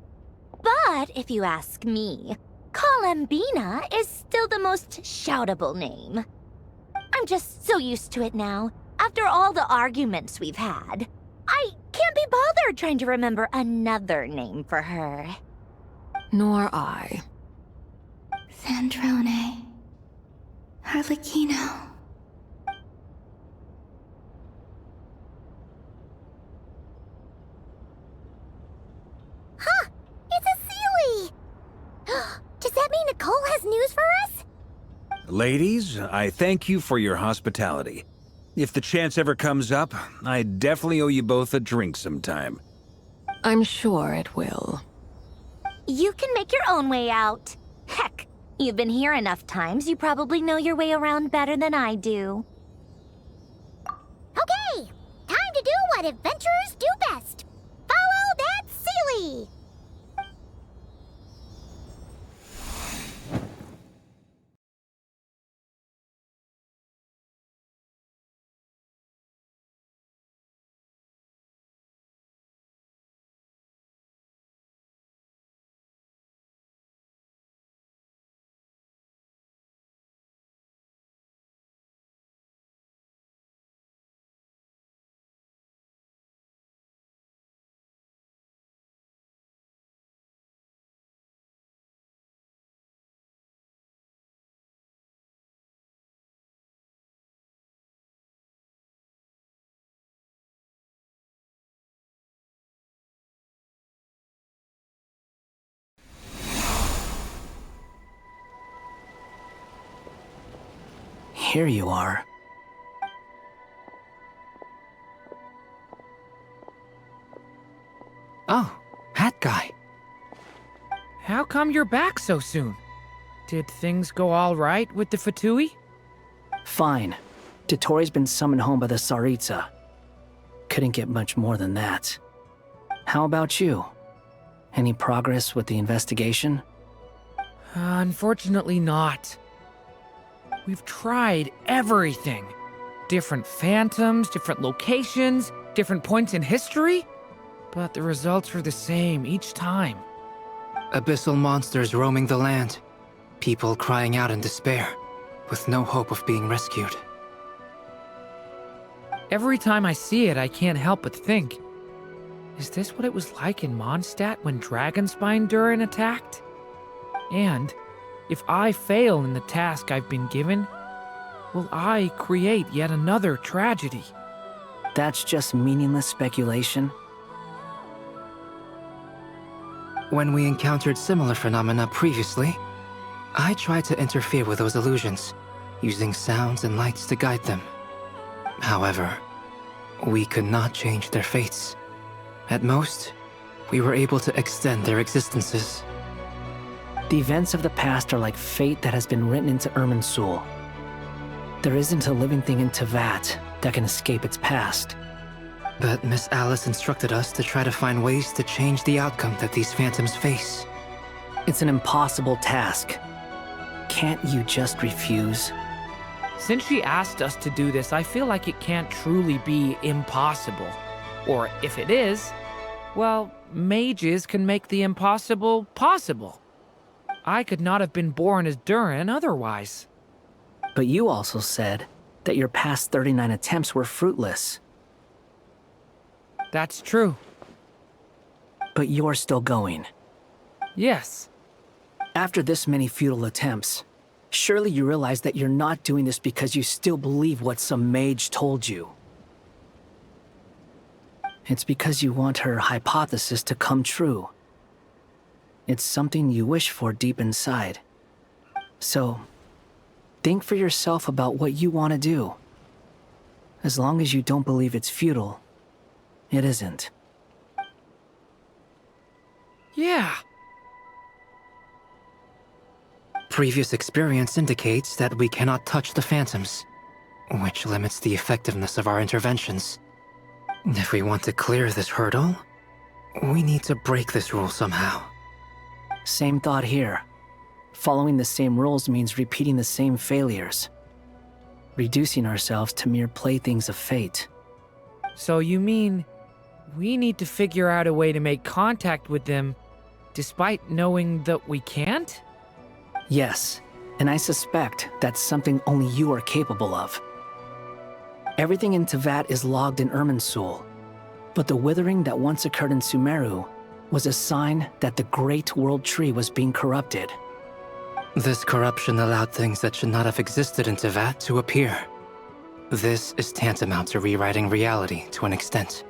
But if you ask me, Kalambina is still the most shoutable name. I'm just so used to it now, after all the arguments we've had. I can't be bothered trying to remember another name for her. Nor I. Sandrone. Harlequino. Huh! It's a Sealy! Does that mean Nicole has news for us? Ladies, I thank you for your hospitality. If the chance ever comes up, I definitely owe you both a drink sometime. I'm sure it will. You can make your own way out. Heck, you've been here enough times, you probably know your way around better than I do. Okay! Time to do what adventurers do best! Follow that Sealy! Here you are. Oh, hat guy. How come you're back so soon? Did things go all right with the Fatui? Fine. Dotori's been summoned home by the Tsaritsa. Couldn't get much more than that. How about you? Any progress with the investigation? Unfortunately not. We've tried everything. Different phantoms, different locations, different points in history. But the results are the same each time. Abyssal monsters roaming the land. People crying out in despair, with no hope of being rescued. Every time I see it, I can't help but think, is this what it was like in Mondstadt when Dragonspine Durin attacked? And if I fail in the task I've been given, will I create yet another tragedy? That's just meaningless speculation. When we encountered similar phenomena previously, I tried to interfere with those illusions, using sounds and lights to guide them. However, we could not change their fates. At most, we were able to extend their existences. The events of the past are like fate that has been written into Irminsul. There isn't a living thing in Tevat that can escape its past. But Miss Alice instructed us to try to find ways to change the outcome that these phantoms face. It's an impossible task. Can't you just refuse? Since she asked us to do this, I feel like it can't truly be impossible. Or if it is, well, mages can make the impossible possible. I could not have been born as Durin otherwise. But you also said that your past 39 attempts were fruitless. That's true. But you're still going. Yes. After this many futile attempts, surely you realize that you're not doing this because you still believe what some mage told you. It's because you want her hypothesis to come true. It's something you wish for deep inside. So, think for yourself about what you want to do. As long as you don't believe it's futile, it isn't. Yeah. Previous experience indicates that we cannot touch the phantoms, which limits the effectiveness of our interventions. If we want to clear this hurdle, we need to break this rule somehow. Same thought here. Following the same rules means repeating the same failures. reducing ourselves to mere playthings of fate. So you mean we need to figure out a way to make contact with them despite knowing that we can't? Yes, and I suspect that's something only you are capable of. Everything in Tevat is logged in Irminsul, but the withering that once occurred in Sumeru was a sign that the Great World Tree was being corrupted. This corruption allowed things that should not have existed in Tevat to appear. This is tantamount to rewriting reality to an extent.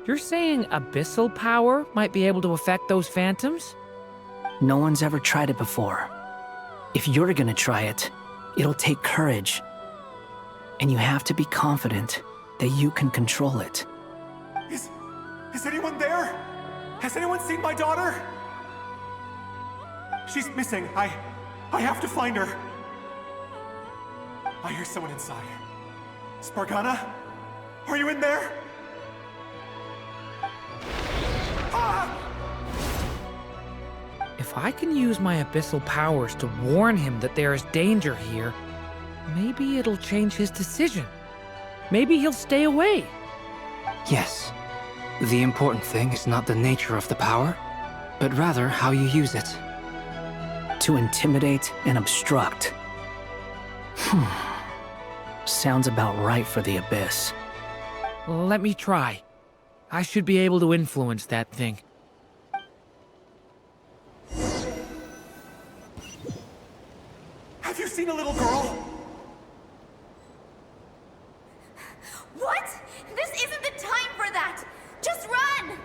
You're saying abyssal power might be able to affect those phantoms? No one's ever tried it before. If you're gonna try it, it'll take courage. And you have to be confident that you can control it. Is anyone there? Has anyone seen my daughter? She's missing. I have to find her. I hear someone inside. Spargana? Are you in there? Ah! If I can use my abyssal powers to warn him that there is danger here, maybe it'll change his decision. Maybe he'll stay away. Yes. The important thing is not the nature of the power, but rather how you use it. To intimidate and obstruct. Sounds about right for the Abyss. Let me try. I should be able to influence that thing. Have you seen a little girl? What? This isn't the time for that! Just run!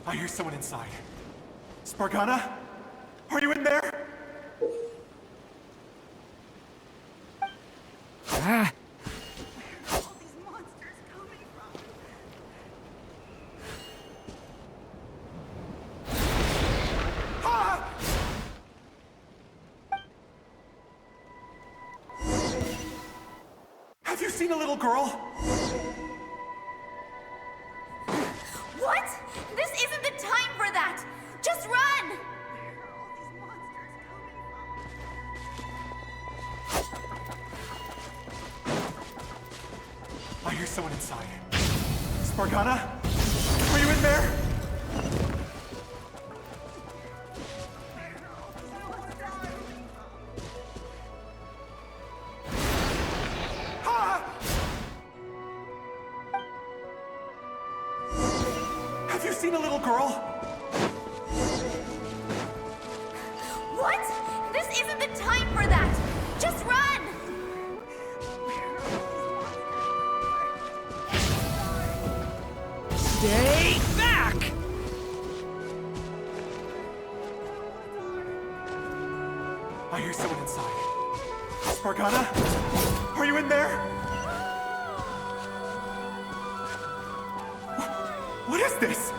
I hear someone inside. Spargana? Are you in there? Ah! Have you seen a little girl? What? This isn't the time for that! Just run! I hear someone inside. Spargana? Are you in there? Have you seen a little girl? What? This isn't the time for that! Just run! Stay back! I hear someone inside. Spargana? Are you in there? What is this?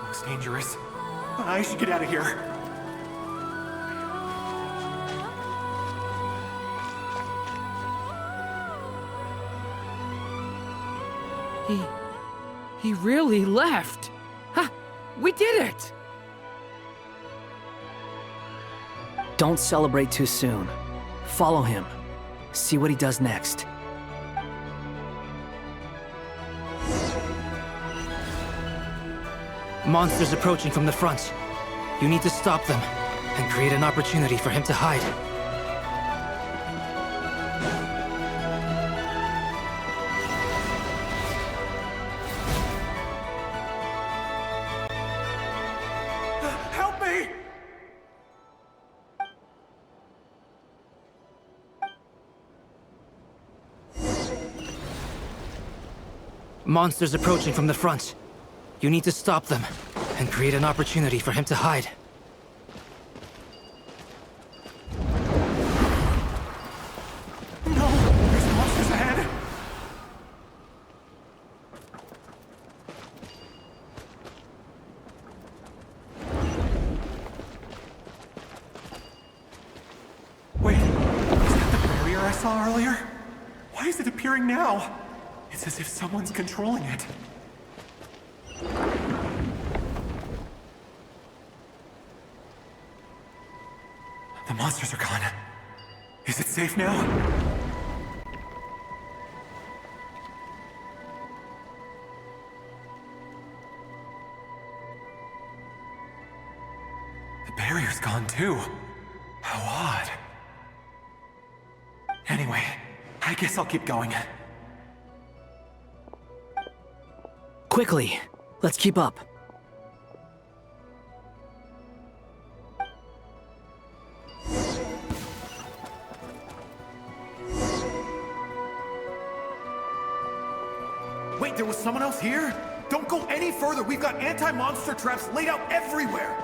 Looks dangerous. I should get out of here. He really left. Ha! We did it! Don't celebrate too soon. Follow him. See what he does next. Monsters approaching from the front. You need to stop them and create an opportunity for him to hide. Help me! Monsters approaching from the front. You need to stop them and create an opportunity for him to hide. No! There's monsters ahead! Wait, is that the barrier I saw earlier? Why is it appearing now? It's as if someone's controlling it. monsters are gone. Is it safe now? The barrier's gone too. How odd. Anyway, I guess I'll keep going. Quickly, let's keep up. Wait, there was someone else here? Don't go any further. We've got anti-monster traps laid out everywhere.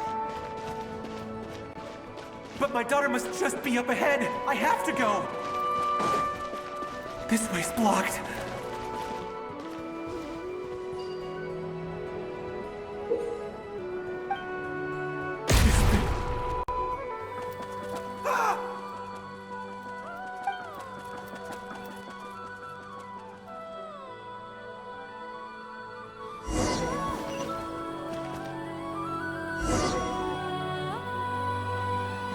But my daughter must just be up ahead. I have to go. This way's blocked.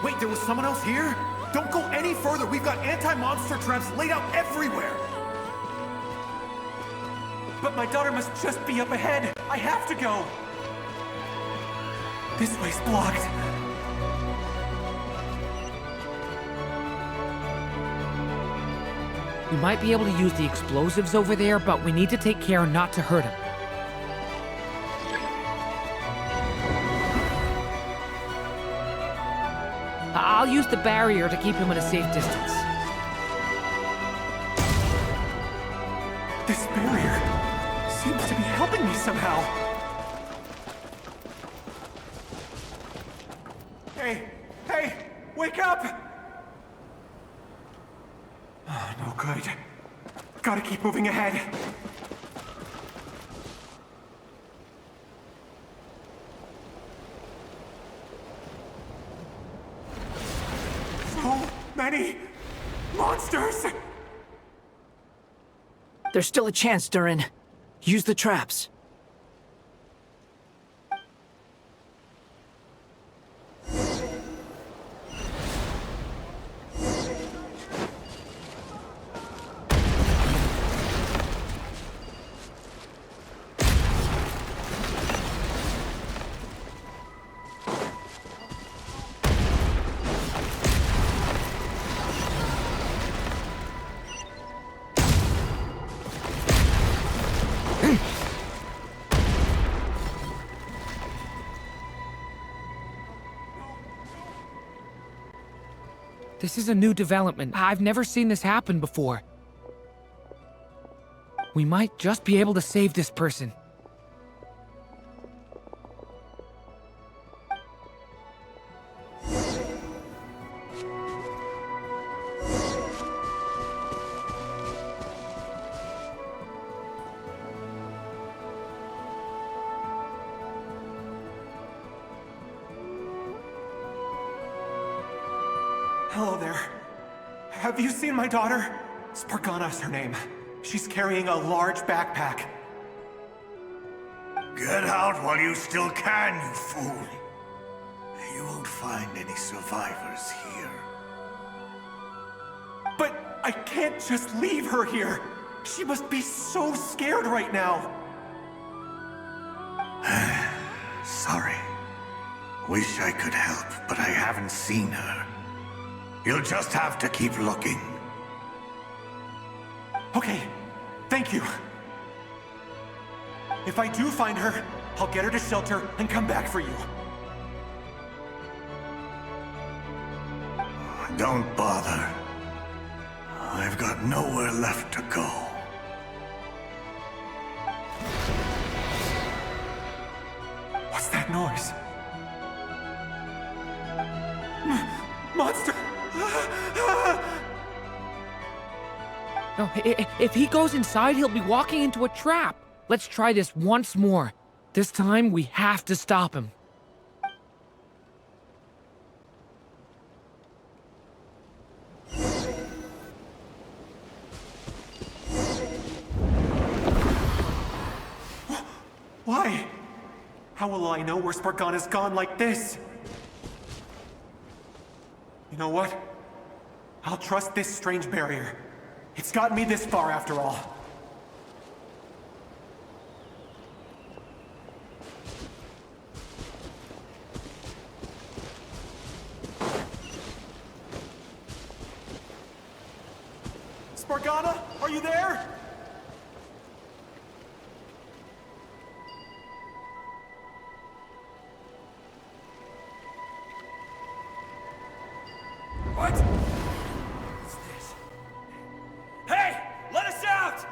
Wait, there was someone else here? Don't go any further. We've got anti-monster traps laid out everywhere. But my daughter must just be up ahead. I have to go. This way's blocked. We might be able to use the explosives over there, but we need to take care not to hurt him. I'll use the barrier to keep him at a safe distance. This barrier seems to be helping me somehow. Hey, wake up! Oh, no good. Gotta keep moving ahead. So many monsters! There's still a chance, Durin. Use the traps. This is a new development. I've never seen this happen before. We might just be able to save this person. Hello there. Have you seen my daughter? Spargana's her name. She's carrying a large backpack. Get out while you still can, you fool. You won't find any survivors here. But I can't just leave her here. She must be so scared right now. Sorry. Wish I could help, but I haven't seen her. You'll just have to keep looking. Okay, thank you. If I do find her, I'll get her to shelter and come back for you. Don't bother. I've got nowhere left to go. What's that noise? Monster! No, if he goes inside, he'll be walking into a trap. Let's try this once more. This time, we have to stop him. Why? How will I know where Spargana's gone like this? know what? I'll trust this strange barrier. It's gotten me this far after all. Spargana, are you there? What? What's this? Hey! Let us out!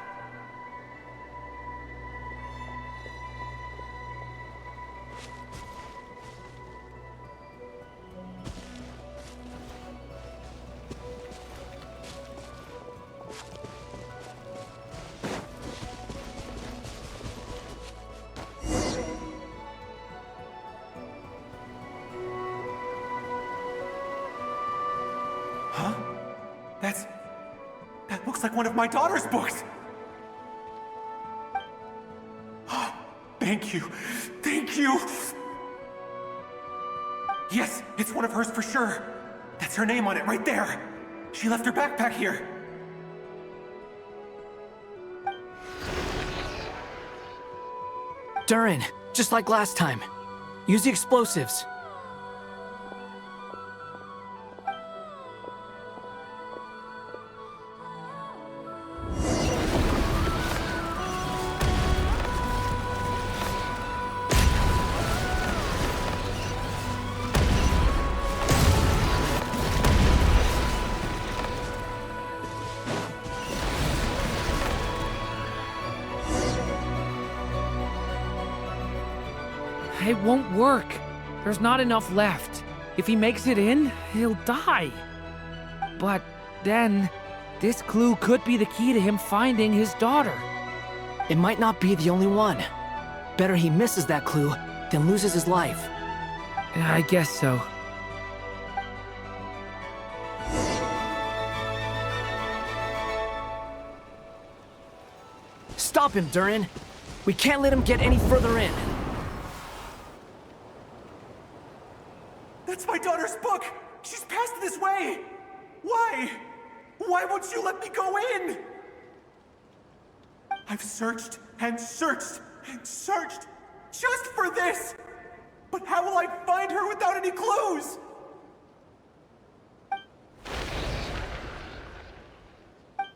Huh? That looks like one of my daughter's books! Thank you. Thank you! Yes, it's one of hers for sure. That's her name on it right there. She left her backpack here. Durin, just like last time. Use the explosives. It won't work. There's not enough left. If he makes it in, he'll die. But then, this clue could be the key to him finding his daughter. It might not be the only one. Better he misses that clue than loses his life. I guess so. Stop him, Durin. We can't let him get any further in. That's my daughter's book! She's passed this way! Why? Why won't you let me go in? I've searched and searched and searched just for this! But how will I find her without any clues?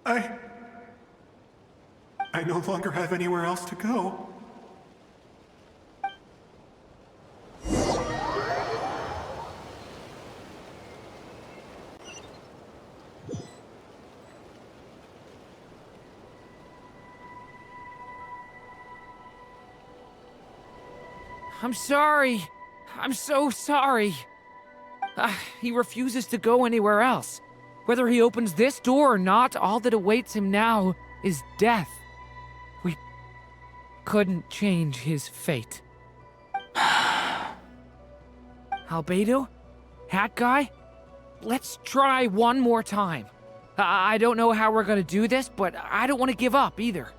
I no longer have anywhere else to go. I'm sorry. I'm so sorry. He refuses to go anywhere else. Whether he opens this door or not, all that awaits him now is death. We couldn't change his fate. Albedo? Hat Guy? Let's try one more time. I don't know how we're gonna do this, but I don't want to give up either.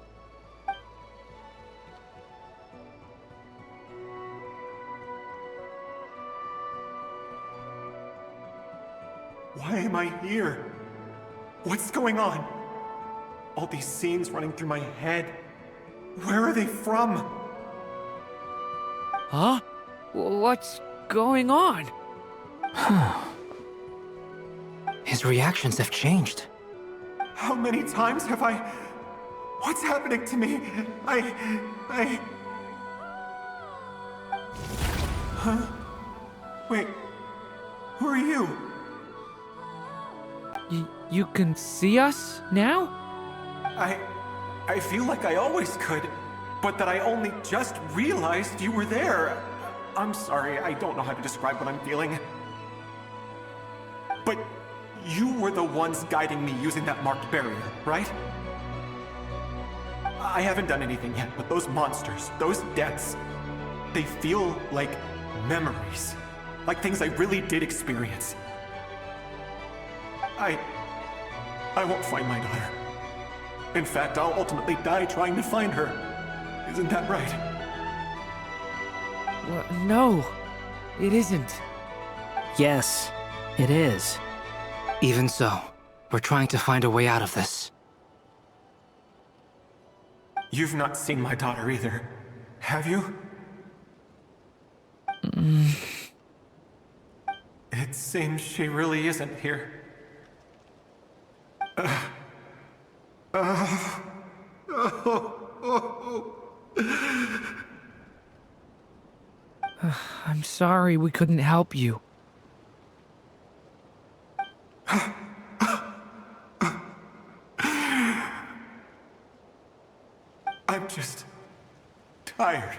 Why am I here? What's going on? All these scenes running through my head. Where are they from? Huh? What's going on? His reactions have changed. How many times have I... What's happening to me? Huh? Wait. Who are you? You can see us now? I feel like I always could, but that I only just realized you were there. I'm sorry, I don't know how to describe what I'm feeling. But you were the ones guiding me using that marked barrier, right? I haven't done anything yet, but those monsters, those deaths, they feel like memories. Like things I really did experience. I won't find my daughter. In fact, I'll ultimately die trying to find her. Isn't that right? No, it isn't. Yes, it is. Even so, we're trying to find a way out of this. You've not seen my daughter either, have you? It seems she really isn't here. I'm sorry we couldn't help you. I'm just tired.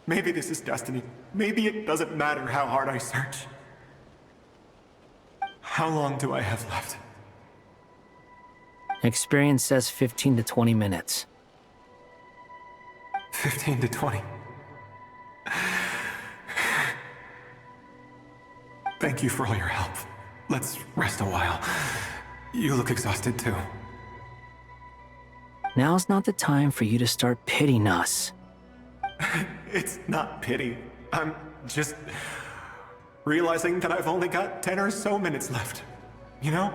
Maybe this is destiny. Maybe it doesn't matter how hard I search. How long do I have left? Experience says 15 to 20 minutes. 15 to 20. Thank you for all your help. Let's rest a while. You look exhausted too. Now's not the time for you to start pitying us. It's not pity. I'm just realizing that I've only got 10 or so minutes left. You know?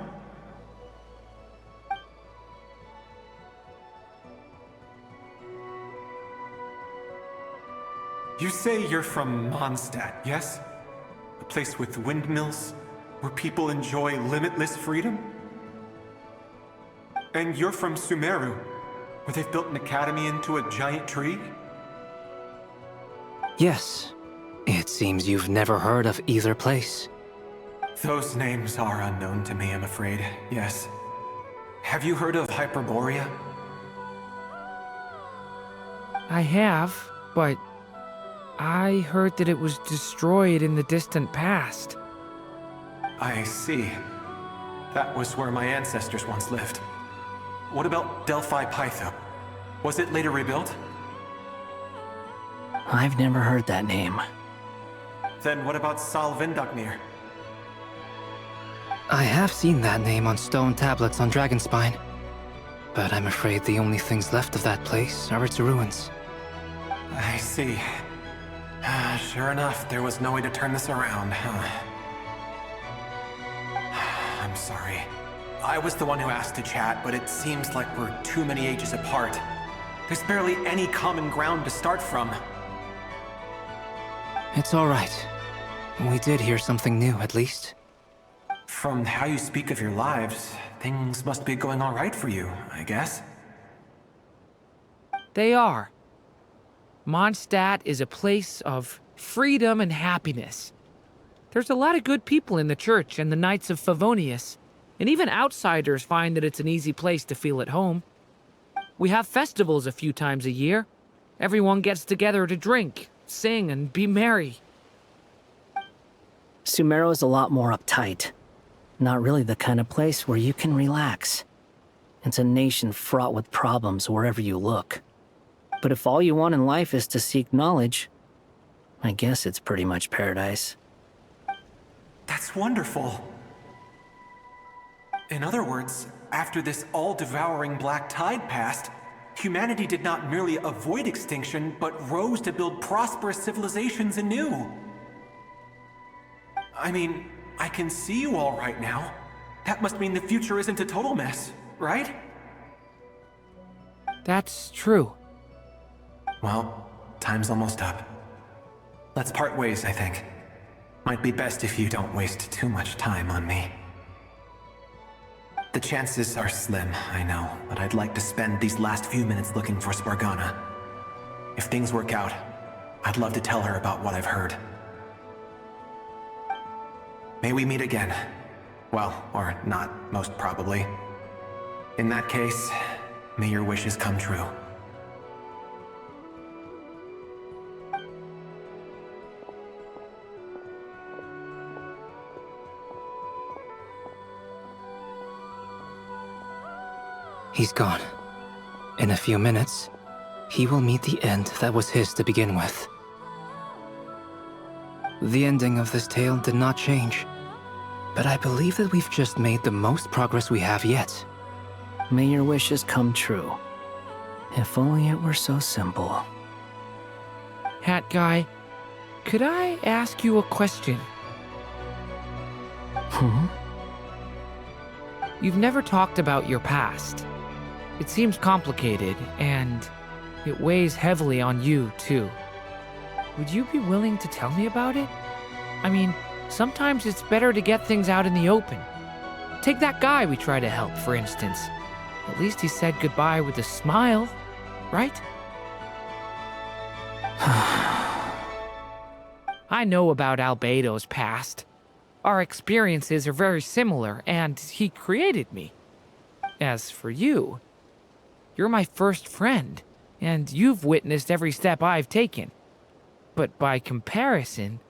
You say you're from Mondstadt, yes? A place with windmills, where people enjoy limitless freedom? And you're from Sumeru, where they've built an academy into a giant tree? Yes. It seems you've never heard of either place. Those names are unknown to me, I'm afraid, yes. Have you heard of Hyperborea? I have, but I heard that it was destroyed in the distant past. I see. That was where my ancestors once lived. What about Delphi Pytho? Was it later rebuilt? I've never heard that name. Then what about Sal Vindagnir? I have seen that name on stone tablets on Dragonspine. But I'm afraid the only things left of that place are its ruins. I see. Sure enough, there was no way to turn this around, huh? I'm sorry. I was the one who asked to chat, but it seems like we're too many ages apart. There's barely any common ground to start from. It's all right. We did hear something new, at least. From how you speak of your lives, things must be going all right for you, I guess. They are. Mondstadt is a place of freedom and happiness. There's a lot of good people in the church and the Knights of Favonius, and even outsiders find that it's an easy place to feel at home. We have festivals a few times a year. Everyone gets together to drink, sing, and be merry. Sumeru is a lot more uptight. Not really the kind of place where you can relax. It's a nation fraught with problems wherever you look. But if all you want in life is to seek knowledge, I guess it's pretty much paradise. That's wonderful. In other words, after this all-devouring black tide passed, humanity did not merely avoid extinction, but rose to build prosperous civilizations anew. I mean, I can see you all right now. That must mean the future isn't a total mess, right? That's true. Well, time's almost up. Let's part ways, I think. Might be best if you don't waste too much time on me. The chances are slim, I know, but I'd like to spend these last few minutes looking for Spargana. If things work out, I'd love to tell her about what I've heard. May we meet again. Well, or not, most probably. In that case, may your wishes come true. He's gone. In a few minutes, he will meet the end that was his to begin with. The ending of this tale did not change, but I believe that we've just made the most progress we have yet. May your wishes come true. If only it were so simple. Hat Guy, could I ask you a question? You've never talked about your past. It seems complicated, and it weighs heavily on you, too. Would you be willing to tell me about it? I mean, sometimes it's better to get things out in the open. Take that guy we try to help, for instance. At least he said goodbye with a smile, right? I know about Albedo's past. Our experiences are very similar, and he created me. As for you, you're my first friend, and you've witnessed every step I've taken. But by comparison,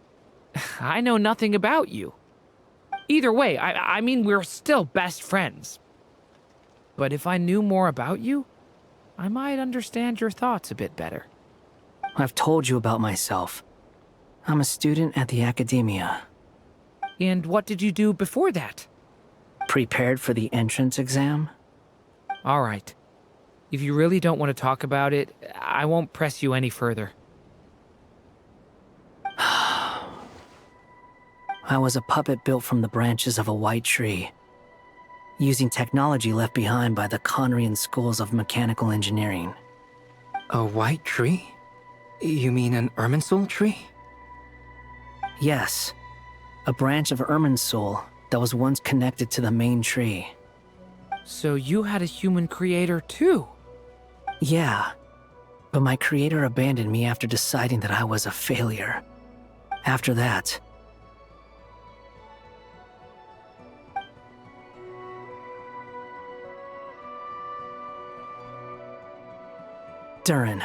I know nothing about you. Either way, I mean, we're still best friends. But if I knew more about you, I might understand your thoughts a bit better. I've told you about myself. I'm a student at the academia. And what did you do before that? Prepared for the entrance exam? All right. If you really don't want to talk about it, I won't press you any further. I was a puppet built from the branches of a white tree, using technology left behind by the Conrian schools of mechanical engineering. A white tree? You mean an Irminsul tree? Yes, a branch of Irminsul that was once connected to the main tree. So you had a human creator too? Yeah, but my creator abandoned me after deciding that I was a failure. After that, Durin,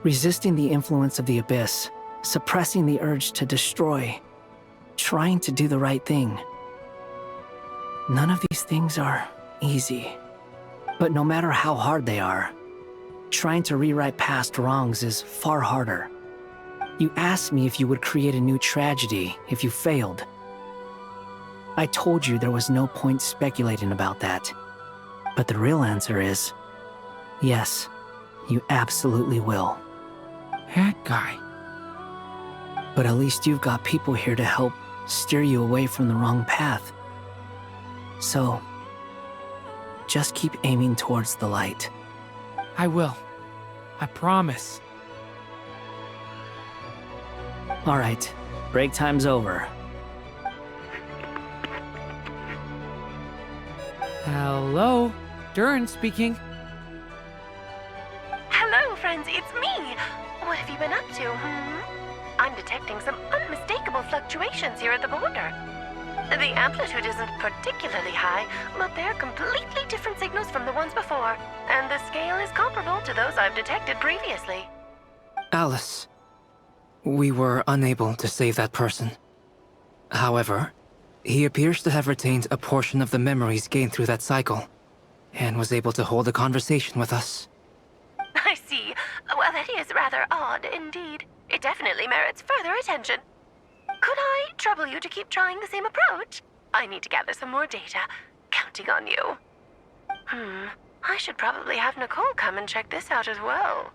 resisting the influence of the Abyss, suppressing the urge to destroy, trying to do the right thing. None of these things are easy. But no matter how hard they are, trying to rewrite past wrongs is far harder. You asked me if you would create a new tragedy if you failed. I told you there was no point speculating about that. But the real answer is, yes, you absolutely will. That guy. But at least you've got people here to help steer you away from the wrong path. So, just keep aiming towards the light. I will. I promise. All right, break time's over. Hello? Durin speaking. Hello, friends, it's me. What have you been up to, I'm detecting some unmistakable fluctuations here at the border. The amplitude isn't particularly high, but they're completely different signals from the ones before, and the scale is comparable to those I've detected previously. Alice, we were unable to save that person. However, he appears to have retained a portion of the memories gained through that cycle, and was able to hold a conversation with us. I see. Well, that is rather odd indeed. It definitely merits further attention. Could I trouble you to keep trying the same approach? I need to gather some more data. Counting on you. I should probably have Nicole come and check this out as well.